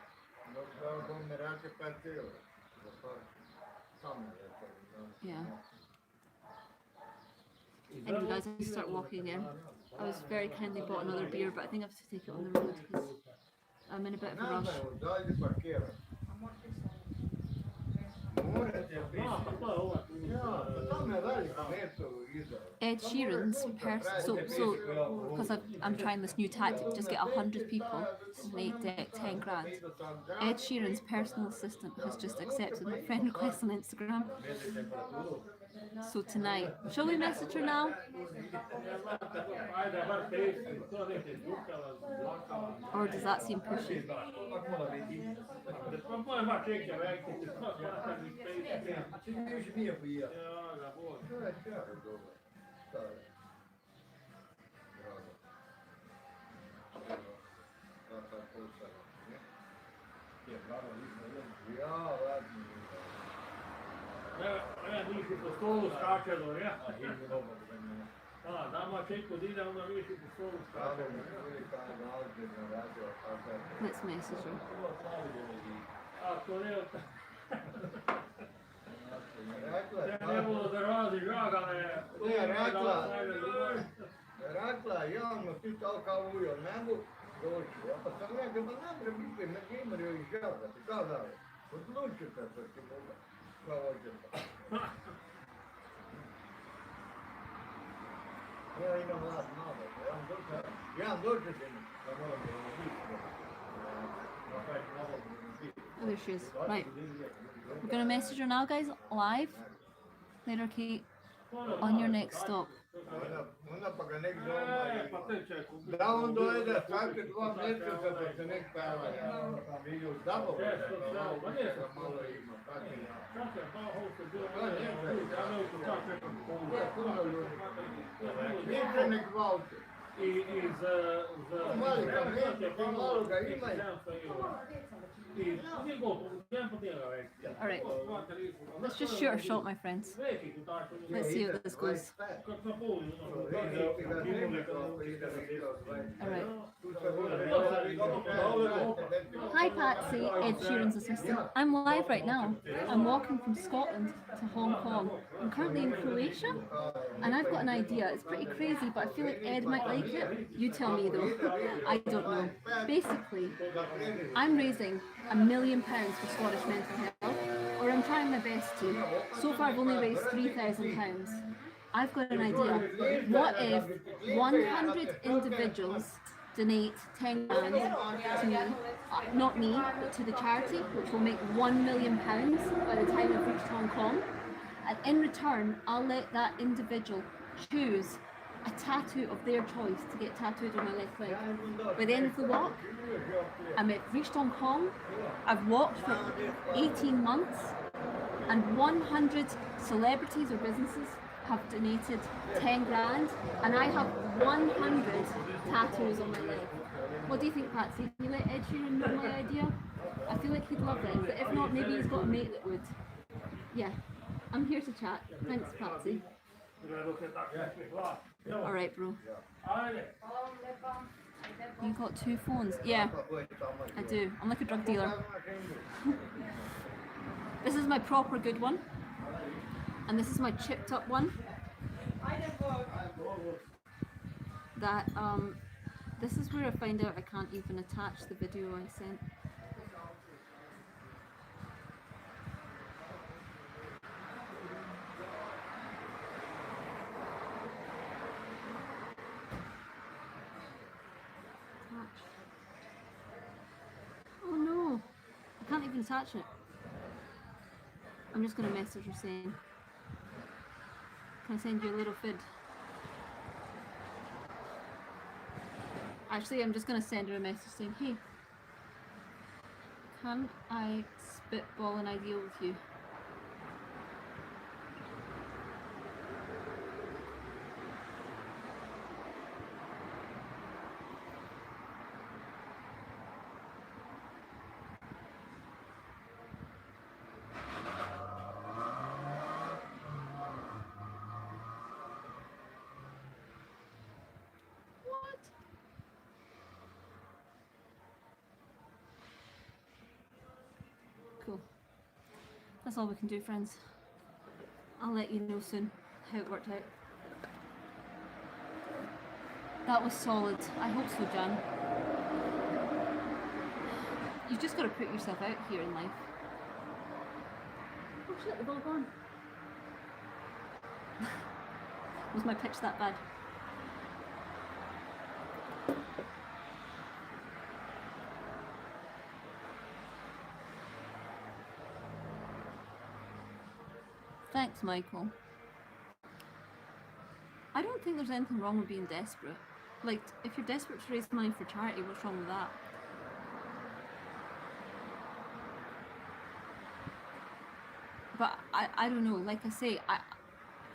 Yeah. Anyway guys, I need to start walking again. I was very kindly bought another beer, but I think I have to take it on the road because I'm in a bit of a rush. Ed Sheeran's because I'm trying this new tactic, just get 100 people to make 10 grand. Ed Sheeran's personal assistant has just accepted my friend request on Instagram. So tonight, shall we message her now? Or does that seem pushy? Nisi po stolu skačalo, ja? Nama četko dina, onda nisi po stolu skačalo. Let's message her. To ne... Ne bilo da razi žagane. Rekla, javno ti to kao ujo, ne mogu doći. Pa sam rekao, pa ne treba biti, ne imaju ih žagati, kao da li? Odlučite se ti Boga, kao hoćete. Ja imam vlad malo, ja dođe ti mi, da moram da Oh, there she is. Right. We're going to message her now, guys, live. Later, Kate, on your next stop. Ona pa ga nek doma da on dojede svake 2 mjeseca da se nek peva i u Zabogu malo ima nije nek vauče mali kamijete pa malo ga imaju. All right, let's just shoot our shot, my friends. Let's see how this goes. All right. Hi, Patsy, Ed Sheeran's assistant. I'm live right now. I'm walking from Scotland to Hong Kong. I'm currently in Croatia, and I've got an idea. It's pretty crazy, but I feel like Ed might like it. You tell me though. I don't know. Basically, I'm raising £1 million for Scottish mental health, or I'm trying my best to. So far I've only raised £3,000. I've got an idea. What if 100 individuals donate 10 grand to me, not me, but to the charity, which will make £1 million by the time I've reached Hong Kong, and in return I'll let that individual choose a tattoo of their choice to get tattooed on my left leg. By the end of the walk, I've reached Hong Kong, I've walked for 18 months, and 100 celebrities or businesses have donated 10 grand, and I have 100 tattoos on my leg. What do you think, Patsy? Can you let Ed Sheeran know my idea? I feel like he'd love it, but if not, maybe he's got a mate that would. Yeah, I'm here to chat. Thanks, Patsy. Alright, bro. You got 2 phones? Yeah, I do. I'm like a drug dealer. This is my proper good one. And this is my chipped up one. That, this is where I find out I can't even attach the video I sent. Oh no, I can't even attach it. I'm just gonna message her saying, can I send you a little vid? Actually, I'm just gonna send her a message saying, hey, can I spitball an idea with you? Cool. That's all we can do, friends. I'll let you know soon how it worked out. That was solid. I hope so, Jan. You've just got to put yourself out here in life. Oh shit, they've all gone. Was my pitch that bad? Thanks, Michael. think there's anything wrong with being desperate. Like, if you're desperate to raise money for charity, what's wrong with that? But I don't know, like I say,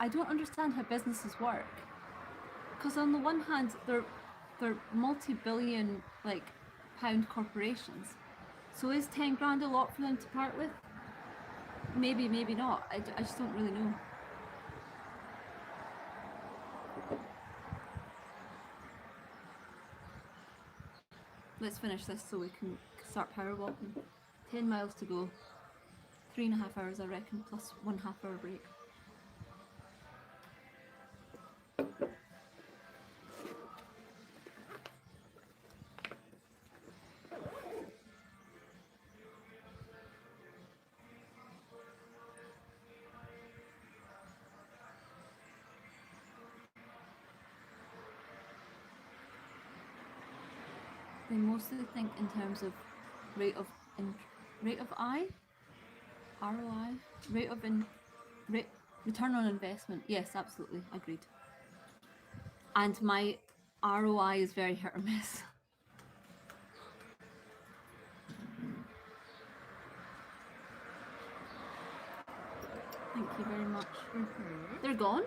I don't understand how businesses work. Because on the one hand, they're multi-billion, like, pound corporations. So is 10 grand a lot for them to part with? Maybe, maybe not. I just don't really know. Let's finish this so we can start power walking. 10 miles to go. 3.5 hours, I reckon, plus 1.5 hour break. They mostly think in terms of rate of ROI, return on investment. Yes, absolutely, agreed. And my ROI is very hit or miss. Thank you very much. They're gone?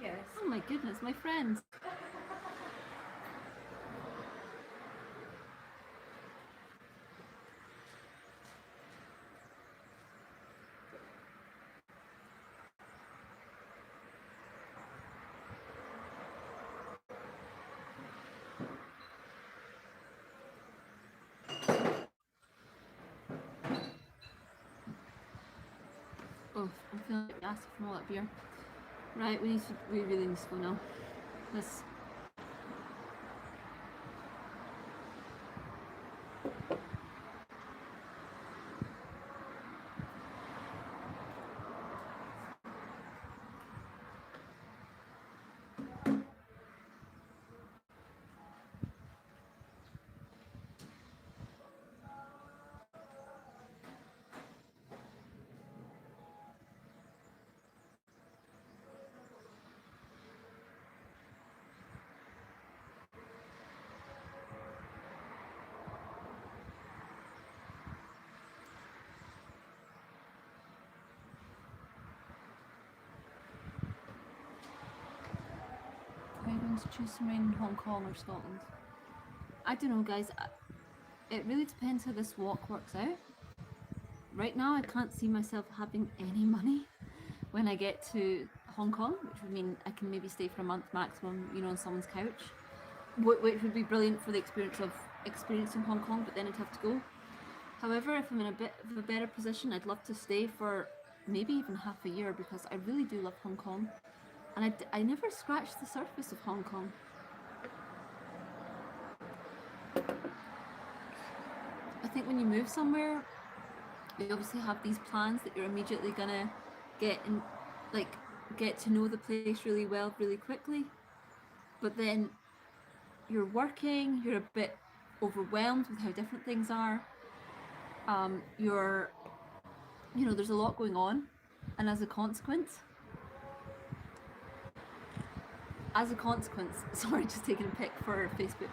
Yes. Oh my goodness, my friends. Oh, I'm feeling like acid from all that beer. Right, we really need to go now. Let's. Are you going to choose to remain in Hong Kong or Scotland? I don't know, guys. It really depends how this walk works out. Right now, I can't see myself having any money when I get to Hong Kong, which would mean I can maybe stay for a month maximum, you know, on someone's couch, which would be brilliant for the experience of experiencing Hong Kong, but then I'd have to go. However, if I'm in a bit of a better position, I'd love to stay for maybe even half a year, because I really do love Hong Kong. And I never scratched the surface of Hong Kong. I think when you move somewhere, you obviously have these plans that you're immediately gonna get to know the place really well, really quickly. But then you're working, you're a bit overwhelmed with how different things are. There's a lot going on, and as a consequence, sorry, just taking a pic for Facebook.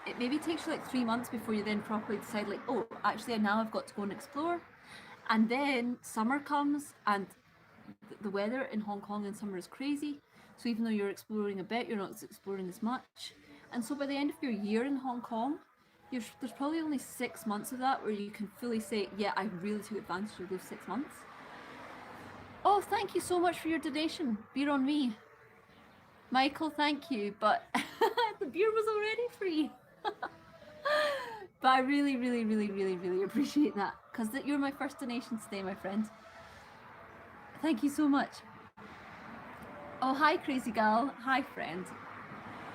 It maybe takes you like 3 months before you then properly decide, like, oh, actually now I've got to go and explore. And then summer comes, and the weather in Hong Kong in summer is crazy. So even though you're exploring a bit, you're not exploring as much. And so by the end of your year in Hong Kong, there's probably only 6 months of that where you can fully say, yeah, I really took advantage of those 6 months. Oh, thank you so much for your donation. Beer on me. Michael, thank you, but the beer was already free. But I really, really, really, really, really appreciate that, because you're my first donation today, my friend. Thank you so much. Oh, hi, crazy gal. Hi, friend.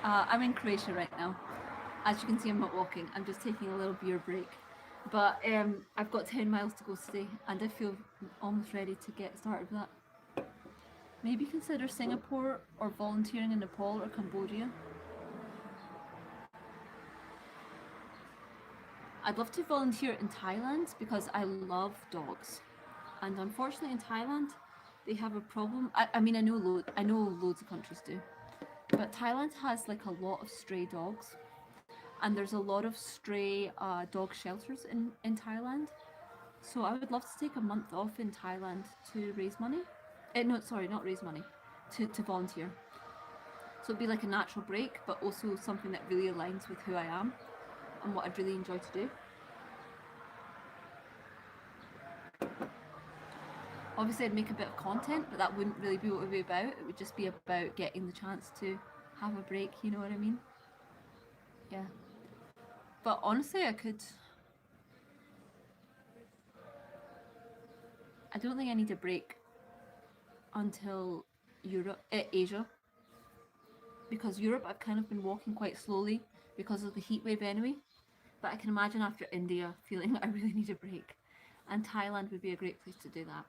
I'm in Croatia right now. As you can see, I'm not walking. I'm just taking a little beer break. But I've got 10 miles to go today, and I feel almost ready to get started with that. Maybe consider Singapore or volunteering in Nepal or Cambodia. I'd love to volunteer in Thailand because I love dogs. And unfortunately in Thailand, they have a problem. I mean, I know loads of countries do, but Thailand has like a lot of stray dogs, and there's a lot of stray dog shelters in Thailand. So I would love to take a month off in Thailand to raise money. No, sorry, not raise money, to volunteer. So it'd be like a natural break, but also something that really aligns with who I am and what I'd really enjoy to do. Obviously I'd make a bit of content, but that wouldn't really be what it would be about. It would just be about getting the chance to have a break, you know what I mean? Yeah. But honestly, I don't think I need a break until Asia. Because Europe, I've kind of been walking quite slowly because of the heat wave anyway. But I can imagine after India feeling I really need a break. And Thailand would be a great place to do that.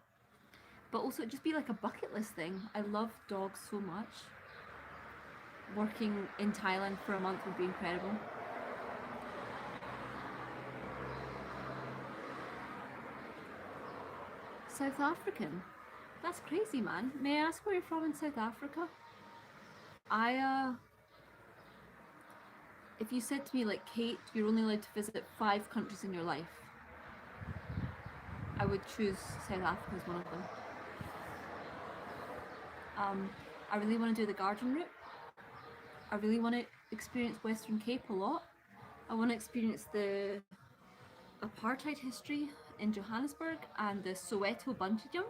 But also it'd just be like a bucket list thing. I love dogs so much. Working in Thailand for a month would be incredible. South African? That's crazy, man. May I ask where you're from in South Africa? If you said to me like, Kate, you're only allowed to visit 5 countries in your life, I would choose South Africa as one of them. I really want to do the garden route. I really want to experience Western Cape a lot. I want to experience the apartheid history in Johannesburg and the Soweto bungee jump.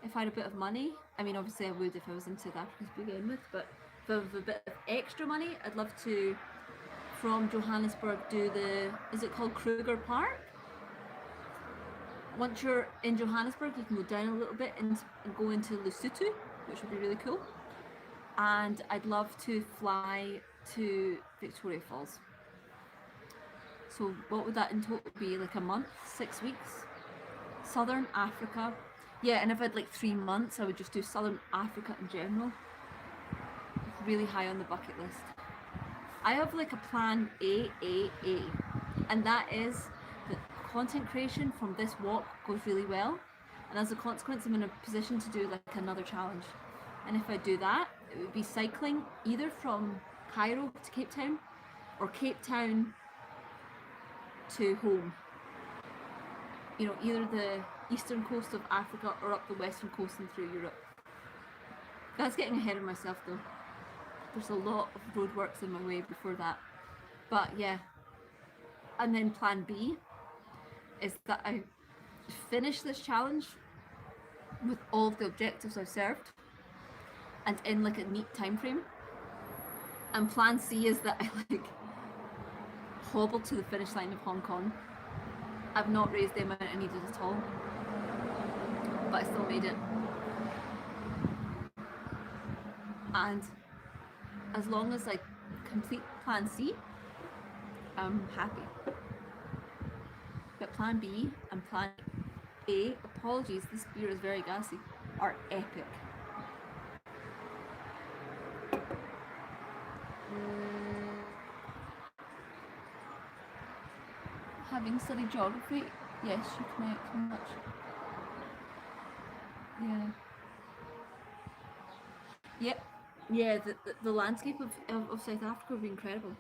If I had a bit of money, I mean obviously I would if I was in South Africa to begin with, but if I have a bit of extra money, I'd love to, from Johannesburg, do is it called Kruger Park? Once you're in Johannesburg, you can go down a little bit and go into Lesotho, which would be really cool. And I'd love to fly to Victoria Falls. So what would that in total be? Like a month, 6 weeks? Southern Africa. Yeah, and if I had like 3 months, I would just do Southern Africa in general. Really high on the bucket list. I have like a plan A, and that is that content creation from this walk goes really well, and as a consequence I'm in a position to do like another challenge. And if I do that, it would be cycling either from Cairo to Cape Town or Cape Town to home. You know, either the eastern coast of Africa or up the western coast and through Europe. That's getting ahead of myself though. There's a lot of roadworks in my way before that. But yeah. And then plan B is that I finish this challenge with all of the objectives I've served and in like a neat time frame. And plan C is that I like hobble to the finish line of Hong Kong. I've not raised the amount I needed at all, but I still made it. And as long as I complete plan C, I'm happy. But plan B and plan A, apologies, this beer is very gassy, are epic. Having studied geography, yes, you connect much. Yeah. Yep. Yeah, the landscape of South Africa would be incredible.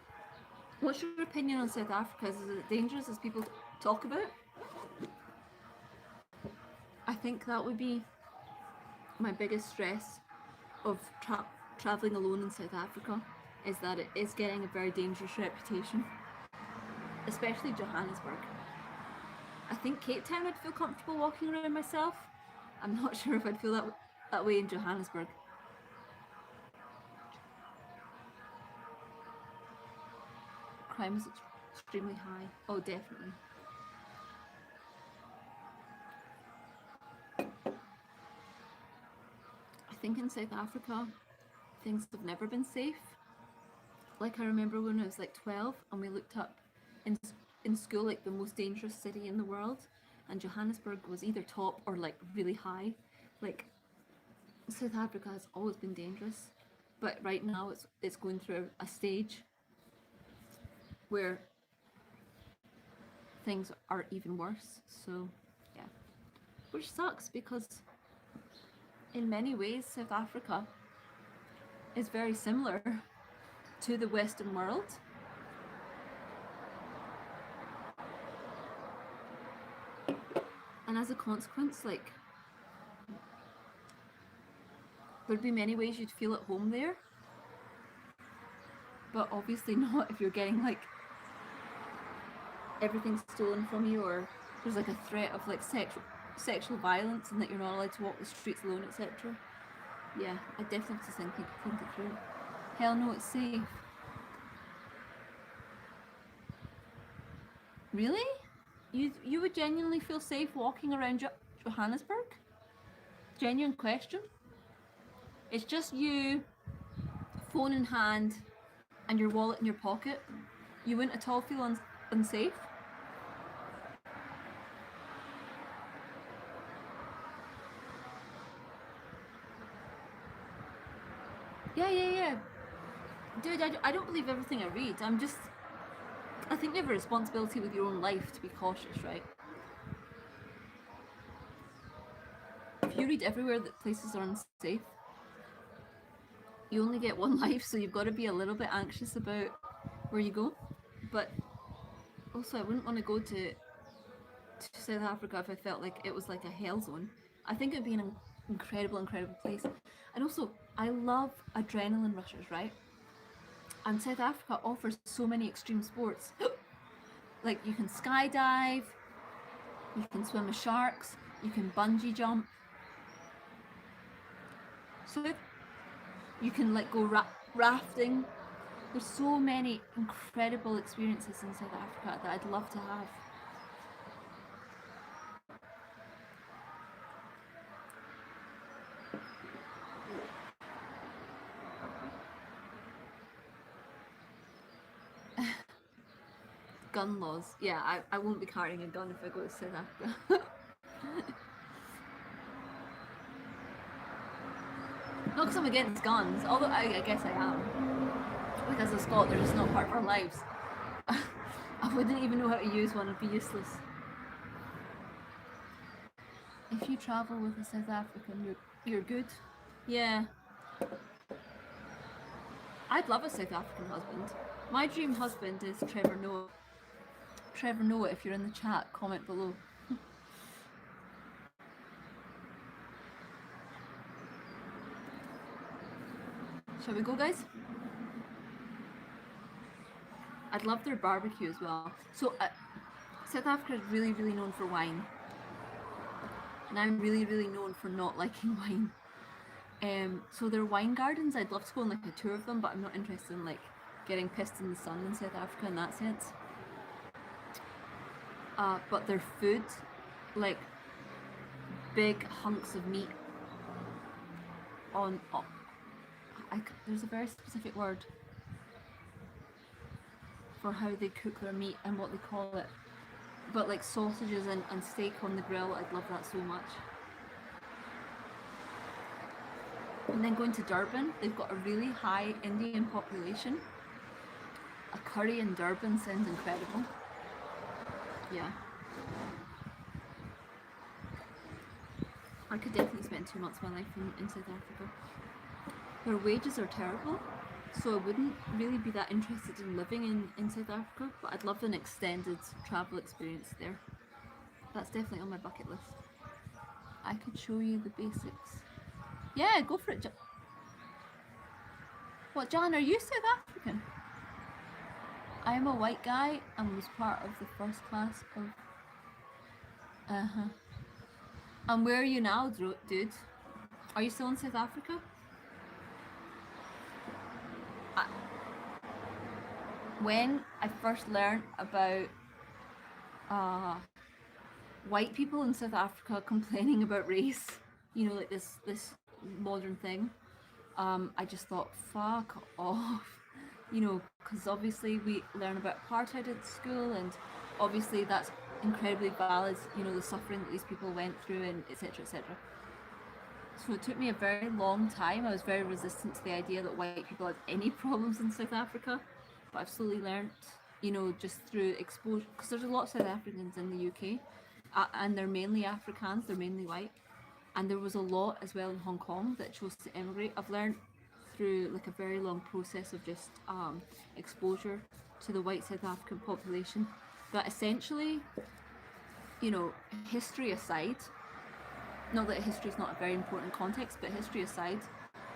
What's your opinion on South Africa? Is it dangerous as people talk about? I think that would be my biggest stress of traveling alone in South Africa, is that it is getting a very dangerous reputation, especially Johannesburg. I think Cape Town I'd feel comfortable walking around myself. I'm not sure if I'd feel that way in Johannesburg. Crime is extremely high. Oh, definitely. I think in South Africa, things have never been safe. Like I remember when I was like 12 and we looked up in school like the most dangerous city in the world, and Johannesburg was either top or like really high. Like South Africa has always been dangerous, but right now it's going through a stage where things are even worse. So yeah, which sucks because in many ways, South Africa is very similar to the Western world. And as a consequence, like, there'd be many ways you'd feel at home there, but obviously not if you're getting like everything stolen from you, or there's like a threat of like sexual violence and that you're not allowed to walk the streets alone, etc. Yeah, I definitely have to think it through. Hell no, it's safe. Really? You would genuinely feel safe walking around Johannesburg? Genuine question. It's just you, phone in hand, and your wallet in your pocket. You wouldn't at all feel unsafe? Yeah. Dude, I don't believe everything I read. I think you have a responsibility with your own life to be cautious, right? If you read everywhere that places are unsafe, you only get one life, so you've got to be a little bit anxious about where you go. But also, I wouldn't want to go to South Africa if I felt like it was like a hell zone. I think it would be an incredible place. And also, I love adrenaline rushes, right? And South Africa offers so many extreme sports. Like, you can skydive, you can swim with sharks, you can bungee jump. So you can like go rafting. There's so many incredible experiences in South Africa that I'd love to have. Gun laws. Yeah, I won't be carrying a gun if I go to South Africa. Not because I'm against guns, although I guess I am. Because as a Scot, they're just not part of our lives. I wouldn't even know how to use one, it'd be useless. If you travel with a South African, you're good. Yeah. I'd love a South African husband. My dream husband is Trevor Noah. Trevor Noah, if you're in the chat, comment below. Shall we go, guys? I'd love their barbecue as well. So South Africa is really, really known for wine. And I'm really, really known for not liking wine. So their wine gardens, I'd love to go on like a tour of them, but I'm not interested in like getting pissed in the sun in South Africa in that sense. But their food, like big hunks of meat on there's a very specific word for how they cook their meat and what they call it, but like sausages and steak on the grill, I'd love that so much. And then going to Durban, they've got a really high Indian population. A curry in Durban sounds incredible. Yeah. I could definitely spend 2 months of my life in South Africa. Their wages are terrible, so I wouldn't really be that interested in living in South Africa, but I'd love an extended travel experience there. That's definitely on my bucket list. I could show you the basics. Yeah, go for it. What, John, are you South African? I am a white guy and was part of the first class of... And where are you now, dude? Are you still in South Africa? When I first learned about white people in South Africa complaining about race, you know, like this modern thing, I just thought, fuck off, you know, because obviously we learn about apartheid at school, and obviously that's incredibly valid, you know, the suffering that these people went through, and etc. etc. So it took me a very long time. I was very resistant to the idea that white people had any problems in South Africa, but I've slowly learnt, you know, just through exposure, because there's a lot of South Africans in the UK, and they're mainly Afrikaans, they're mainly white. And there was a lot as well in Hong Kong that chose to emigrate. I've learned through like a very long process of just exposure to the white South African population that essentially, you know, history aside, not that history is not a very important context, but history aside,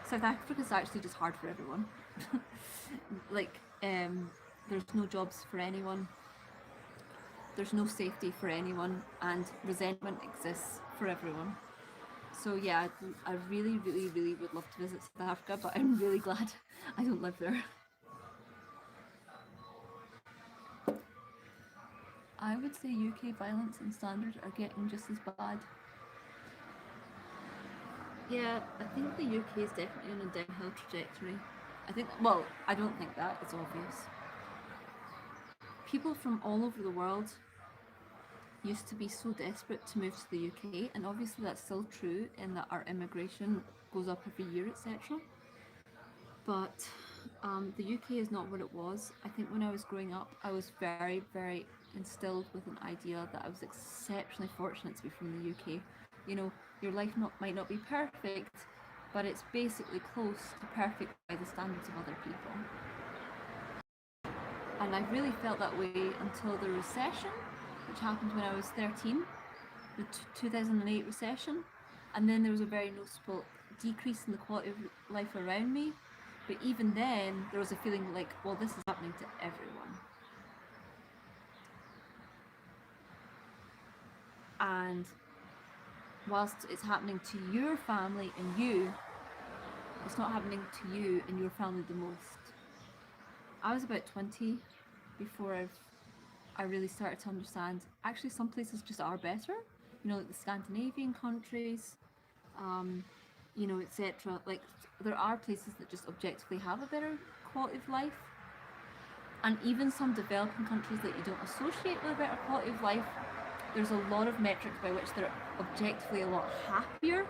South Africa is actually just hard for everyone. Like, there's no jobs for anyone, there's no safety for anyone, and resentment exists for everyone. So yeah, I really, really, really would love to visit South Africa, but I'm really glad I don't live there. I would say UK violence and standards are getting just as bad. Yeah, I think the UK is definitely on a downhill trajectory. I think, well, I don't think that, it's obvious. People from all over the world used to be so desperate to move to the UK, and obviously that's still true in that our immigration goes up every year, etc. But the UK is not what it was. I think when I was growing up, I was very, very instilled with an idea that I was exceptionally fortunate to be from the UK. You know, your life might not be perfect, but it's basically close to perfect by the standards of other people. And I really felt that way until the recession, which happened when I was 13, the 2008 recession. And then there was a very noticeable decrease in the quality of life around me. But even then, there was a feeling like, well, this is happening to everyone. And whilst it's happening to your family and you, it's not happening to you and your family the most. I was about 20 before I really started to understand, actually some places just are better, you know, like the Scandinavian countries, you know, etc. Like, there are places that just objectively have a better quality of life. And even some developing countries that you don't associate with a better quality of life, there's a lot of metrics by which they're objectively a lot happier,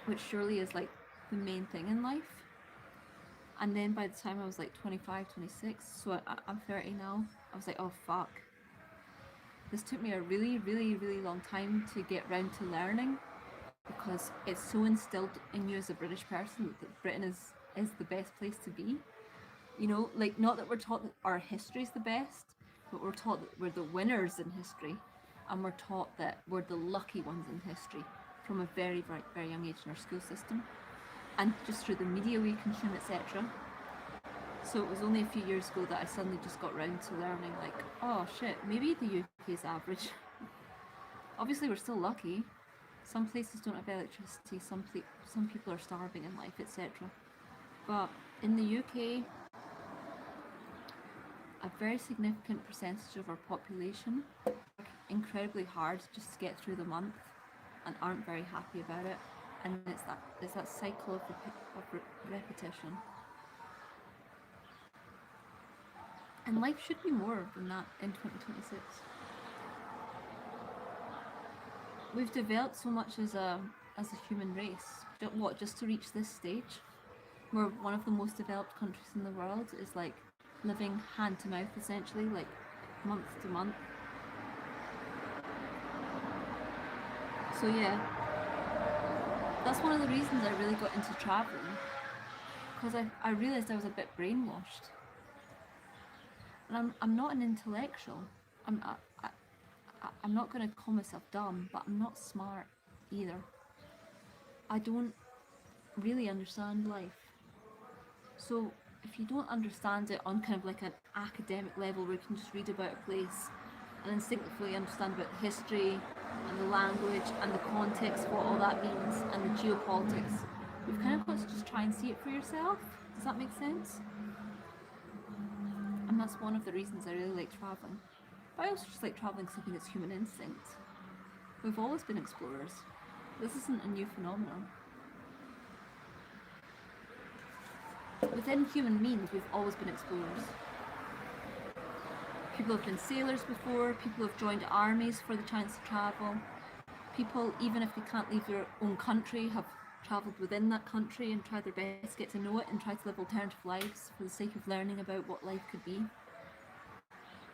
which surely is like the main thing in life. And then by the time I was like 25, 26, so I'm 30 now, I was like, oh fuck. This took me a really, really, really long time to get round to learning, because it's so instilled in you as a British person that Britain is the best place to be. You know, like, not that we're taught that our history is the best, but we're taught that we're the winners in history, and we're taught that we're the lucky ones in history from a very, very, very young age in our school system, and just through the media we consume, etc. So it was only a few years ago that I suddenly just got round to learning, like, oh shit, maybe the UK is average. Obviously we're still lucky. Some places don't have electricity, some people are starving in life, etc. But in the UK, a very significant percentage of our population work incredibly hard just to get through the month and aren't very happy about it. And it's that cycle of repetition. And life should be more than that in 2026. We've developed so much as a human race. What, just to reach this stage? We're one of the most developed countries in the world, is like living hand to mouth essentially, like month to month. So yeah, that's one of the reasons I really got into traveling, because I realized I was a bit brainwashed. And I'm not an intellectual. I'm not going to call myself dumb, but I'm not smart either. I don't really understand life. So if you don't understand it on kind of like an academic level where you can just read about a place and instinctively understand about the history and the language and the context of what all that means and the geopolitics, you've kind of got to just try and see it for yourself. Does that make sense? And that's one of the reasons I really like travelling. But I also just like travelling because I think it's human instinct. We've always been explorers. This isn't a new phenomenon. Within human means, we've always been explorers. People have been sailors before, people have joined armies for the chance to travel. People, even if they can't leave their own country, have travelled within that country and tried their best to get to know it and try to live alternative lives for the sake of learning about what life could be.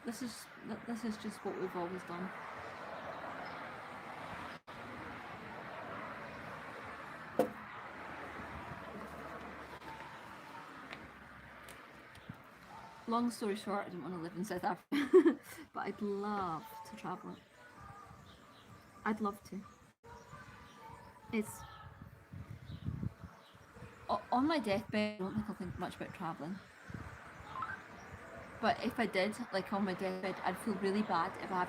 This is just what we've always done. long story short, I didn't want to live in South Africa, but I'd love to travel. I'd love to. It's on my deathbed. I don't think I'll think much about traveling. But if I did, like on my deathbed, I'd feel really bad if I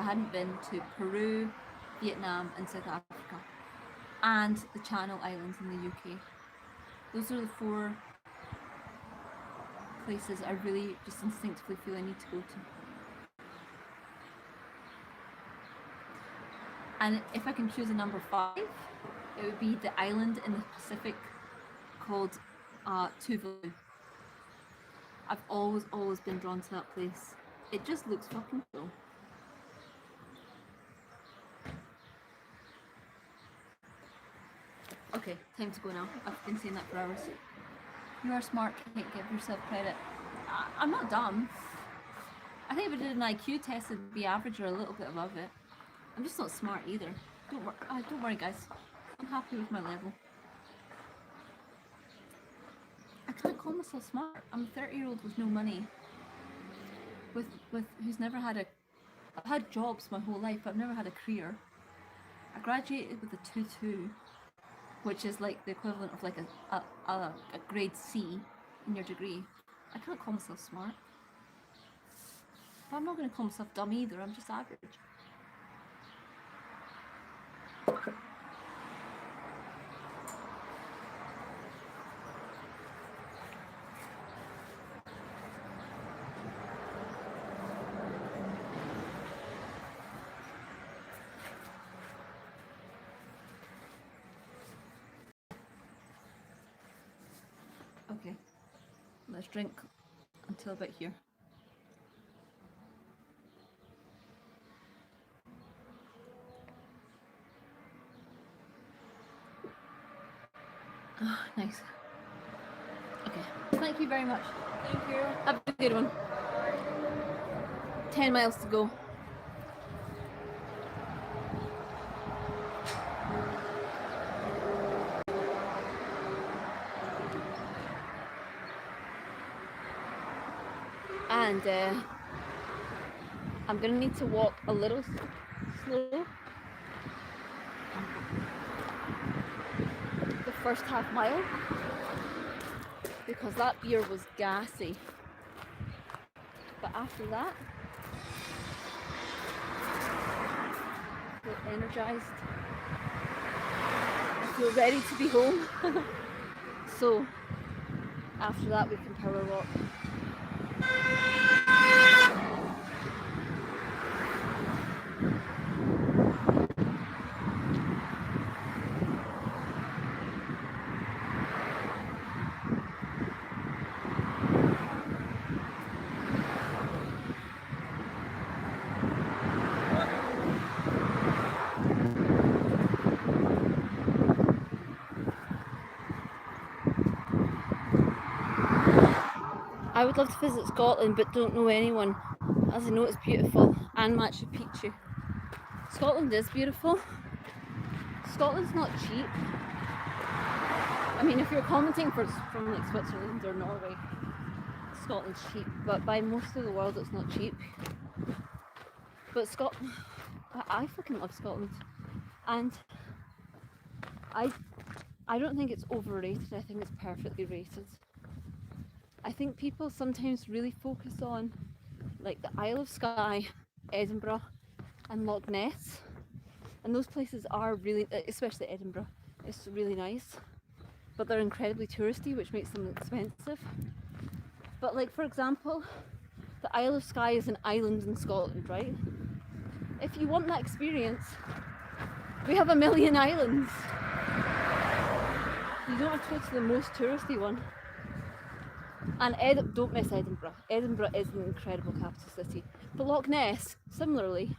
hadn't been to Peru, Vietnam, and South Africa, and the Channel Islands in the UK. Those are the 4 places I really just instinctively feel I need to go to. And if I can choose a number 5, it would be the island in the Pacific called Tuvalu. I've always been drawn to that place. It just looks fucking cool. Okay, time to go now. I've been saying that for hours. You are smart, can't give yourself credit. I'm not dumb. I think if I did an IQ test, it'd be average or a little bit above it. I'm just not smart either. Don't worry guys. I'm happy with my level. I can't call myself smart. I'm a 30-year-old with no money. Who's never had I've had jobs my whole life, but I've never had a career. I graduated with a 2.2, which is like the equivalent of like a grade C in your degree. I can't call myself smart. But I'm not going to call myself dumb either, I'm just average. Okay, let's drink until about here. Oh, nice. Okay, thank you very much. Thank you. Have a good one. 10 miles to go. And I'm gonna need to walk a little slow the first half mile because that beer was gassy, but after that I feel energized. I feel ready to be home. So after that we can power walk. I would love to visit Scotland but don't know anyone, as I know it's beautiful, and Machu Picchu. Scotland is beautiful. Scotland's not cheap. I mean, if you're commenting from like Switzerland or Norway, Scotland's cheap, but by most of the world it's not cheap. But I fucking love Scotland, and I don't think it's overrated. I think it's perfectly rated. I think people sometimes really focus on like the Isle of Skye, Edinburgh and Loch Ness, and those places are really, especially Edinburgh, it's really nice, but they're incredibly touristy, which makes them expensive. But like, for example, the Isle of Skye is an island in Scotland, right? If you want that experience, we have a million islands. You don't have to go to the most touristy one. And don't miss Edinburgh. Edinburgh is an incredible capital city. But Loch Ness, similarly,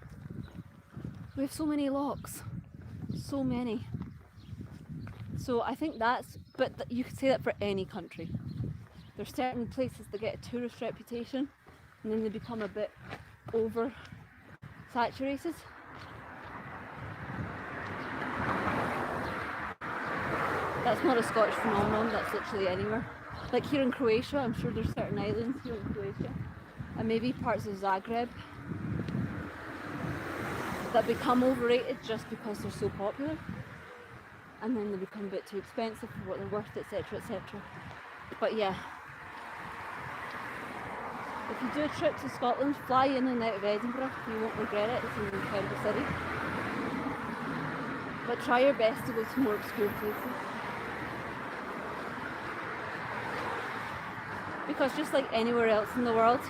we have so many lochs. So many. So I think but you could say that for any country. There's certain places that get a tourist reputation and then they become a bit over-saturated. That's not a Scottish phenomenon, that's literally anywhere. Like here in Croatia, I'm sure there's certain islands here in Croatia, and maybe parts of Zagreb, that become overrated just because they're so popular, and then they become a bit too expensive for what they're worth, etc, etc. But yeah, if you do a trip to Scotland, fly in and out of Edinburgh, you won't regret it. It's an incredible city. But try your best to go to more obscure places. Because just like anywhere else in the world,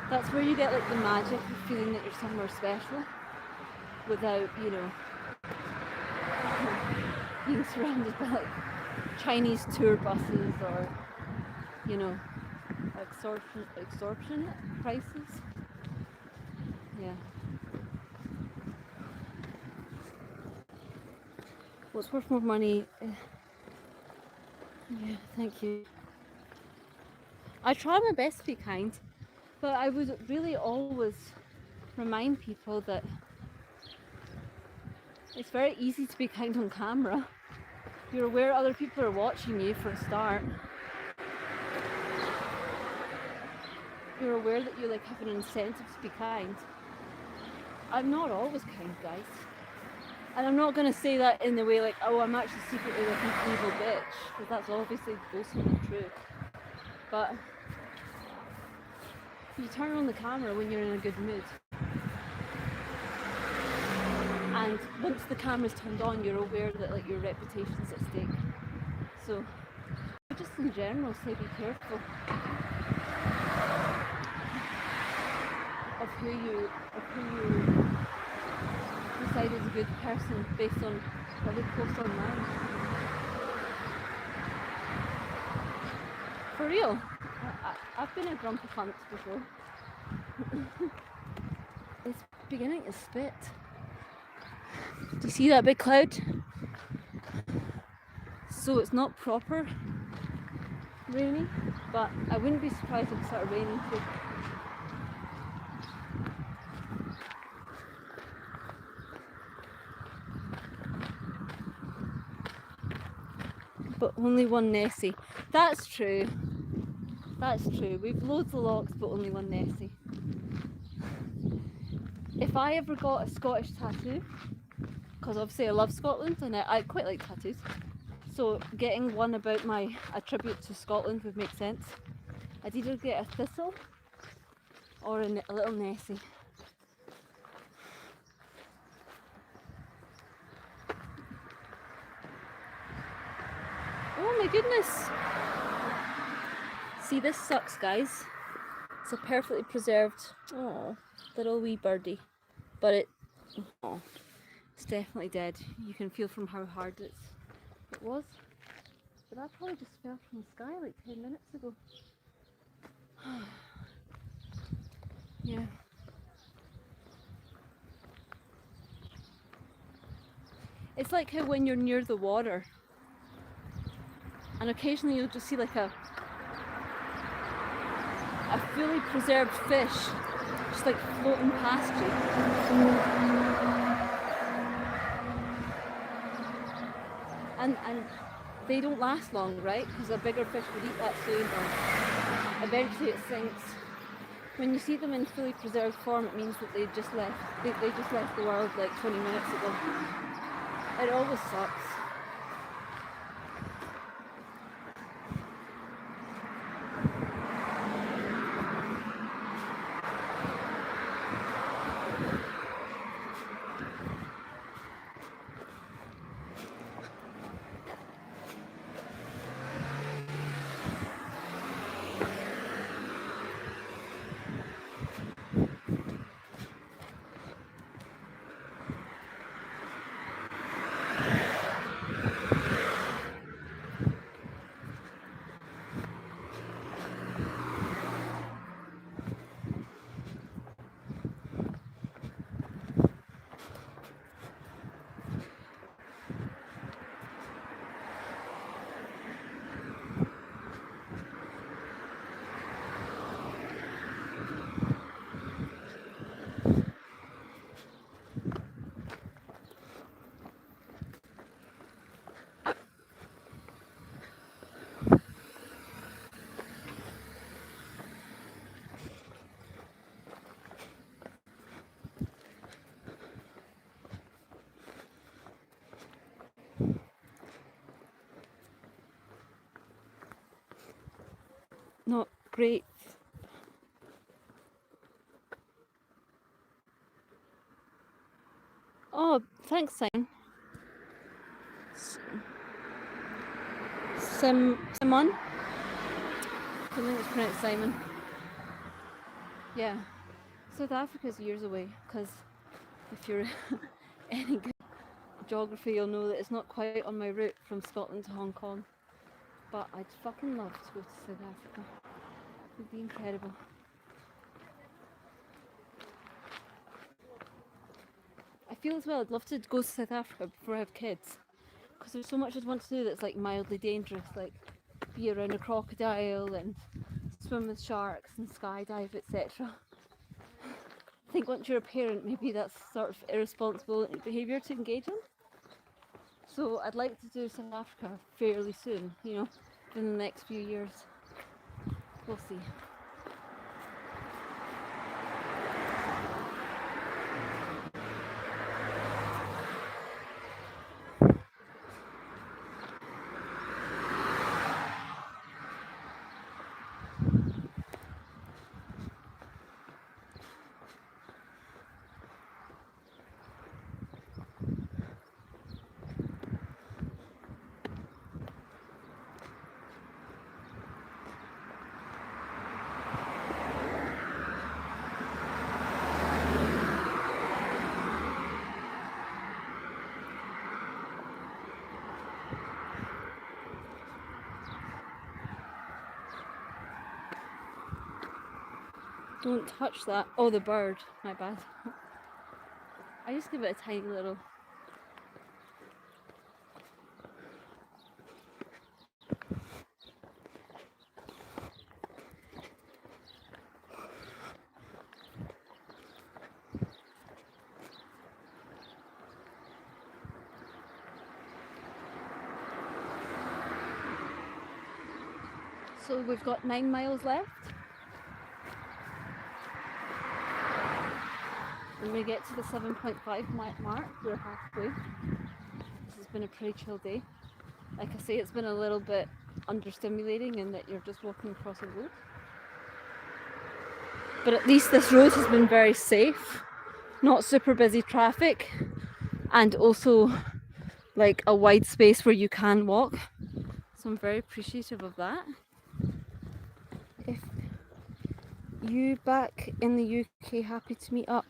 that's where you get like the magic of feeling that you're somewhere special without, you know, being surrounded by like Chinese tour buses or, you know, extortion prices. Yeah. What's worth more money? Yeah, thank you. I try my best to be kind, but I would really always remind people that it's very easy to be kind on camera. You're aware other people are watching you for a start. You're aware that you like have an incentive to be kind. I'm not always kind, guys. And I'm not going to say that in the way like, oh, I'm actually secretly like an evil bitch, because that's obviously also not true. But you turn on the camera when you're in a good mood. And once the camera's turned on, you're aware that like your reputation's at stake. So just in general, say be careful of who you decide is a good person based on what they post online. For real, I've been a grumpy cunt before. It's beginning to spit. Do you see that big cloud? So it's not proper rainy, but I wouldn't be surprised if it started raining too. But only one Nessie. That's true. That's true. We've loads of locks, but only one Nessie. If I ever got a Scottish tattoo, because obviously I love Scotland and I quite like tattoos, so getting one about a tribute to Scotland would make sense. I'd either get a thistle or a little Nessie. Oh my goodness! See, this sucks, guys. It's a perfectly preserved, oh, little wee birdie, but it's definitely dead. You can feel from how hard it was. But that probably just fell from the sky like 10 minutes ago. Yeah. It's like how when you're near the water, and occasionally you'll just see like a fully preserved fish just like floating past you. And they don't last long, right? Because a bigger fish would eat that soon, or eventually it sinks. When you see them in fully preserved form, it means that they just left the world like 20 minutes ago. It always sucks. not great. Oh, thanks, Simon. Simon? I think it's pronounced Simon. Yeah. South Africa's years away, because if you're any good at geography, you'll know that it's not quite on my route from Scotland to Hong Kong. But I'd fucking love to go to South Africa. It would be incredible. I feel as well I'd love to go to South Africa before I have kids, because there's so much I'd want to do that's like mildly dangerous, like be around a crocodile and swim with sharks and skydive, etc. I think once you're a parent, maybe that's sort of irresponsible behaviour to engage in. So I'd like to do South Africa fairly soon, you know, in the next few years. We'll see. Don't touch that. Oh, the bird. My bad. I just give it a tiny little. So we've got 9 miles left. When we get to the 7.5 mark, we're halfway. This has been a pretty chill day. Like I say, it's been a little bit understimulating in that you're just walking across a road. But at least this road has been very safe, not super busy traffic, and also like a wide space where you can walk. So I'm very appreciative of that. If you back in the UK, happy to meet up.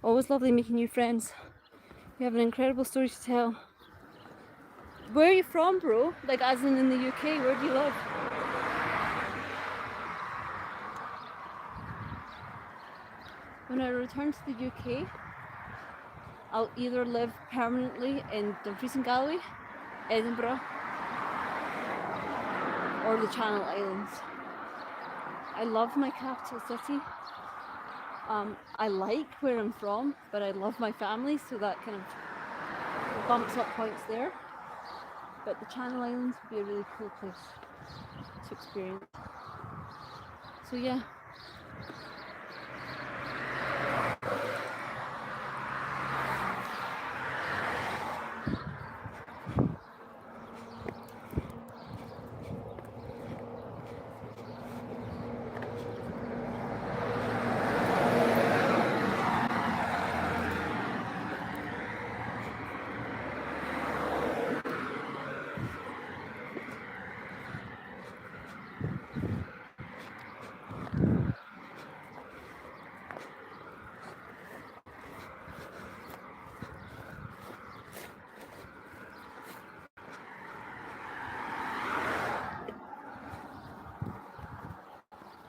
Always lovely making new friends. You have an incredible story to tell. Where are you from, bro? Like as in the UK, where do you live? When I return to the UK, I'll either live permanently in Dumfries and Galloway, Edinburgh, or the Channel Islands. I love my capital city. I like where I'm from, but I love my family, so that kind of bumps up points there. But the Channel Islands would be a really cool place to experience. So yeah.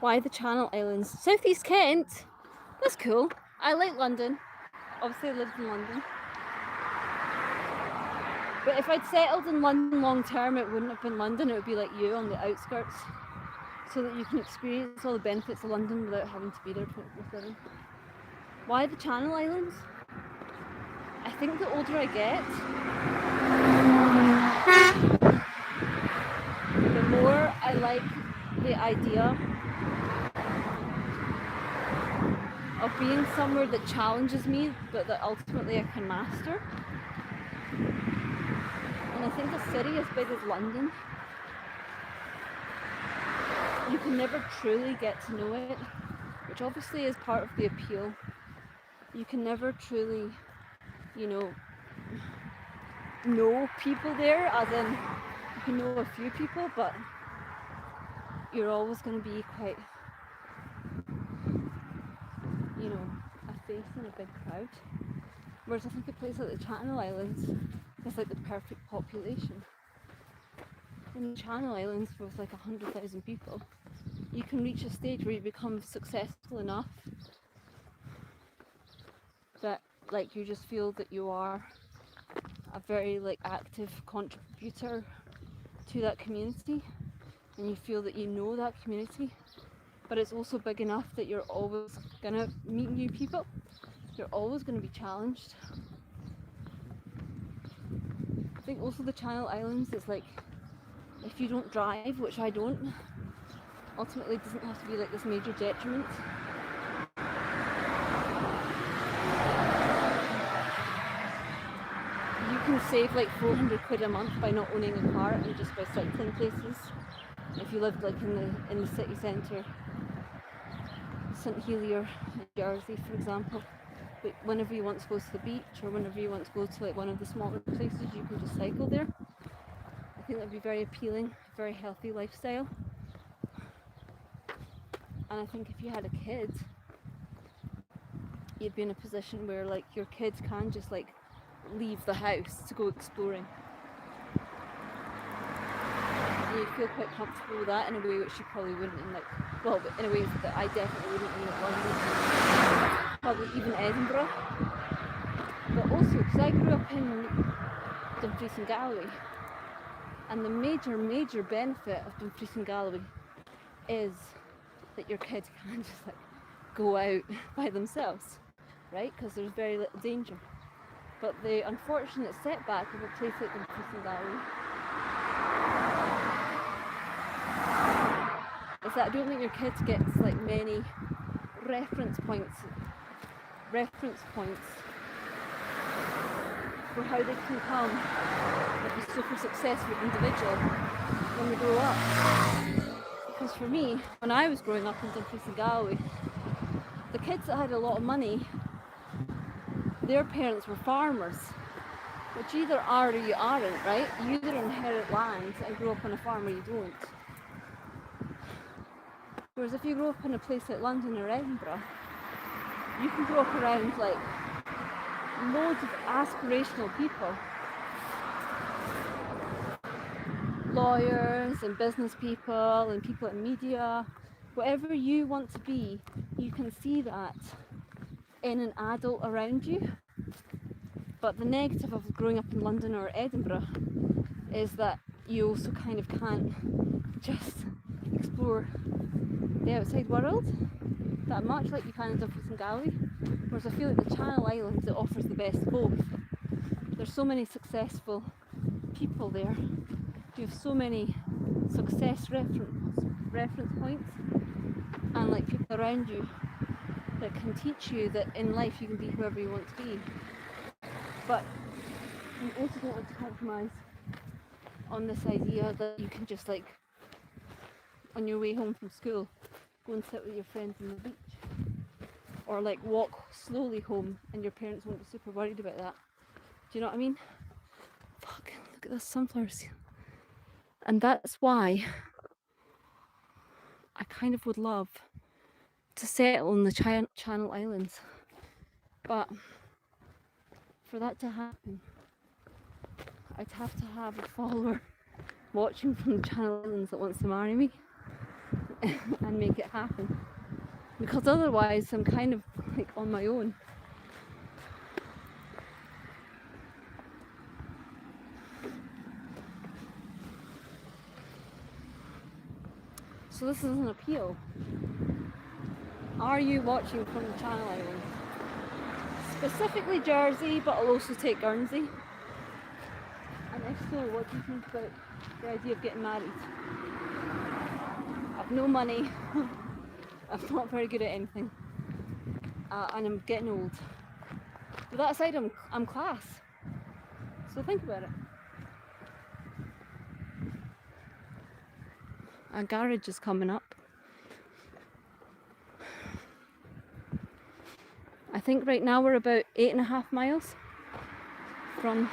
Why the Channel Islands? Southeast Kent? That's cool. I like London. Obviously I lived in London. But if I'd settled in London long term, it wouldn't have been London, it would be like you on the outskirts. So that you can experience all the benefits of London without having to be there 24/7. Why the Channel Islands? I think the older I get, the more I like the idea of being somewhere that challenges me, but that ultimately I can master. And I think a city as big as London you can never truly get to know it, which obviously is part of the appeal. You can never truly, you know people there, as in you can know a few people, but you're always going to be quite, a face in a big crowd. Whereas I think a place like the Channel Islands is like the perfect population. In the Channel Islands, with like 100,000 people, you can reach a stage where you become successful enough that like you just feel that you are a very like active contributor to that community, and you feel that you know that community, but it's also big enough that you're always gonna meet new people, you're always gonna be challenged. I think also the Channel Islands is like, if you don't drive, which I don't, ultimately it doesn't have to be like this major detriment. You can save like 400 quid a month by not owning a car and just by cycling places. If you lived like in the city centre, St Helier in Jersey for example, but whenever you want to go to the beach or whenever you want to go to like one of the smaller places, you can just cycle there. I think that would be very appealing, very healthy lifestyle. And I think if you had a kid, you'd be in a position where like your kids can just like leave the house to go exploring. And you feel quite comfortable with that in a way which you probably wouldn't in like, well, in a way that I definitely wouldn't in London, probably even Edinburgh. But also, because I grew up in Dumfries and Galloway, and the major benefit of Dumfries and Galloway is that your kids can just like go out by themselves, right? Because there's very little danger. But the unfortunate setback of a place like Dumfries and Galloway is that I don't think your kids get like many reference points for how they can become like a super successful individual when they grow up. Because for me, when I was growing up in Dumfries and Galloway, the kids that had a lot of money, their parents were farmers, which either are or you aren't, right? You either inherit land and grow up on a farm or you don't. Whereas if you grow up in a place like London or Edinburgh, you can grow up around like loads of aspirational people, lawyers and business people and people in media. Whatever you want to be, you can see that in an adult around you. But the negative of growing up in London or Edinburgh is that you also kind of can't just explore the outside world that much like you can in Dumfries and Galloway. Whereas I feel like the Channel Islands, it offers the best of both. There's so many successful people there. You have so many success reference points, and like people around you that can teach you that in life you can be whoever you want to be. But you also don't want to compromise on this idea that you can just like on your way home from school go and sit with your friends on the beach, or like walk slowly home and your parents won't be super worried about that. Do you know what I mean? Fuck, look at this sunflowers. And that's why I kind of would love to settle in the Channel Islands, but for that to happen I'd have to have a follower watching from the Channel Islands that wants to marry me and make it happen, because otherwise I'm kind of like on my own. So this is an appeal. Are you watching from the Channel Islands? Specifically Jersey, but I'll also take Guernsey. And if so, what do you think about the idea of getting married? I've no money, I'm not very good at anything, and I'm getting old. But that aside, I'm class. So think about it. A garage is coming up. I think right now we're about 8.5 miles from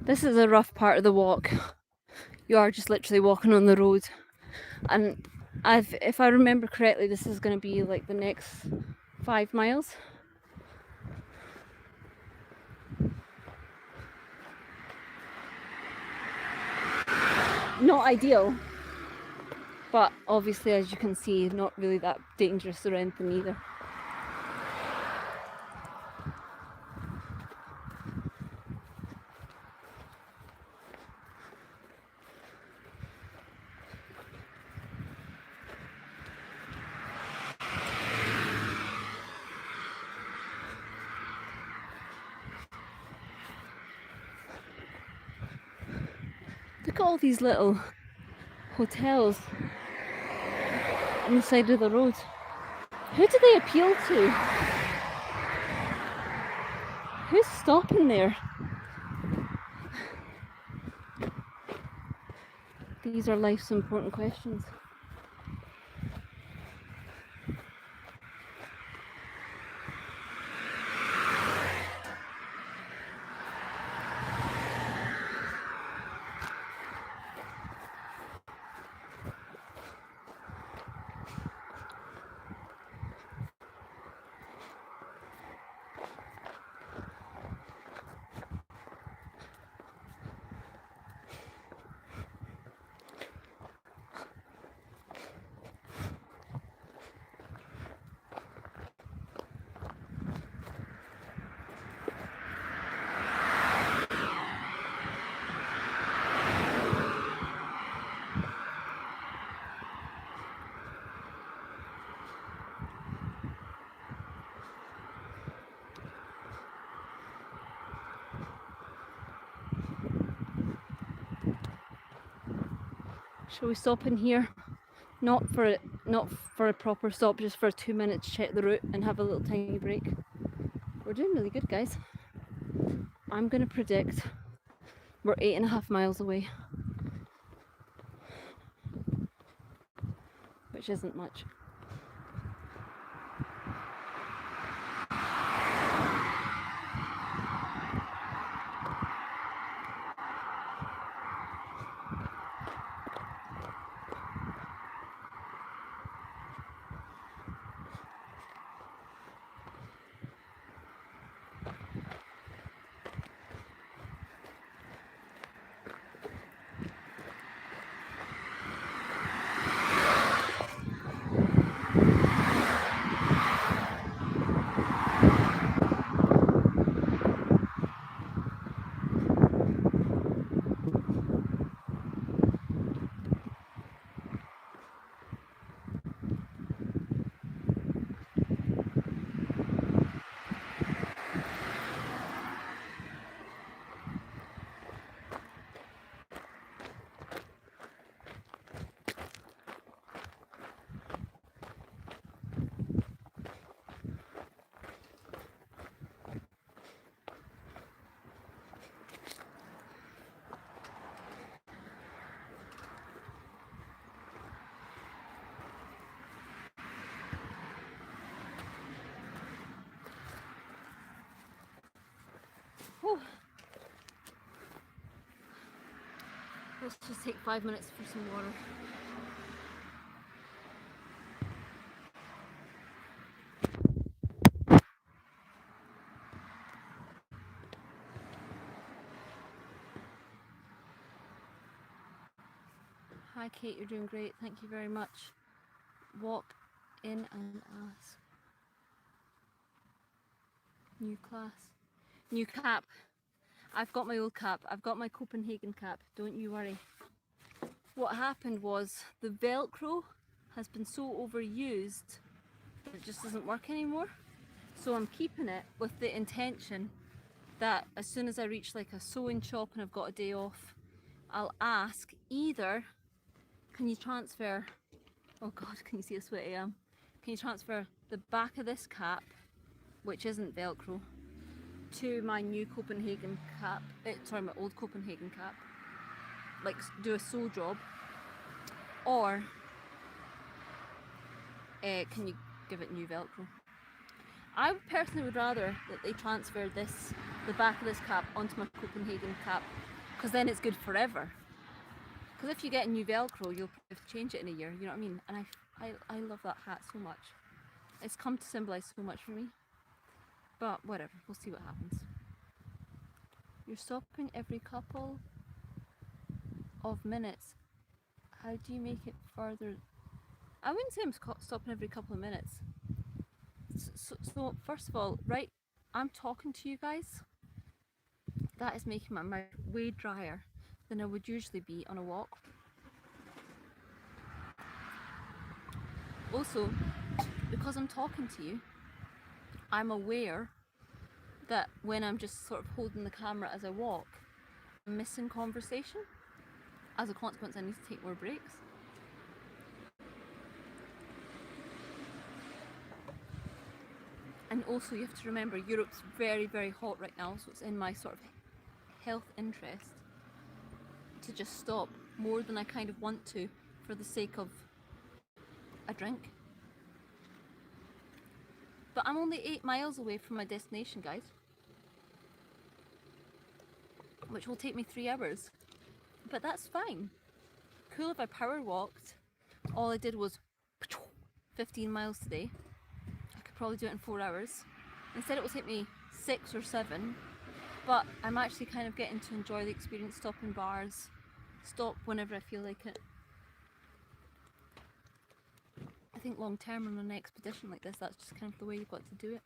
This is a rough part of the walk. You are just literally walking on the road, and if I remember correctly, this is going to be like the next 5 miles. Not ideal, but obviously, as you can see, not really that dangerous or anything either. Look at all these little hotels on the side of the road. Who do they appeal to? Who's stopping there? These are life's important questions. Shall we stop in here? Not for a proper stop, just for 2 minutes, check the route and have a little tiny break. We're doing really good, guys. I'm gonna predict we're 8.5 miles away, which isn't much. Whew. Let's just take 5 minutes for some water. Hi Kate, you're doing great, thank you very much. Walk in and ask. New class. New cap. I've got my old cap. I've got my Copenhagen cap. Don't you worry. What happened was the Velcro has been so overused that it just doesn't work anymore. So I'm keeping it with the intention that as soon as I reach like a sewing shop and I've got a day off, I'll ask either, can you transfer, oh god, can you see how sweaty I am? Can you transfer the back of this cap, which isn't Velcro, to my new Copenhagen cap, sorry, my old Copenhagen cap, like do a sew job, or can you give it new Velcro? I personally would rather that they transfer this, the back of this cap onto my Copenhagen cap, because then it's good forever. Because if you get a new Velcro, you'll have to change it in a year, you know what I mean? And I love that hat so much. It's come to symbolise so much for me. But whatever, we'll see what happens. You're stopping every couple of minutes. How do you make it further? I wouldn't say I'm stopping every couple of minutes. So first of all, right, I'm talking to you guys. That is making my mouth way drier than I would usually be on a walk. Also, because I'm talking to you, I'm aware that when I'm just sort of holding the camera as I walk, I'm missing conversation. As a consequence, I need to take more breaks. And also you have to remember, Europe's very, very hot right now, so it's in my sort of health interest to just stop more than I kind of want to for the sake of a drink. But I'm only 8 miles away from my destination, guys, which will take me 3 hours. But that's fine. Cool if I power walked. All I did was 15 miles today. I could probably do it in 4 hours. Instead it will take me 6 or 7. But I'm actually kind of getting to enjoy the experience, stop in bars, stop whenever I feel like it. I think long term on an expedition like this, that's just kind of the way you've got to do it.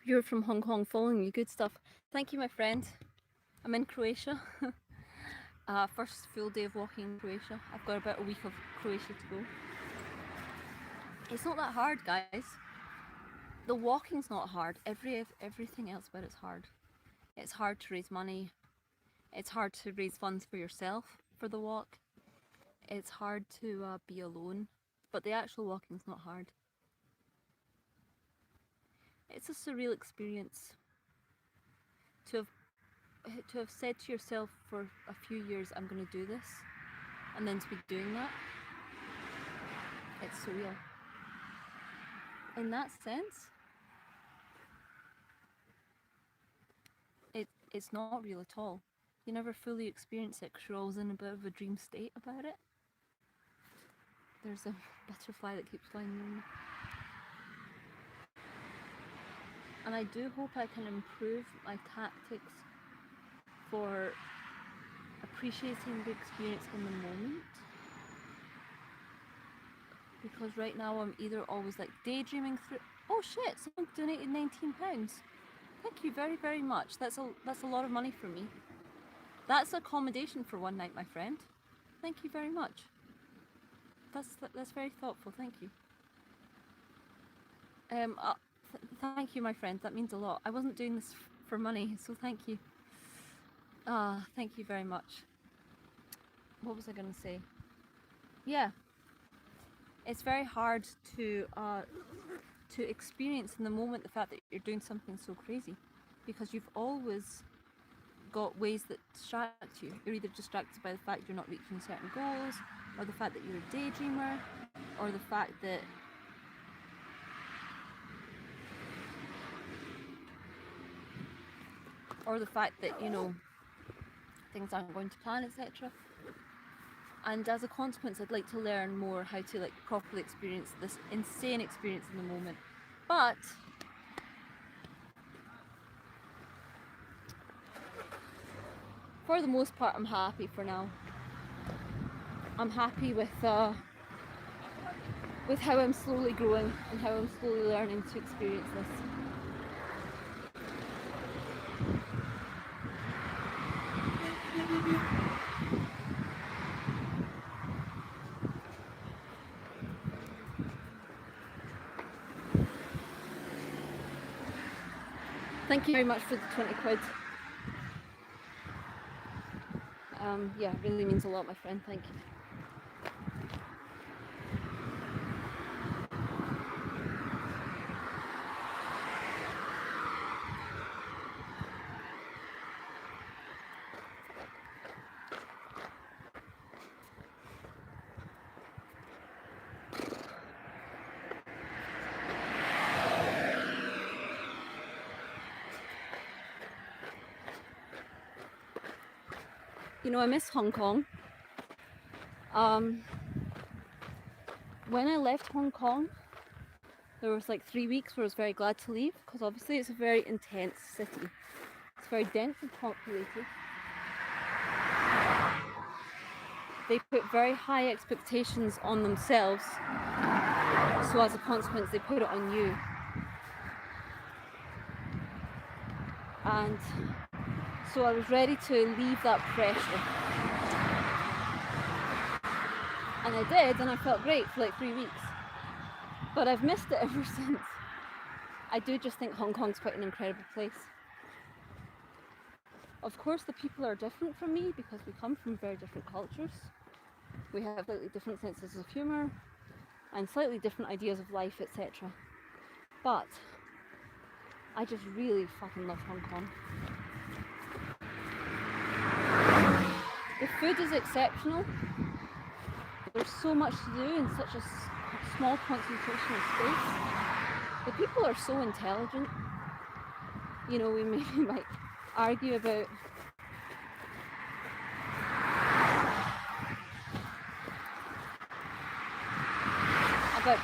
You're from Hong Kong, following you, good stuff. Thank you, my friend. I'm in Croatia. First full day of walking in Croatia. I've got about a week of Croatia to go. It's not that hard, guys. The walking's not hard. Everything else about it's hard. It's hard to raise money. It's hard to raise funds for yourself for the walk. It's hard to be alone. But the actual walking's not hard. It's a surreal experience to have said to yourself for a few years, I'm going to do this, and then to be doing that. It's surreal. In that sense, it's not real at all. You never fully experience it because you're always in a bit of a dream state about it. There's a butterfly that keeps flying near me. And I do hope I can improve my tactics for appreciating the experience in the moment. Because right now I'm either always like daydreaming through. Oh shit, someone donated £19. Thank you very, very much. That's a lot of money for me. That's accommodation for one night, my friend. Thank you very much. That's very thoughtful, thank you. Thank you, my friend, that means a lot. I wasn't doing this for money, so thank you. Thank you very much. What was I going to say? Yeah, it's very hard to experience in the moment the fact that you're doing something so crazy, because you've always got ways that distract you. You're either distracted by the fact you're not reaching certain goals, or the fact that you're a daydreamer, or the fact that you know, things aren't going to plan, etc. And as a consequence, I'd like to learn more how to like properly experience this insane experience in the moment. But for the most part, I'm happy for now. I'm happy with how I'm slowly growing and how I'm slowly learning to experience this. Thank you very much for the 20 quid. Yeah, it really means a lot, my friend. Thank you. You know, I miss Hong Kong. When I left Hong Kong, there was like 3 weeks where I was very glad to leave, because obviously it's a very intense city. It's very densely populated. They put very high expectations on themselves, so as a consequence they put it on you. And so I was ready to leave that pressure. And I did, and I felt great for like 3 weeks. But I've missed it ever since. I do just think Hong Kong's quite an incredible place. Of course, the people are different from me because we come from very different cultures. We have slightly different senses of humour and slightly different ideas of life, etc. But I just really fucking love Hong Kong. The food is exceptional. There's so much to do in such a small concentration of space. The people are so intelligent. You know, we maybe might argue about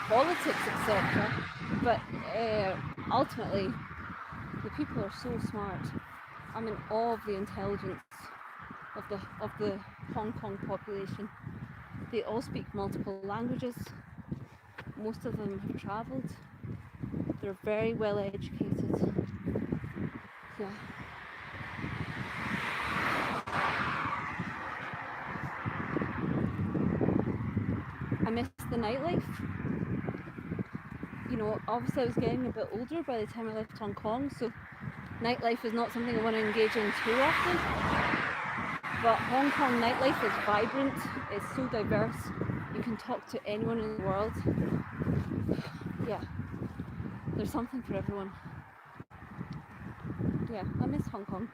politics, etc. But ultimately, the people are so smart. I'm in awe of the intelligence of the Hong Kong population. They all speak multiple languages. Most of them have travelled. They're very well educated. Yeah. I miss the nightlife. You know, obviously I was getting a bit older by the time I left Hong Kong, so nightlife is not something I want to engage in too often. But Hong Kong nightlife is vibrant, it's so diverse, you can talk to anyone in the world. Yeah, there's something for everyone. Yeah, I miss Hong Kong.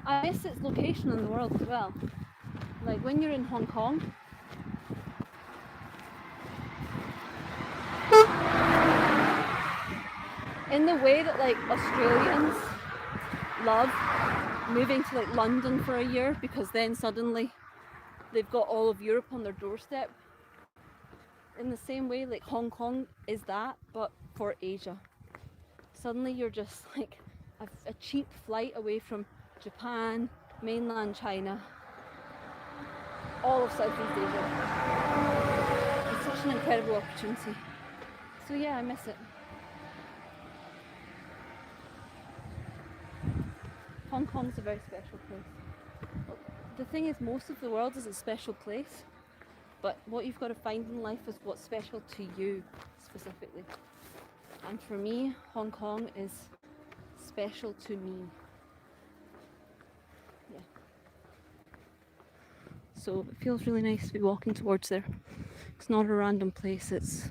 I miss its location in the world as well. Like when you're in Hong Kong, in the way that like Australians love moving to like London for a year because then suddenly they've got all of Europe on their doorstep. In the same way, like Hong Kong is that, but for Asia. Suddenly you're just like a cheap flight away from Japan, mainland China, all of Southeast Asia. It's such an incredible opportunity. So yeah, I miss it. Hong Kong's a very special place. The thing is, most of the world is a special place, but what you've got to find in life is what's special to you specifically. And for me, Hong Kong is special to me. Yeah. So it feels really nice to be walking towards there. It's not a random place, it's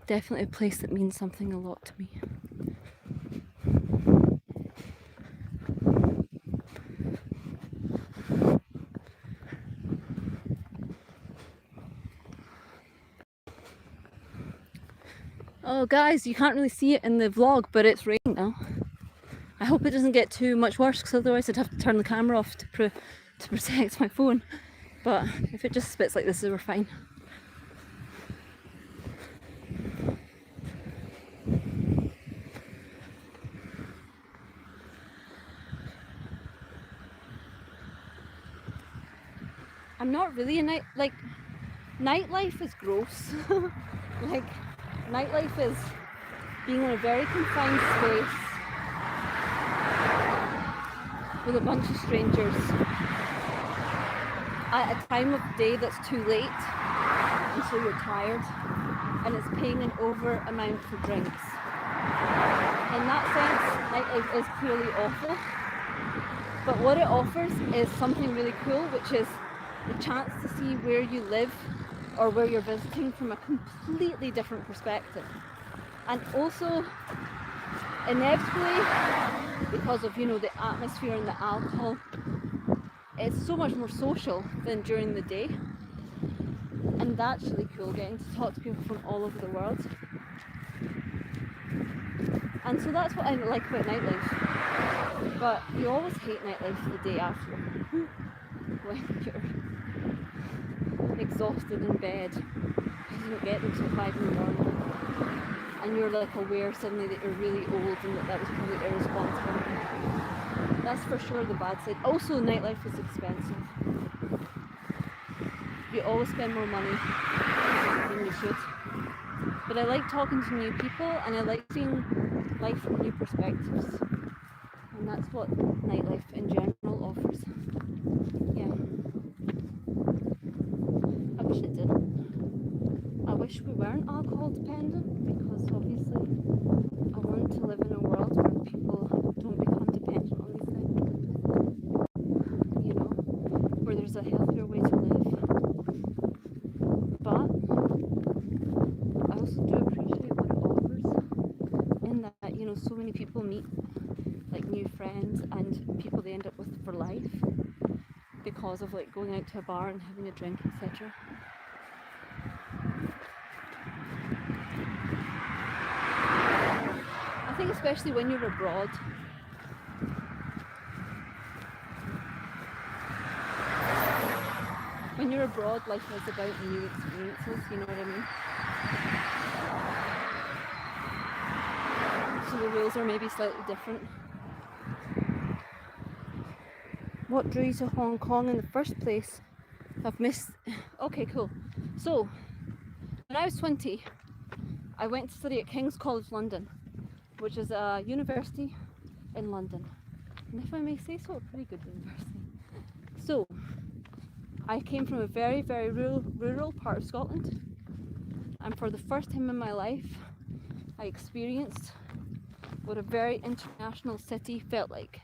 definitely a place that means something a lot to me. Oh guys, you can't really see it in the vlog, but it's raining now. I hope it doesn't get too much worse, because otherwise I'd have to turn the camera off to protect my phone. But if it just spits like this, we're fine. I'm not really a nightlife is gross. Like, nightlife is being in a very confined space with a bunch of strangers at a time of day that's too late, and so you're tired, and it's paying an over amount for drinks. in that sense, nightlife is clearly awful. But what it offers is something really cool, which is the chance to see where you live or where you're visiting from a completely different perspective. And also, inevitably, because of, you know, the atmosphere and the alcohol, it's so much more social than during the day. And that's really cool, getting to talk to people from all over the world. And so that's what I like about nightlife. But you always hate nightlife the day after. When you're exhausted in bed, you didn't get there till 5 in the morning. And you're like aware suddenly that you're really old and that was probably irresponsible. That's for sure the bad side. Also, nightlife is expensive. You always spend more money than you should. But I like talking to new people and I like seeing life from new perspectives. And that's what nightlife in general offers. Yeah. I wish it didn't. I wish we weren't alcohol dependent, because obviously I want to live in a world where people don't become dependent on these things. You know, where there's a healthier way to live. But I also do appreciate what it offers, in that, you know, so many people meet like new friends and people they end up with for life because of like going out to a bar and having a drink, etc. I think especially when you're abroad, life is about new experiences, you know what I mean? So the rules are maybe slightly different. What drew you to Hong Kong in the first place? I've missed... Okay, cool. So, when I was 20, I went to study at King's College London, which is a university in London. And if I may say so, a pretty good university. So, I came from a very, very rural part of Scotland. And for the first time in my life, I experienced what a very international city felt like.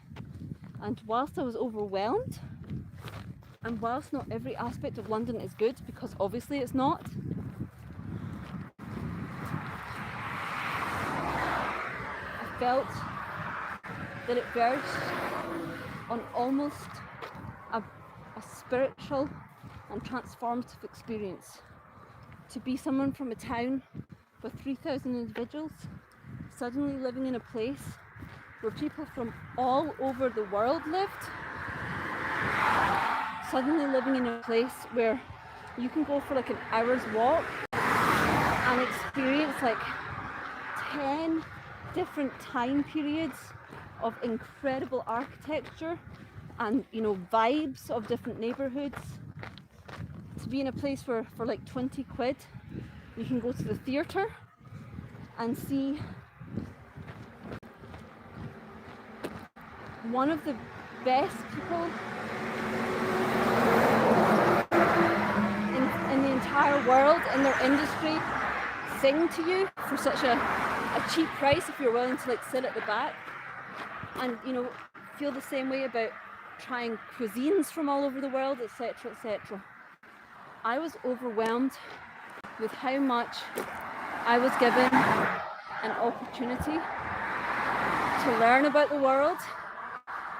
And whilst I was overwhelmed, and whilst not every aspect of London is good, because obviously it's not, I felt that it verged on almost a spiritual and transformative experience. To be someone from a town with 3,000 individuals, suddenly living in a place where people from all over the world lived, suddenly living in a place where you can go for like an hour's walk and experience like 10 different time periods of incredible architecture and, you know, vibes of different neighbourhoods. To be in a place where for like 20 quid you can go to the theatre and see one of the best people in the entire world in their industry sing to you for such a cheap price if you're willing to like sit at the back, and, you know, feel the same way about trying cuisines from all over the world, etc., etc. I was overwhelmed with how much I was given an opportunity to learn about the world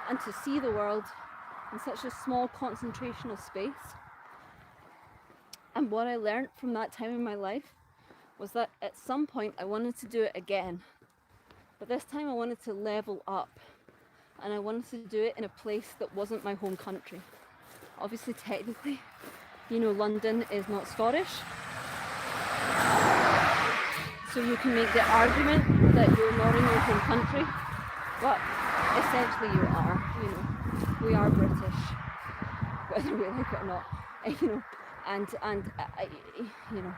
and to see the world in such a small concentration of space. And what I learned from that time in my life was that at some point I wanted to do it again. But this time I wanted to level up, and I wanted to do it in a place that wasn't my home country. Obviously, technically, you know, London is not Scottish. So you can make the argument that you're not in your home country, but essentially you are, you know. We are British, whether we like it or not, you know. And you know,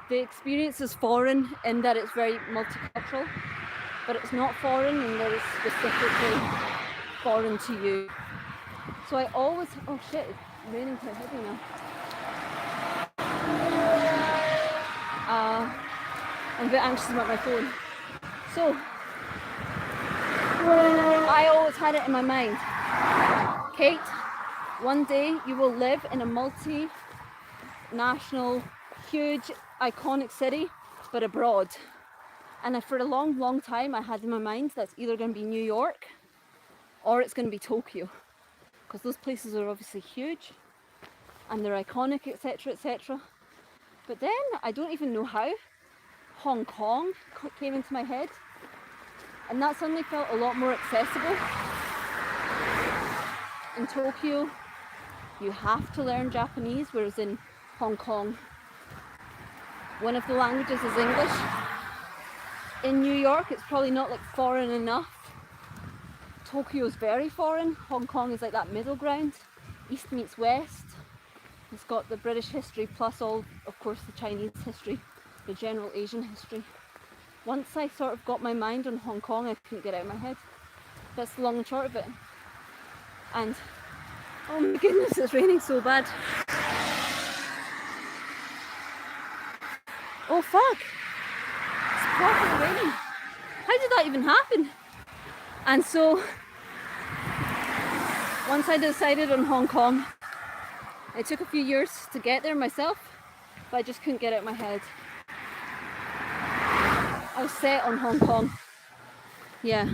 the experience is foreign in that it's very multicultural, but it's not foreign in that it's specifically foreign to you. So I always, oh shit, it's raining quite heavy now. I'm a bit anxious about my phone. So I always had it in my mind, Kate, one day you will live in a multi-national, huge, iconic city, but abroad. And for a long time I had in my mind that's either going to be New York or it's going to be Tokyo, because those places are obviously huge and they're iconic, etc, etc. But then I don't even know how Hong Kong came into my head, and that suddenly felt a lot more accessible. In Tokyo you have to learn Japanese, whereas in Hong Kong one of the languages is English. In New York it's probably not like foreign enough. Tokyo is very foreign. Hong Kong is like that middle ground, east meets west. It's got the British history plus all, of course, the Chinese history, the general Asian history. Once I sort of got my mind on Hong Kong, I couldn't get it out of my head. That's the long and short of it. And oh my goodness, it's raining so bad. Oh fuck! It's properly raining. How did that even happen? And so, once I decided on Hong Kong, it took a few years to get there myself, but I just couldn't get it out of my head. I was set on Hong Kong. Yeah.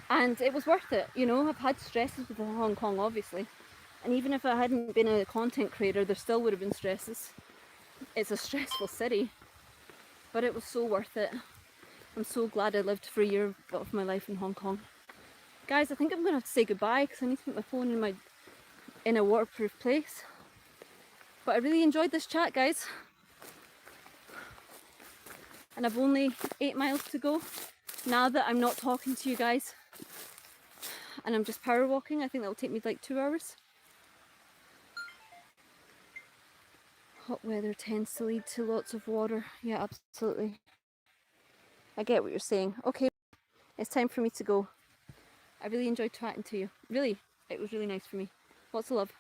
And it was worth it, you know. I've had stresses with Hong Kong, obviously. And even if I hadn't been a content creator, there still would have been stresses. It's a stressful city, but it was so worth it. I'm so glad I lived for a year of my life in Hong Kong. Guys, I think I'm going to have to say goodbye because I need to put my phone in a waterproof place. But I really enjoyed this chat, guys. And I've only 8 miles to go now that I'm not talking to you guys. And I'm just power walking. I think that will take me like 2 hours. Hot weather tends to lead to lots of water. Yeah, absolutely. I get what you're saying. Okay, it's time for me to go. I really enjoyed chatting to you. Really, it was really nice for me. Lots of love.